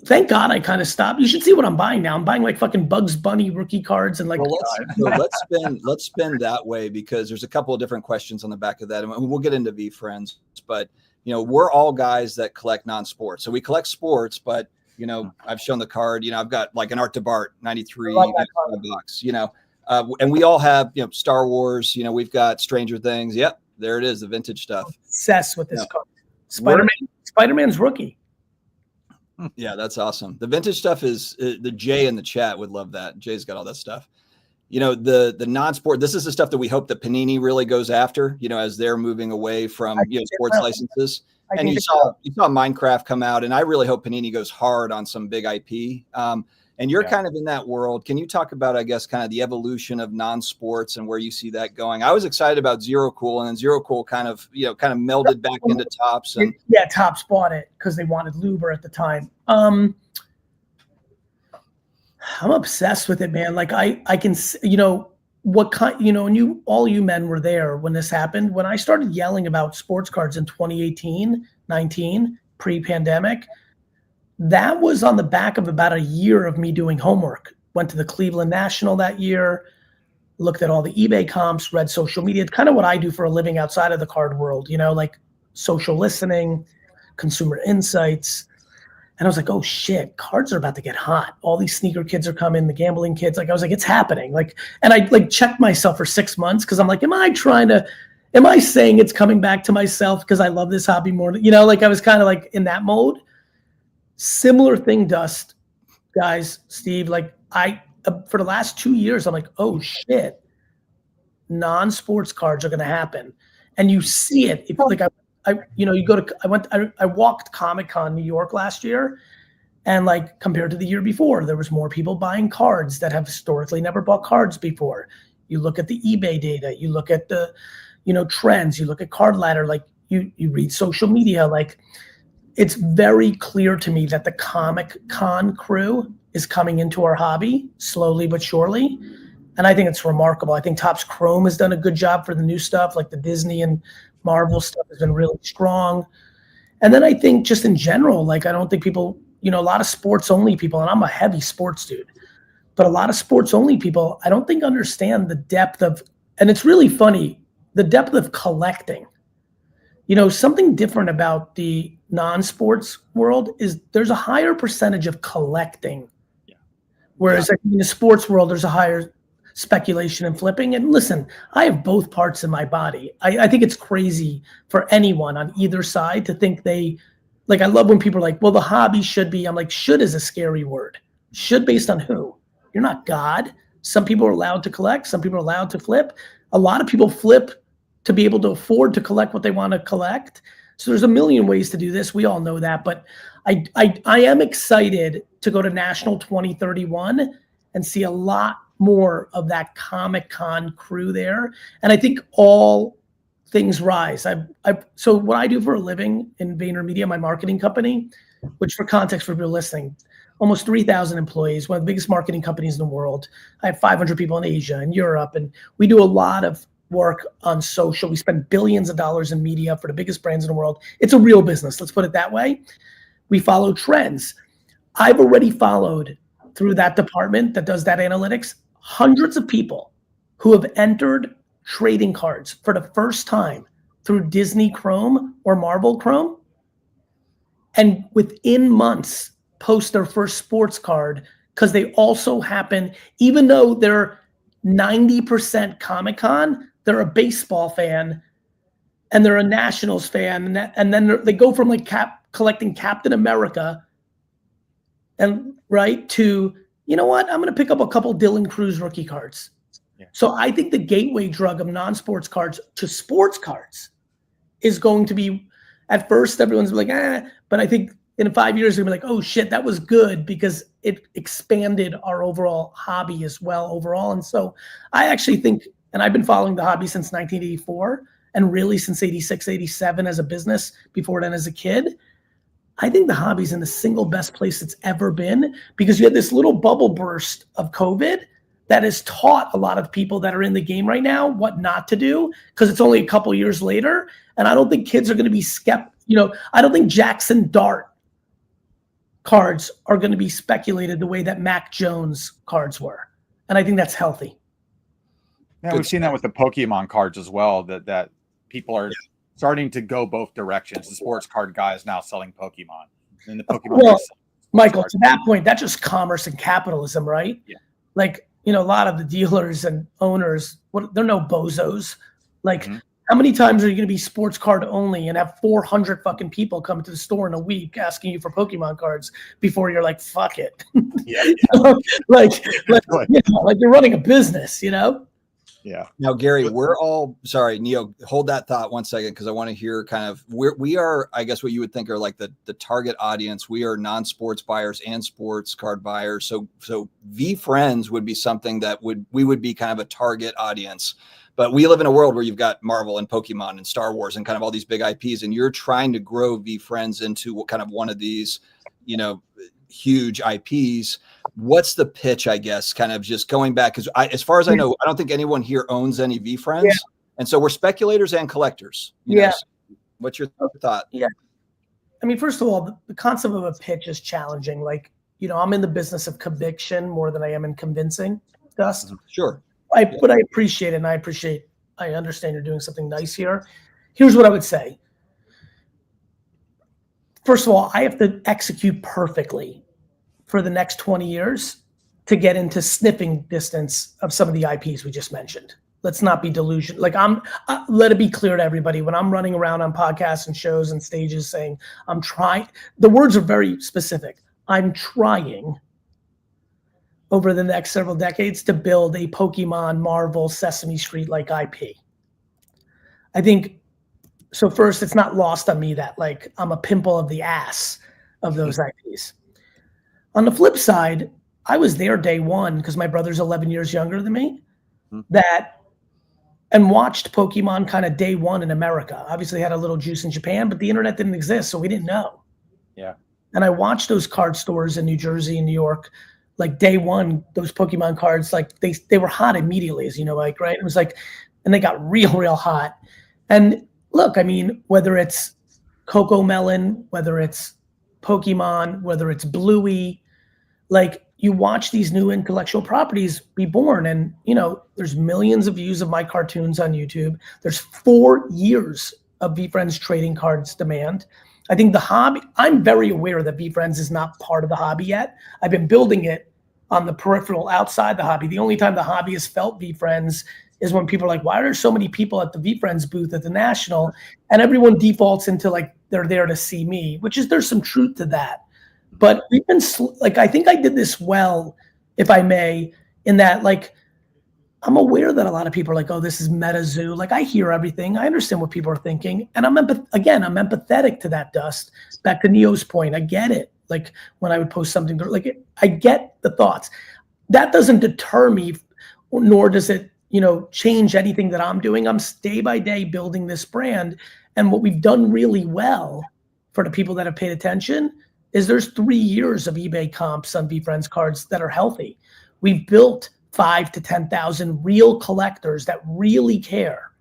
thank God I kind of stopped. You should see what I'm buying now. I'm buying like fucking Bugs Bunny rookie cards and like, well, let's spin that way, because there's a couple of different questions on the back of that. And we'll get into VeeFriends, but you know, we're all guys that collect non-sports. So we collect sports, but you know, I've shown the card, you know, I've got like an Art to Bart 93 bucks, you know, and we all have, you know, Star Wars, you know, we've got Stranger Things. Yep. There it is. The vintage stuff. Obsessed with this card. Spider-Man's rookie. Yeah. That's awesome. The vintage stuff is the Jay in the chat would love that. Jay's got all that stuff. You know, the non-sport, this is the stuff that we hope that Panini really goes after, you know, as they're moving away from, you know, sports licenses. And you saw Minecraft come out, and I really hope Panini goes hard on some big IP. And you're kind of in that world. Can you talk about, I guess, kind of the evolution of non-sports and where you see that going? I was excited about Zero Cool, and then Zero Cool kind of melded back into Topps. And yeah, Topps bought it because they wanted Luber at the time. I'm obsessed with it, man. Like I can, you know, what kind, you know, and all you men were there when this happened. When I started yelling about sports cards in 2018, 19, pre-pandemic, that was on the back of about a year of me doing homework. Went to the Cleveland National that year, looked at all the eBay comps, read social media. It's kind of what I do for a living outside of the card world, you know, like social listening, consumer insights. And I was like, oh shit, cards are about to get hot. All these sneaker kids are coming, the gambling kids. Like, I was like, it's happening. Like, and I like checked myself for 6 months because I'm like, am I trying to am I saying it's coming back to myself because I love this hobby more? You know, like I was kind of like in that mode. Similar thing, Dust, guys, Steve. Like for the last 2 years, I'm like, oh shit, non-sports cards are going to happen, and you see it. If like I walked Comic-Con New York last year, and like compared to the year before, there was more people buying cards that have historically never bought cards before. You look at the eBay data, you look at the, trends, you look at Card Ladder, like you read social media, like it's very clear to me that the Comic-Con crew is coming into our hobby slowly but surely. And I think it's remarkable. I think Topps Chrome has done a good job for the new stuff, like the Disney and Marvel stuff has been really strong. And then I think just in general, like I don't think people, a lot of sports only people, and I'm a heavy sports dude, but a lot of sports only people, I don't think understand the depth of, and it's really funny, the depth of collecting. Something different about the non-sports world is there's a higher percentage of collecting. Yeah. Whereas in the sports world, there's a higher speculation and flipping. And listen, I have both parts in my body. I think it's crazy for anyone on either side to think like, I love when people are like, well, the hobby should be, I'm like, should is a scary word. Should based on who? You're not God. Some people are allowed to collect. Some people are allowed to flip. A lot of people flip to be able to afford to collect what they want to collect. So there's a million ways to do this. We all know that, but I am excited to go to National 2031 and see a lot more of that Comic-Con crew there. And I think all things rise. So what I do for a living in VaynerMedia, my marketing company, which for context for people listening, almost 3,000 employees, one of the biggest marketing companies in the world. I have 500 people in Asia and Europe, and we do a lot of work on social. We spend billions of dollars in media for the biggest brands in the world. It's a real business. Let's put it that way. We follow trends. I've already followed through that department that does that analytics, hundreds of people who have entered trading cards for the first time through Disney Chrome or Marvel Chrome, and within months post their first sports card because they also happen, even though they're 90% Comic-Con, they're a baseball fan and they're a Nationals fan, and then they go from like collecting Captain America and to, you know what, I'm going to pick up a couple Dylan Cruz rookie cards. Yeah. So I think the gateway drug of non-sports cards to sports cards is going to be, at first everyone's like, but I think in 5 years they're gonna be like, oh shit, that was good because it expanded our overall hobby as well overall. And so I actually think, and I've been following the hobby since 1984 and really since 86, 87 as a business, before then as a kid. I think the hobby's in the single best place it's ever been because you had this little bubble burst of COVID that has taught a lot of people that are in the game right now what not to do because it's only a couple years later. And I don't think kids are going to be I don't think Jackson Dart cards are going to be speculated the way that Mac Jones cards were. And I think that's healthy. Yeah, we've seen that with the Pokemon cards as well, that people are starting to go both directions. The sports card guy is now selling Pokemon. And the Pokemon well, Michael, to that point, that's just commerce and capitalism, right? Yeah. Like, a lot of the dealers and owners, they're no bozos. Like, how many times are you going to be sports card only and have 400 fucking people come to the store in a week asking you for Pokemon cards before you're like, fuck it? Yeah. like you're running a business, Yeah. Now, Gary, sorry, Neo, hold that thought 1 second because I want to hear kind of we are, I guess, what you would think are like the target audience. We are non-sports buyers and sports card buyers. So VeeFriends would be something that we would be kind of a target audience. But we live in a world where you've got Marvel and Pokemon and Star Wars and kind of all these big IPs, and you're trying to grow VeeFriends into kind of one of these, huge IPs. What's the pitch, I guess, kind of just going back? Because as far as I know, I don't think anyone here owns any VeeFriends. Yeah. And so we're speculators and collectors. So what's your thought? Yeah. I mean, first of all, the concept of a pitch is challenging. Like, I'm in the business of conviction more than I am in convincing, Dust. Sure. But I appreciate it, and I understand you're doing something nice here. Here's what I would say. First of all, I have to execute perfectly for the next 20 years to get into sniffing distance of some of the IPs we just mentioned. Let's not be delusional. Like let it be clear to everybody when I'm running around on podcasts and shows and stages saying I'm trying, the words are very specific. I'm trying over the next several decades to build a Pokemon, Marvel, Sesame Street like IP. I think, so first, it's not lost on me that like I'm a pimple of the ass of those IPs. On the flip side, I was there day one because my brother's 11 years younger than me, and watched Pokemon kind of day one in America. Obviously had a little juice in Japan, but the internet didn't exist, so we didn't know. Yeah. And I watched those card stores in New Jersey and New York, like day one, those Pokemon cards, like they were hot immediately, as you know, like, right? It was like, and they got real hot. And look, I mean, whether it's Coco Melon, whether it's Pokemon, whether it's Bluey, like you watch these new intellectual properties be born, and you know, there's millions of views of my cartoons on YouTube. There's 4 years of VeeFriends trading cards demand. I think the hobby, I'm very aware that VeeFriends is not part of the hobby yet. I've been building it on the peripheral outside the hobby. The only time the hobby has felt VeeFriends is when people are like, why are there so many people at the VeeFriends booth at the National? And everyone defaults into like, they're there to see me, which is, there's some truth to that. But we've been like, I think I did this well, if I may, in that like, I'm aware that a lot of people are like, oh, this is MetaZoo. Like I hear everything. I understand what people are thinking. And I'm empathetic to that, Dust. Back to Neo's point, I get it. Like when I would post something, like I get the thoughts. That doesn't deter me, nor does it, you know, change anything that I'm doing. I'm day by day building this brand. And what we've done really well for the people that have paid attention is there's 3 years of eBay comps on VeeFriends cards that are healthy. We've built 5,000 to 10,000 real collectors that really care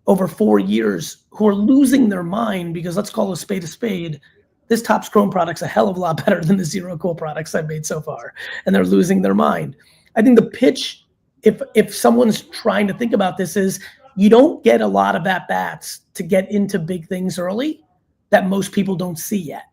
over 4 years who are losing their mind because, let's call a spade, this Topps Chrome product's a hell of a lot better than the Zero Cool products I've made so far, and they're losing their mind. I think the pitch, if someone's trying to think about this, is you don't get a lot of at-bats to get into big things early that most people don't see yet.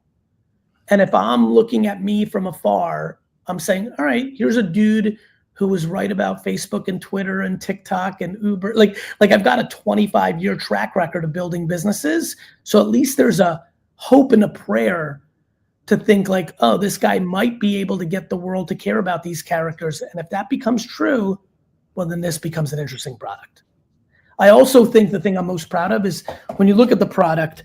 And if I'm looking at me from afar, I'm saying, all right, here's a dude who was right about Facebook and Twitter and TikTok and Uber. Like I've got a 25-year track record of building businesses. So at least there's a hope and a prayer to think like, oh, this guy might be able to get the world to care about these characters. And if that becomes true, well, then this becomes an interesting product. I also think the thing I'm most proud of is when you look at the product,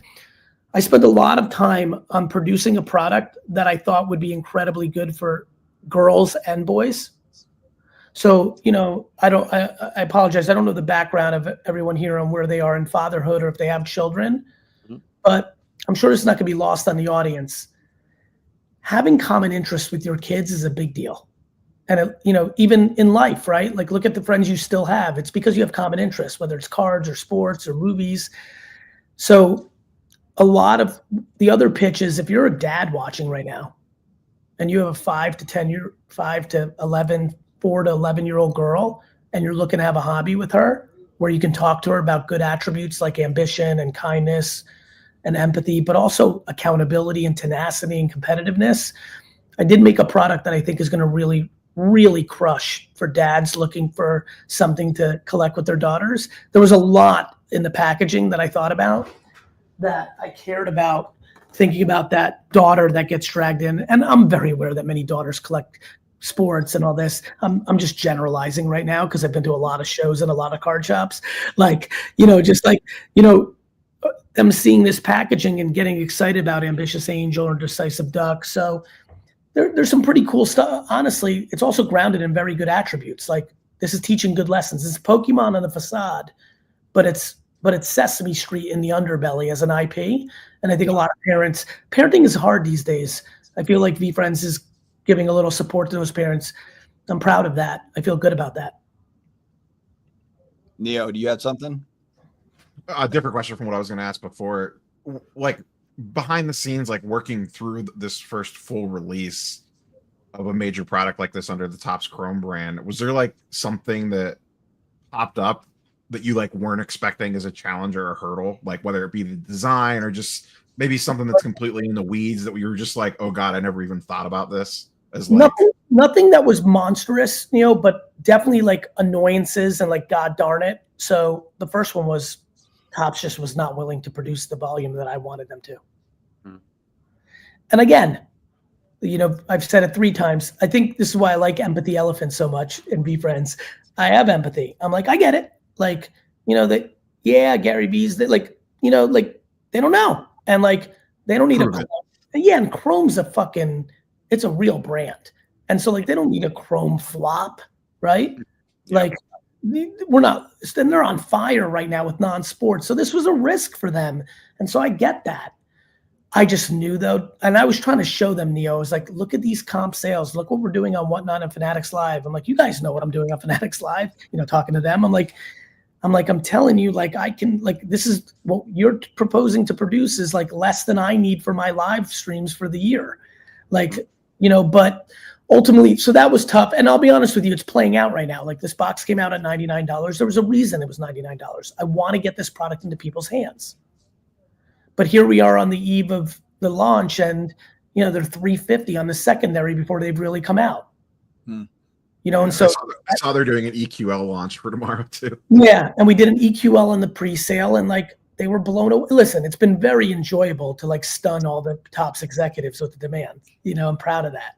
I spent a lot of time on producing a product that I thought would be incredibly good for girls and boys. So, you know, I apologize. I don't know the background of everyone here on where they are in fatherhood or if they have children, but I'm sure it's not going to be lost on the audience. Having common interests with your kids is a big deal. And, you know, even in life, right? Like look at the friends you still have. It's because you have common interests, whether it's cards or sports or movies. So a lot of the other pitch is if you're a dad watching right now and you have a 4 to 11-year-old girl and you're looking to have a hobby with her where you can talk to her about good attributes like ambition and kindness and empathy, but also accountability and tenacity and competitiveness. I did make a product that I think is going to really crush for dads looking for something to collect with their daughters. There was a lot in the packaging that I thought about, that I cared about, thinking about that daughter that gets dragged in. And I'm very aware that many daughters collect sports and all this. I'm just generalizing right now because I've been to a lot of shows and a lot of card shops. Like, you know, just like, you know, them seeing this packaging and getting excited about Ambitious Angel or Decisive Duck. So there's some pretty cool stuff. Honestly, it's also grounded in very good attributes. Like this is teaching good lessons. It's Pokemon on the facade, but it's Sesame Street in the underbelly as an IP. And I think a lot of parenting is hard these days. I feel like VeeFriends is giving a little support to those parents. I'm proud of that. I feel good about that. Neo, do you have something? A different question from what I was going to ask before. Like behind the scenes, like working through this first full release of a major product like this under the Topps Chrome brand, was there like something that popped up that you like weren't expecting as a challenge or a hurdle, like whether it be the design or just maybe something that's completely in the weeds that we were just like, oh God, I never even thought about this as like nothing that was monstrous, but definitely like annoyances and like, God darn it. So the first one was Topps just was not willing to produce the volume that I wanted them to. And again, I've said it 3 times. I think this is why I like Empathy Elephant so much and Be Friends. I have empathy. I'm like, I get it. Like, that, yeah, Gary V's that like, like they don't know. And like, they don't need Prove it. yeah. And Chrome's it's a real brand. And so like, they don't need a Chrome flop, right? Yeah. Like they're on fire right now with non-sports. So this was a risk for them. And so I get that. I just knew though, and I was trying to show them, Neo, I was like, look at these comp sales. Look what we're doing on Whatnot and Fanatics Live. I'm like, you guys know what I'm doing on Fanatics Live, talking to them. I'm telling you, like, I can, like, this is what you're proposing to produce is like less than I need for my live streams for the year. Like, but ultimately, so that was tough. And I'll be honest with you, it's playing out right now. Like this box came out at $99. There was a reason it was $99. I want to get this product into people's hands. But here we are on the eve of the launch and, they're $350 on the secondary before they've really come out. And so I saw they're doing an EQL launch for tomorrow too. Yeah. And we did an EQL in the pre-sale and like they were blown away. Listen, it's been very enjoyable to like stun all the Topps executives with the demand. I'm proud of that.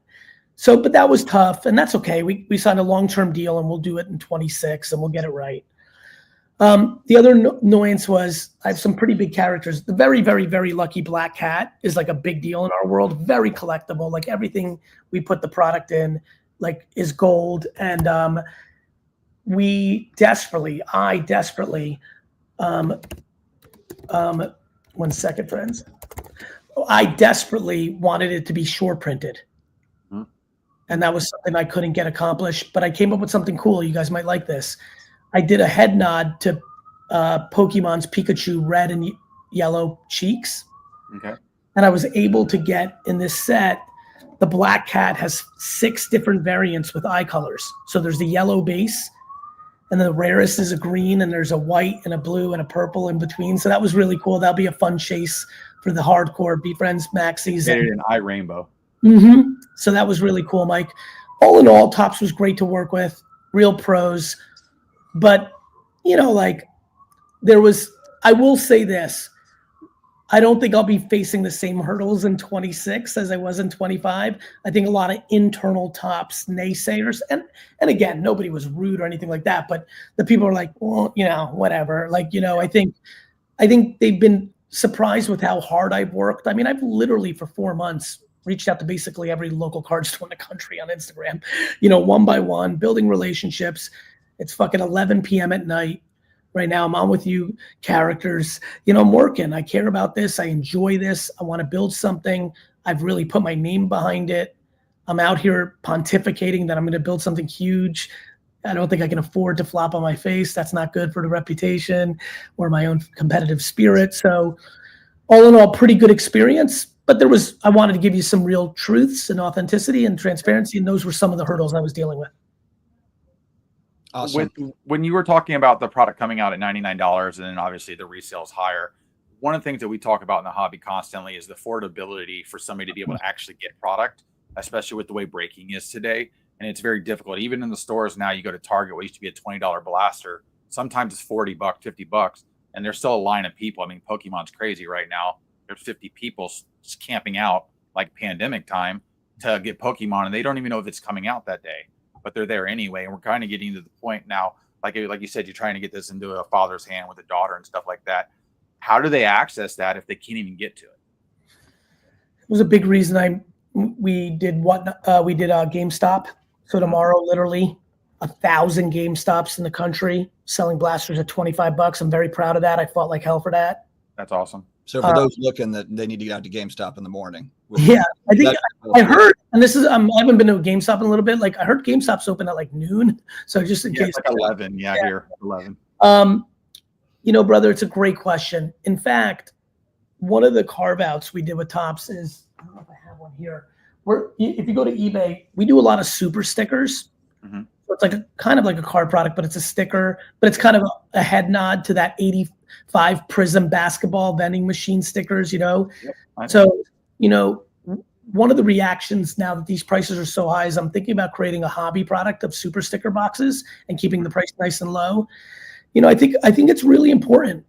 So, but that was tough and that's okay. We signed a long-term deal and we'll do it in 26 and we'll get it right. The other annoyance was I have some pretty big characters. The very, very, very lucky black cat is like a big deal in our world, very collectible. Like everything we put the product in like is gold. And I desperately, 1 second, friends. I desperately wanted it to be shore printed. And that was something I couldn't get accomplished, but I came up with something cool. You guys might like this. I did a head nod to Pokemon's Pikachu red and yellow cheeks. Okay. And I was able to get in this set, the black cat has 6 different variants with eye colors. So there's the yellow base, and then the rarest is a green, and there's a white and a blue and a purple in between. So that was really cool. That'll be a fun chase for the hardcore Be Friends maxis. Made it an eye rainbow. So that was really cool, Mike. All in all, Topps was great to work with, real pros. But, like I will say this, I don't think I'll be facing the same hurdles in 26 as I was in 25. I think a lot of internal Topps naysayers, and again, nobody was rude or anything like that, but the people are like, well, whatever. Like, I think they've been surprised with how hard I've worked. I mean, I've literally for 4 months reached out to basically every local card store in the country on Instagram, one by one, building relationships. It's fucking 11 p.m. at night. Right now, I'm on with you characters. I'm working. I care about this. I enjoy this. I want to build something. I've really put my name behind it. I'm out here pontificating that I'm going to build something huge. I don't think I can afford to flop on my face. That's not good for the reputation or my own competitive spirit. So all in all, pretty good experience. But I wanted to give you some real truths and authenticity and transparency. And those were some of the hurdles I was dealing with. Awesome. When you were talking about the product coming out at $99 and then obviously the resale is higher, one of the things that we talk about in the hobby constantly is the affordability for somebody to be able to actually get product, especially with the way breaking is today. And it's very difficult. Even in the stores now, you go to Target, what used to be a $20 blaster. Sometimes it's $40, $50, and there's still a line of people. I mean, Pokemon's crazy right now. There's 50 people just camping out like pandemic time to get Pokemon, and they don't even know if it's coming out that day. But they're there anyway. And we're kind of getting to the point now, like you said, you're trying to get this into a father's hand with a daughter and stuff like that. How do they access that if they can't even get to it? It was a big reason we did GameStop. So tomorrow, literally 1,000 GameStops in the country selling blasters at $25. I'm very proud of that. I fought like hell for that. That's awesome. So for those looking, that they need to get out to GameStop in the morning. Yeah, I think I heard, and this is I haven't been to a GameStop in a little bit. Like I heard GameStop's open at like noon, so just in case. It's like 11. Yeah, here 11. Brother, it's a great question. In fact, one of the carve outs we did with Topps is, I don't know if I have one here. If you go to eBay, we do a lot of super stickers. Mm-hmm. So it's like kind of like a card product, but it's a sticker, but it's kind of a head nod to that 85 Prism basketball vending machine stickers, Yep, So, one of the reactions now that these prices are so high is I'm thinking about creating a hobby product of super sticker boxes and keeping the price nice and low. I think it's really important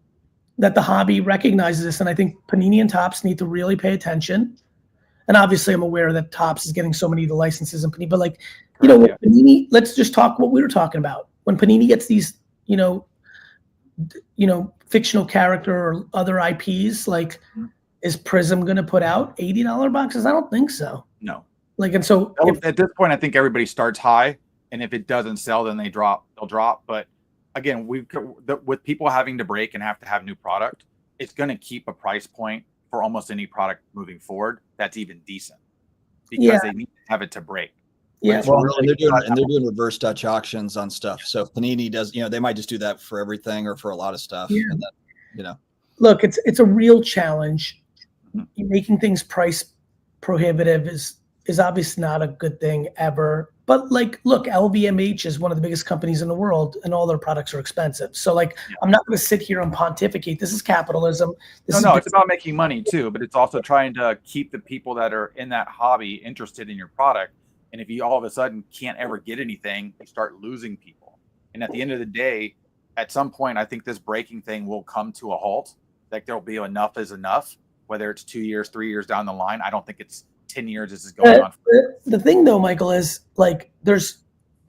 that the hobby recognizes this, and I think Panini and Topps need to really pay attention. And obviously, I'm aware that Topps is getting so many of the licenses and Panini, but like, when Panini, let's just talk what we were talking about. When Panini gets these, fictional character or other IPs, like, is Prism going to put out $80 boxes? I don't think so. No. Like, and so At this point, I think everybody starts high, and if it doesn't sell, then they'll drop. But again, with people having to break and have to have new product, it's going to keep a price point for almost any product moving forward that's even decent, because they need to have it to break. Yeah, well, and they're doing reverse Dutch auctions on stuff. So Panini does, they might just do that for everything or for a lot of stuff. Yeah. And then, Look, it's a real challenge. Making things price prohibitive is obviously not a good thing ever. But like, look, LVMH is one of the biggest companies in the world, and all their products are expensive. So like, I'm not going to sit here and pontificate. This is capitalism. It's about making money too, but it's also trying to keep the people that are in that hobby interested in your product. And if you all of a sudden can't ever get anything, you start losing people. And at the end of the day, at some point, I think this breaking thing will come to a halt. Like, there'll be enough is enough, whether it's 2 years, 3 years down the line. I don't think it's 10 years this is going on. The thing though, Michael, is like, there's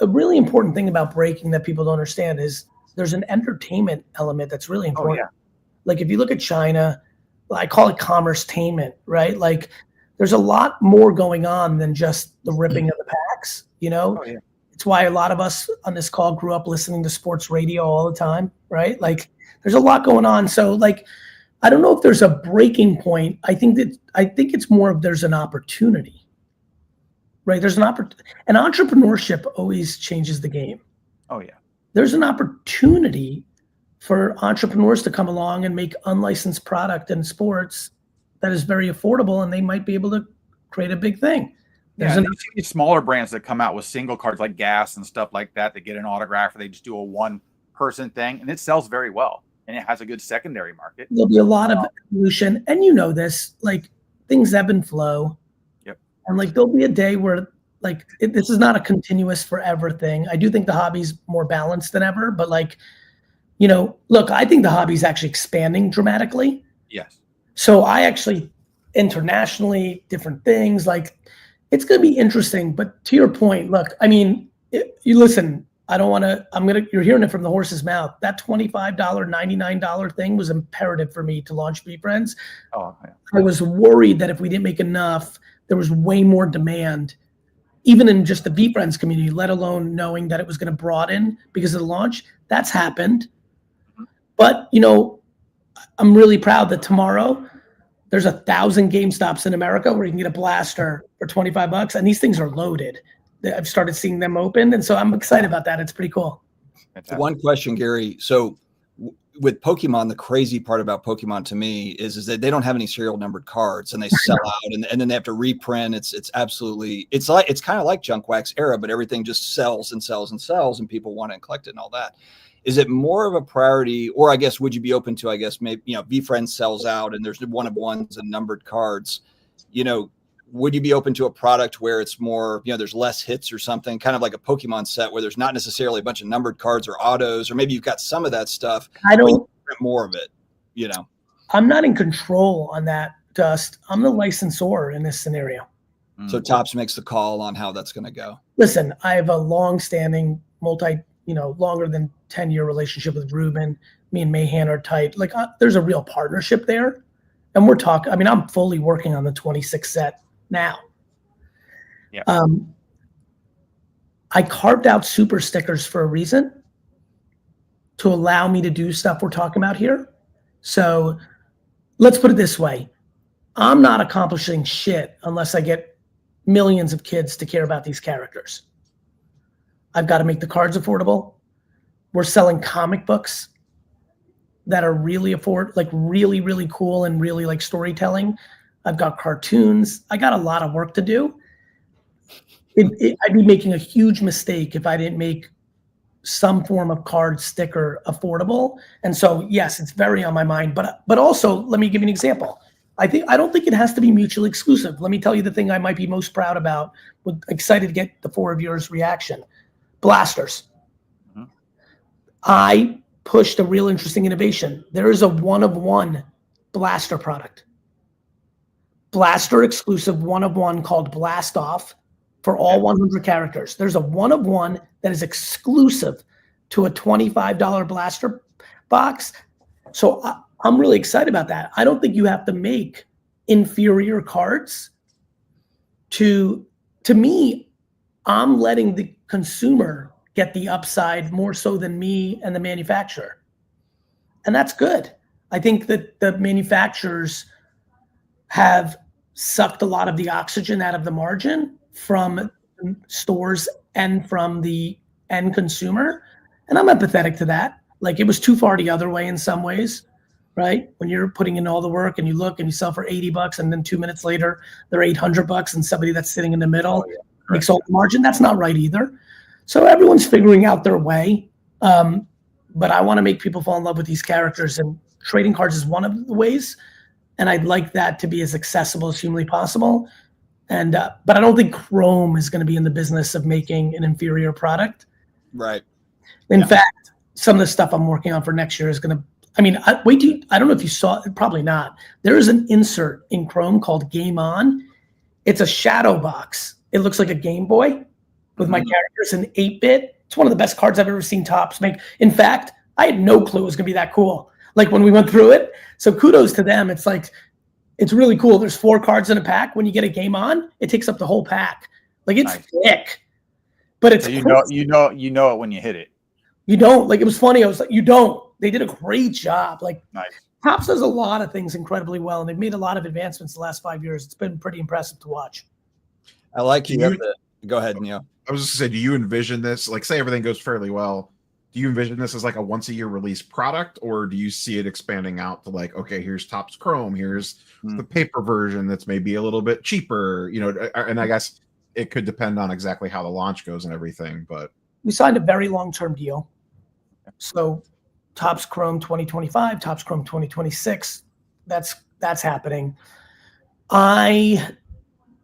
a really important thing about breaking that people don't understand is there's an entertainment element that's really important. Oh, yeah. Like, if you look at China, I call it commerce-tainment, right? Like, there's a lot more going on than just the ripping of the packs, Oh, yeah. It's why a lot of us on this call grew up listening to sports radio all the time, right? Like, there's a lot going on. So like, I don't know if there's a breaking point. I think it's more of there's an opportunity, right? There's and entrepreneurship always changes the game. Oh, yeah. There's an opportunity for entrepreneurs to come along and make unlicensed product in sports that is very affordable, and they might be able to create a big thing. There's you see these smaller brands that come out with single cards like Gas and stuff like that. They get an autograph, or they just do a one-person thing, and it sells very well, and it has a good secondary market. There'll be a lot of evolution, and this, like, things ebb and flow. Yep. And like, there'll be a day where like this is not a continuous forever thing. I do think the hobby's more balanced than ever, but like, look, I think the hobby's actually expanding dramatically. Yes. So I actually, internationally, different things, like, it's going to be interesting. But to your point, look, I mean, you listen, you're hearing it from the horse's mouth. That $25, $99 thing was imperative for me to launch VeeFriends. Oh, yeah. I was worried that if we didn't make enough, there was way more demand, even in just the VeeFriends community, let alone knowing that it was going to broaden because of the launch. That's happened. But, I'm really proud that tomorrow there's 1,000 GameStops in America where you can get a blaster for $25, and these things are loaded. I've started seeing them open, and so I'm excited about that. It's pretty cool. Fantastic. One question, Gary. So with Pokemon, the crazy part about Pokemon to me is that they don't have any serial numbered cards, and they sell out, and then they have to reprint. It's absolutely, it's kind of like Junk Wax era, but everything just sells and sells and sells, and people want to collect it and all that. Is it more of a priority, or I guess, would you be open to, I guess, maybe, VeeFriends sells out and there's one of ones and numbered cards, would you be open to a product where it's more, there's less hits or something, kind of like a Pokemon set where there's not necessarily a bunch of numbered cards or autos, or maybe you've got some of that stuff, I don't, but you print more of it, I'm not in control on that, Dust. I'm the licensor in this scenario. So Topps makes the call on how that's going to go. Listen, I have a long-standing longer than 10-year relationship with Ruben. Me and Mahan are tight. Like, there's a real partnership there. And we're talking, I'm fully working on the 26 set now. Yeah. I carved out super stickers for a reason, to allow me to do stuff we're talking about here. So let's put it this way. I'm not accomplishing shit unless I get millions of kids to care about these characters. I've got to make the cards affordable. We're selling comic books that are really really, really cool and really like storytelling. I've got cartoons. I got a lot of work to do. I'd be making a huge mistake if I didn't make some form of card sticker affordable. And so, yes, it's very on my mind. But also, let me give you an example. I don't think it has to be mutually exclusive. Let me tell you the thing I might be most proud about. Excited to get the 4 of yours reaction. Blasters. Mhm. I pushed a real interesting innovation. There is a 1-of-1 blaster product. Blaster exclusive 1-of-1 called Blast Off for all 100 characters. There's a 1-of-1 that is exclusive to a $25 blaster box. So I'm really excited about that. I don't think you have to make inferior cards. To me, I'm letting the consumer get the upside more so than me and the manufacturer. And that's good. I think that the manufacturers have sucked a lot of the oxygen out of the margin from stores and from the end consumer. And I'm empathetic to that. Like, it was too far the other way in some ways, right? When you're putting in all the work and you look and you sell for $80 and then 2 minutes later, they're $800 and somebody that's sitting in the middle makes all the margin. That's not right either. So everyone's figuring out their way. But I want to make people fall in love with these characters, and trading cards is one of the ways. And I'd like that to be as accessible as humanly possible. And but I don't think Chrome is going to be in the business of making an inferior product. Right. In fact, some of the stuff I'm working on for next year is going to, I mean, I don't know if you saw it, probably not. There is an insert in Chrome called Game On. It's a shadow box. It looks like a Game Boy with my characters in 8-bit. It's one of the best cards I've ever seen Topps make. In fact, I had no clue it was going to be that cool. Like, when we went through it. So kudos to them. It's like, it's really cool. There's 4 cards in a pack. When you get a Game On, it takes up the whole pack. Like, it's thick, but it's So you know it when you hit it. You don't. Like, it was funny. I was like, you don't. They did a great job. Like, Nice. Topps does a lot of things incredibly well, and they've made a lot of advancements the last 5 years. It's been pretty impressive to watch. I like you. Go ahead, Neil. I was just gonna say, do you envision this, like, say everything goes fairly well, do you envision this as like a once-a-year release product, or do you see it expanding out to, like, okay, here's Topps Chrome, here's the paper version that's maybe a little bit cheaper, you know? And I guess it could depend on exactly how the launch goes and everything, but We signed a very long-term deal. So Topps Chrome 2025, Topps Chrome 2026, that's happening.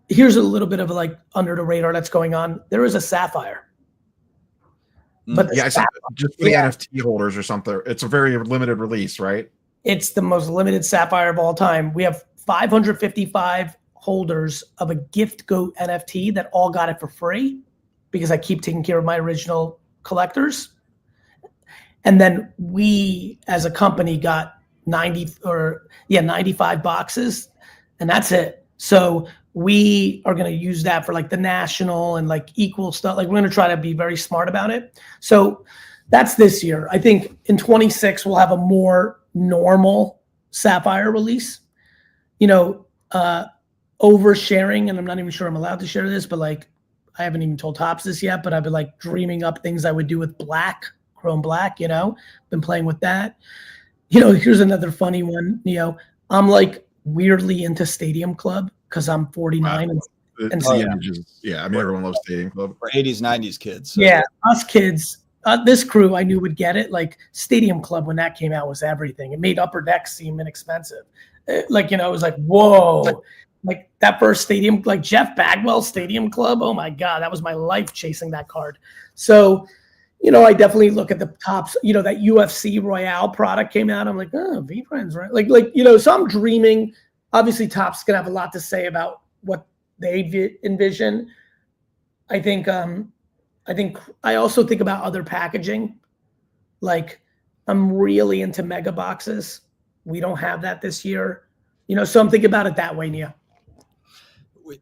Here's a little bit of a, like, under the radar that's going on. There is a Sapphire. But the yeah, Sapphire, just for the NFT holders or something, it's a very limited release, right? it's the most limited Sapphire of all time. We have 555 holders of a Gift Goat NFT that all got it for free because I keep taking care of my original collectors. And then we, as a company, got 95 boxes, and that's it. So we are going to use that for, like, the national and, like, equal stuff. Like, we're going to try to be very smart about it. So that's this year. I think in 26 we'll have a more normal Sapphire release. You know, oversharing, and I'm not even sure I'm allowed to share this, but, like, I haven't even told Topps this yet, but I've been, like, dreaming up things I would do with black, Chrome Black, you know, been playing with that. You know, here's another funny one, Neo. I'm, like, weirdly into Stadium Club because I'm 49. Wow. And It's the images. Yeah, I mean, everyone loves Stadium Club. We're 80s, 90s kids. So. yeah, us kids, this crew I knew would get it. Like, Stadium Club, when that came out, was everything. It made Upper Deck seem inexpensive. Like, you know, it was like, whoa. Like, that first Stadium, like Jeff Bagwell Stadium Club, oh my God, that was my life chasing that card. So, you know, I definitely look at the Topps, you know, that UFC Royale product came out. I'm like, oh, V-Friends, right? Like, you know, so I'm dreaming. Obviously, Topps gonna have a lot to say about what they envision. I think I also think about other packaging. Like, I'm really into mega boxes. We don't have that this year. You know, so I'm thinking about it that way, Nia.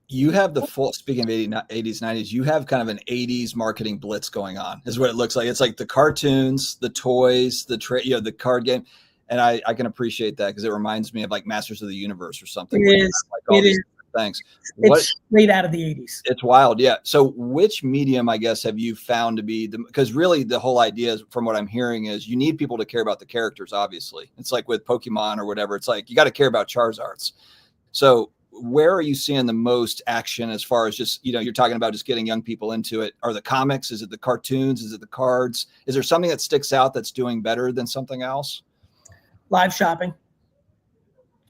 You have the full, speaking of 80s, 90s, you have kind of an 80s marketing blitz going on, is what it looks like. It's like the cartoons, the toys, the card game. And I can appreciate that because it reminds me of, like, Masters of the Universe or something. It is. Like all It these is. things. It's straight out of the 80s. It's wild. Yeah. So which medium, I guess, have you found to be because really the whole idea is, from what I'm hearing, is you need people to care about the characters. Obviously, it's like with Pokemon or whatever. It's like, you got to care about Charizards. So where are you seeing the most action as far as just, you know, you're talking about just getting young people into it? Are the comics? Is it the cartoons? Is it the cards? Is there something that sticks out that's doing better than something else? Live shopping.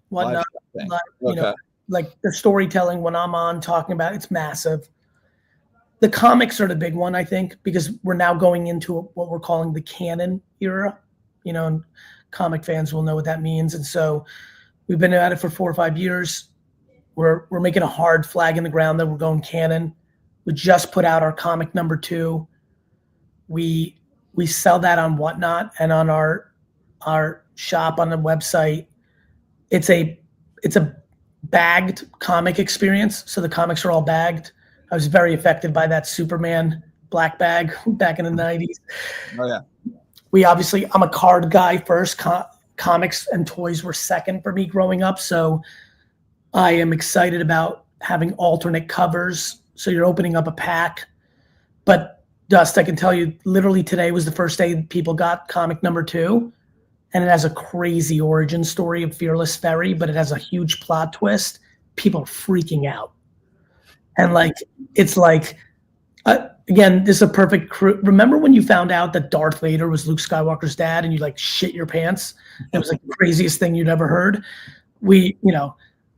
whatnot. thing. Like, you know, Okay. like the storytelling when I'm on talking about it's massive. The comics are the big one, I think, because we're now going into what we're calling the canon era, you know, and comic fans will know what that means. And so we've been at it for 4 or 5 years. We're making a hard flag in the ground that we're going canon. We just put out our comic number 2. We sell that on Whatnot and on our shop on the website. It's a bagged comic experience. So the comics are all bagged. I was very affected by that Superman black bag back in the 90s. Oh yeah. We obviously, I'm a card guy first. Comics and toys were second for me growing up. So I am excited about having alternate covers. So you're opening up a pack. But Dust, I can tell you, literally today was the first day people got comic number 2. And it has a crazy origin story of Fearless Ferry, but it has a huge plot twist. People are freaking out. And like, it's like, again, this is a perfect crew. Remember when you found out that Darth Vader was Luke Skywalker's dad and you like shit your pants? It was like the craziest thing you'd ever heard. We, you know,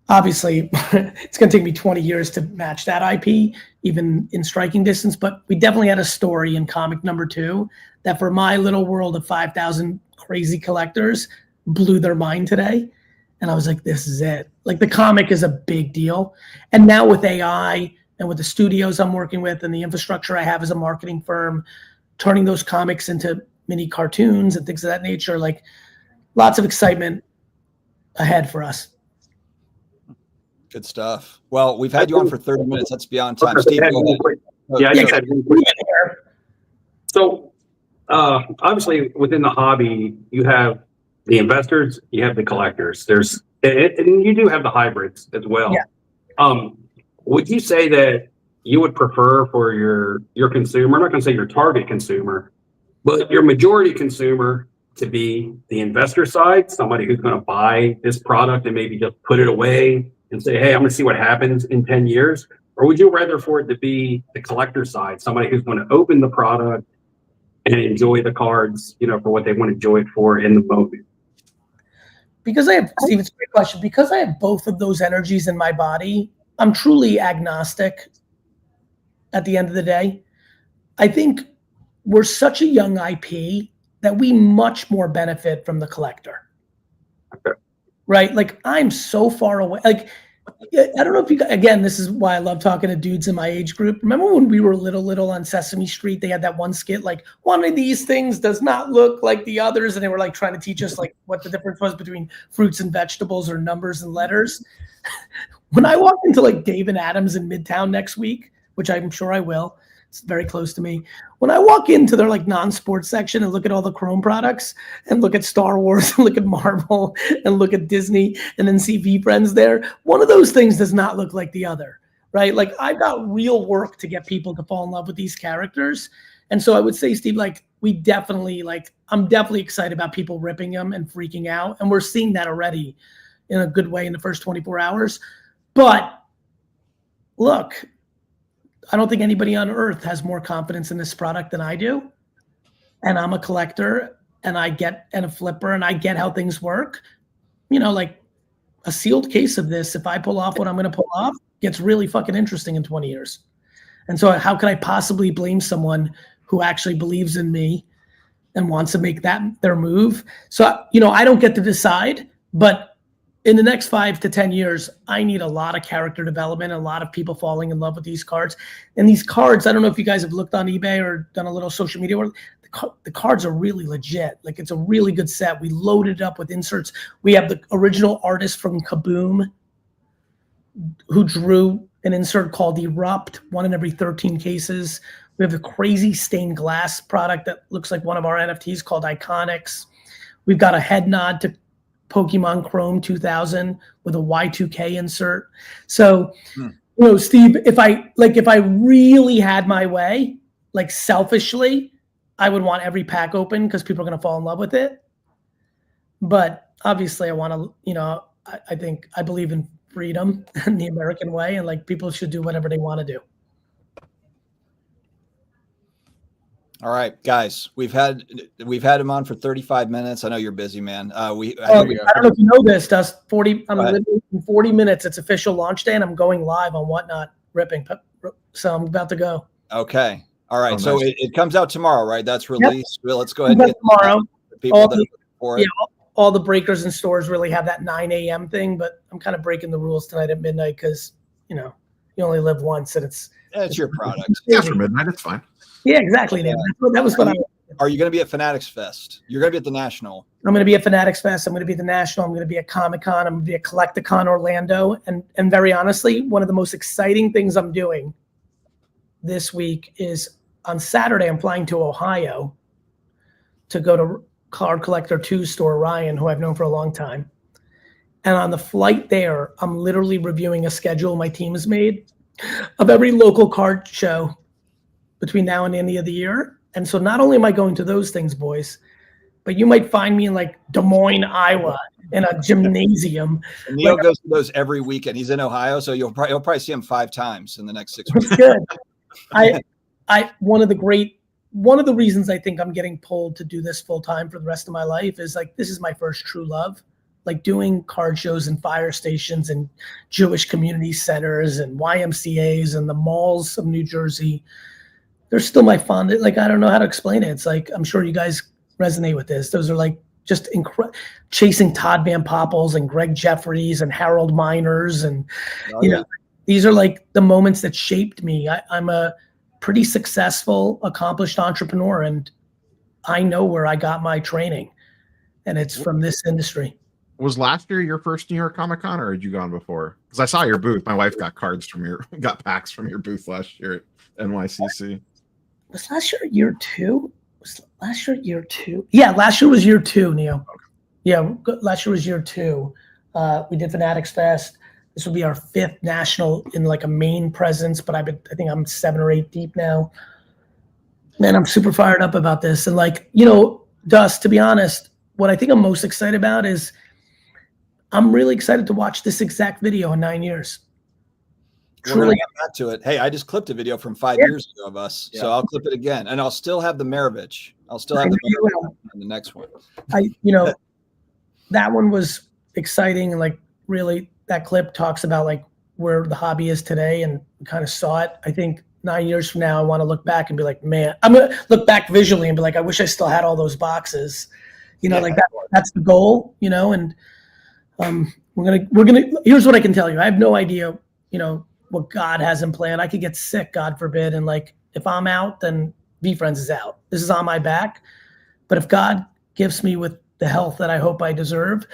obviously it's going to take me 20 years to match that IP, even in striking distance, but we definitely had a story in comic number 2 that for my little world of 5,000 crazy collectors blew their mind today. And I was like, this is it. Like the comic is a big deal. And now with AI and with the studios I'm working with and the infrastructure I have as a marketing firm, turning those comics into mini cartoons and things of that nature, like lots of excitement ahead for us. Good stuff. Well, we've had you on for 30 minutes. That's beyond time. Steve, go ahead. Yeah, I just had one quick. So obviously within the hobby, you have the investors, you have the collectors. And you do have the hybrids as well. Yeah. Would you say that you would prefer for your consumer, I'm not going to say your target consumer, but your majority consumer to be the investor side, somebody who's going to buy this product and maybe just put it away and say, hey, I'm going to see what happens in 10 years? Or would you rather for it to be the collector side, somebody who's going to open the product and enjoy the cards, you know, for what they want to enjoy it for in the moment? Because I have, Steve, it's a great question. Because I have both of those energies in my body, I'm truly agnostic at the end of the day. I think we're such a young IP that we much more benefit from the collector. Okay. Right? Like I'm so far away. Like, I don't know if you, again, this is why I love talking to dudes in my age group. Remember when we were little on Sesame Street, they had that one skit, like one of these things does not look like the others. And they were like trying to teach us like what the difference was between fruits and vegetables or numbers and letters. When I walk into like Dave and Adams in Midtown next week, which I'm sure I will, it's very close to me. When I walk into their like non-sports section and look at all the Chrome products and look at Star Wars and look at Marvel and look at Disney and then see V-Friends there, one of those things does not look like the other, right? Like I've got real work to get people to fall in love with these characters. And so I would say, Steve, like we definitely like, I'm definitely excited about people ripping them and freaking out. And we're seeing that already in a good way in the first 24 hours. But look, I don't think anybody on earth has more confidence in this product than I do. And I'm a collector and a flipper and I get how things work. You know, like a sealed case of this, if I pull off what I'm going to pull off, gets really fucking interesting in 20 years. And so how could I possibly blame someone who actually believes in me and wants to make that their move? So, you know, I don't get to decide, but in the next 5 to 10 years, I need a lot of character development, a lot of people falling in love with these cards. And these cards, I don't know if you guys have looked on eBay or done a little social media work. The cards are really legit. Like it's a really good set. We loaded it up with inserts. We have the original artist from Kaboom who drew an insert called Erupt, 1 in every 13 cases. We have the crazy stained glass product that looks like one of our NFTs called Iconics. We've got a head nod to Pokemon Chrome 2000 with a Y2K insert. So, you know, Steve, if I really had my way, like selfishly, I would want every pack open because people are going to fall in love with it. But obviously I want to, you know, I believe in freedom and the American way, and like people should do whatever they want to do. All right, guys, we've had him on for 35 minutes. I know you're busy, man. I I think don't know if you know this, Dust. I'm Go ahead. literally in 40 minutes. It's official launch day, and I'm going live on Whatnot ripping. So I'm about to go. okay. All right. Oh, So nice. it comes out tomorrow, right? That's released. Well, let's go ahead and Comes get out tomorrow. the people All that are the- looking for it. Yeah, all the breakers and stores really have that 9 a.m. thing, but I'm kind of breaking the rules tonight at midnight because you only live once, and it's It's your product. After midnight, it's fine. yeah, exactly. Dan. That was what Are you going to be at Fanatics Fest? You're going to be at the National. I'm going to be at Fanatics Fest. I'm going to be at the National. I'm going to be at Comic-Con. I'm going to be at Collecticon Orlando. And very honestly, one of the most exciting things I'm doing this week is on Saturday, I'm flying to Ohio to go to Card Collector 2 store, Ryan, who I've known for a long time. And on the flight there, I'm literally reviewing a schedule my team has made of every local card show between now and the end of the year. And so not only am I going to those things, boys, but you might find me in like Des Moines, Iowa, in a gymnasium. And Neil goes to those every weekend. He's in Ohio, so you'll probably see him 5 times in the next 6 weeks. It's good. One of the reasons I think I'm getting pulled to do this full time for the rest of my life is like this is my first true love. Like doing card shows in fire stations and Jewish community centers and YMCAs and the malls of New Jersey. They're still my fondest. Like I don't know how to explain it. It's like I'm sure you guys resonate with this. Those are like just incredible. Chasing Todd Van Poppels and Greg Jeffries and Harold Miners and these are like the moments that shaped me. I'm a pretty successful, accomplished entrepreneur, and I know where I got my training, and it's from this industry. Was last year your first New York Comic Con, or had you gone before? Because I saw your booth. My wife got got packs from your booth last year at NYCC. Was last year year 2? Was last year year 2? Yeah, last year was year 2, Neo. Okay. Yeah, last year was year 2. We did Fanatics Fest. This will be our 5th national in like a main presence, but I think I'm 7 or 8 deep now. Man, I'm super fired up about this. And like, Dust, to be honest, what I think I'm most excited about is I'm really excited to watch this exact video in 9 years. We're gonna Truly. get back to it. Hey, I just clipped a video from 5 years ago of us, so I'll clip it again, and I'll still have the Maravich. I'll still have the Maravich on the next one. That one was exciting, and like really, that clip talks about like where the hobby is today, and kind of saw it. I think 9 years from now, I want to look back and be like, man, I'm gonna look back visually and be like, I wish I still had all those boxes. Like that's the goal. And we're gonna. Here's what I can tell you. I have no idea. What God has in plan. I could get sick, God forbid. And like, if I'm out, then VeeFriends is out. This is on my back. But if God gifts me with the health that I hope I deserve,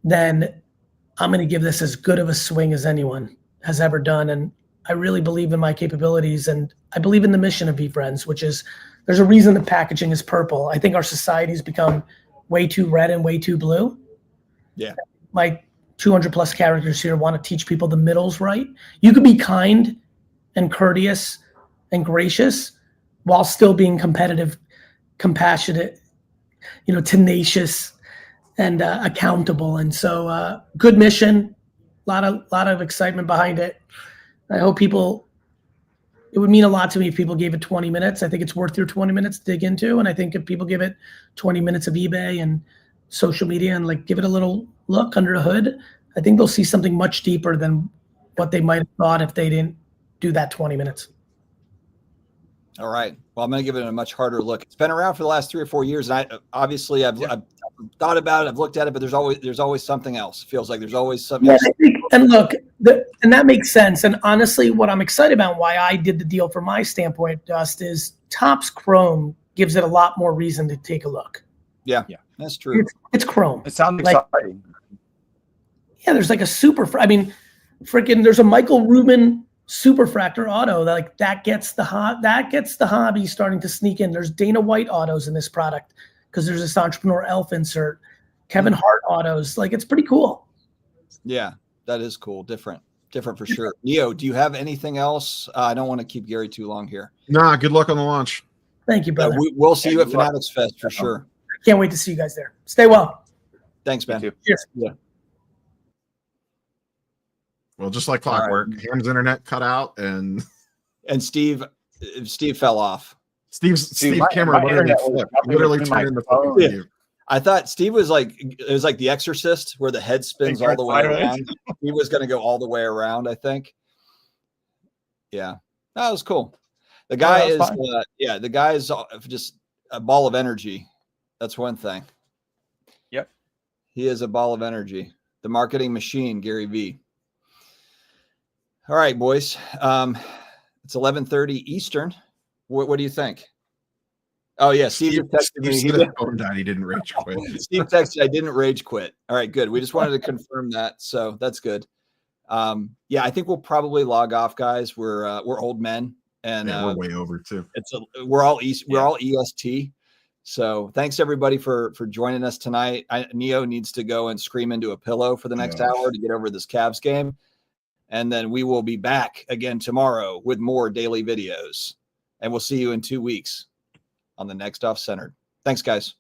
then I'm going to give this as good of a swing as anyone has ever done. And I really believe in my capabilities. And I believe in the mission of VeeFriends, which is there's a reason the packaging is purple. I think our society's become way too red and way too blue. Yeah. My 200 plus characters here want to teach people the middle's right. You could be kind and courteous and gracious while still being competitive, compassionate, tenacious and accountable. And so good mission, lot of excitement behind it. I hope it would mean a lot to me if people gave it 20 minutes. I think it's worth your 20 minutes to dig into. And I think if people give it 20 minutes of eBay and social media and like give it a little look under the hood, I think they'll see something much deeper than what they might have thought if they didn't do that 20 minutes. All right. Well, I'm going to give it a much harder look. It's been around for the last 3 or 4 years, and I've thought about it, I've looked at it, but there's always something else. It feels like there's always something else. And look, and that makes sense. And honestly, what I'm excited about, why I did the deal from my standpoint, Dust, is Topps Chrome gives it a lot more reason to take a look. Yeah. That's true. It's Chrome. It sounds Like, exciting. Yeah, there's like a there's a Michael Rubin Superfractor auto that gets the hobby starting to sneak in. There's Dana White autos in this product because there's this entrepreneur elf insert. Kevin Hart autos, like it's pretty cool. Yeah, that is cool. Different for sure. Neo, do you have anything else? I don't want to keep Gary too long here. Nah, good luck on the launch. Thank you, brother. We'll see you at Fanatics Fest for sure. Can't wait to see you guys there. Stay well. Thanks, man. Cheers. Yeah. Well, just like clockwork, Ham's internet cut out, and Steve fell off. Steve my camera literally internet was flipped. jumping Literally between my turned into phone. fucking Yeah. Steve. I thought Steve was like, it was like The Exorcist where the head spins all the way sideways. around. He was going to go all the way around, I think. Yeah, that was cool. The guy that was is, the guy is just a ball of energy. That's one thing. Yep. He is a ball of energy. The marketing machine, Gary V. All right, boys. It's 11:30 Eastern. What do you think? Oh yeah, Steve just texted me. Steve said his phone died. He didn't rage quit. Steve texted, I didn't rage quit. All right, good. We just wanted to confirm that. So that's good. Yeah, I think we'll probably log off, guys. We're old men and Yeah, we're way over too. we're all EST. So thanks everybody for joining us tonight. Neo needs to go and scream into a pillow for the next hour to get over this Cavs game. And then we will be back again tomorrow with more daily videos. And we'll see you in 2 weeks on the next Off Centered. Thanks, guys.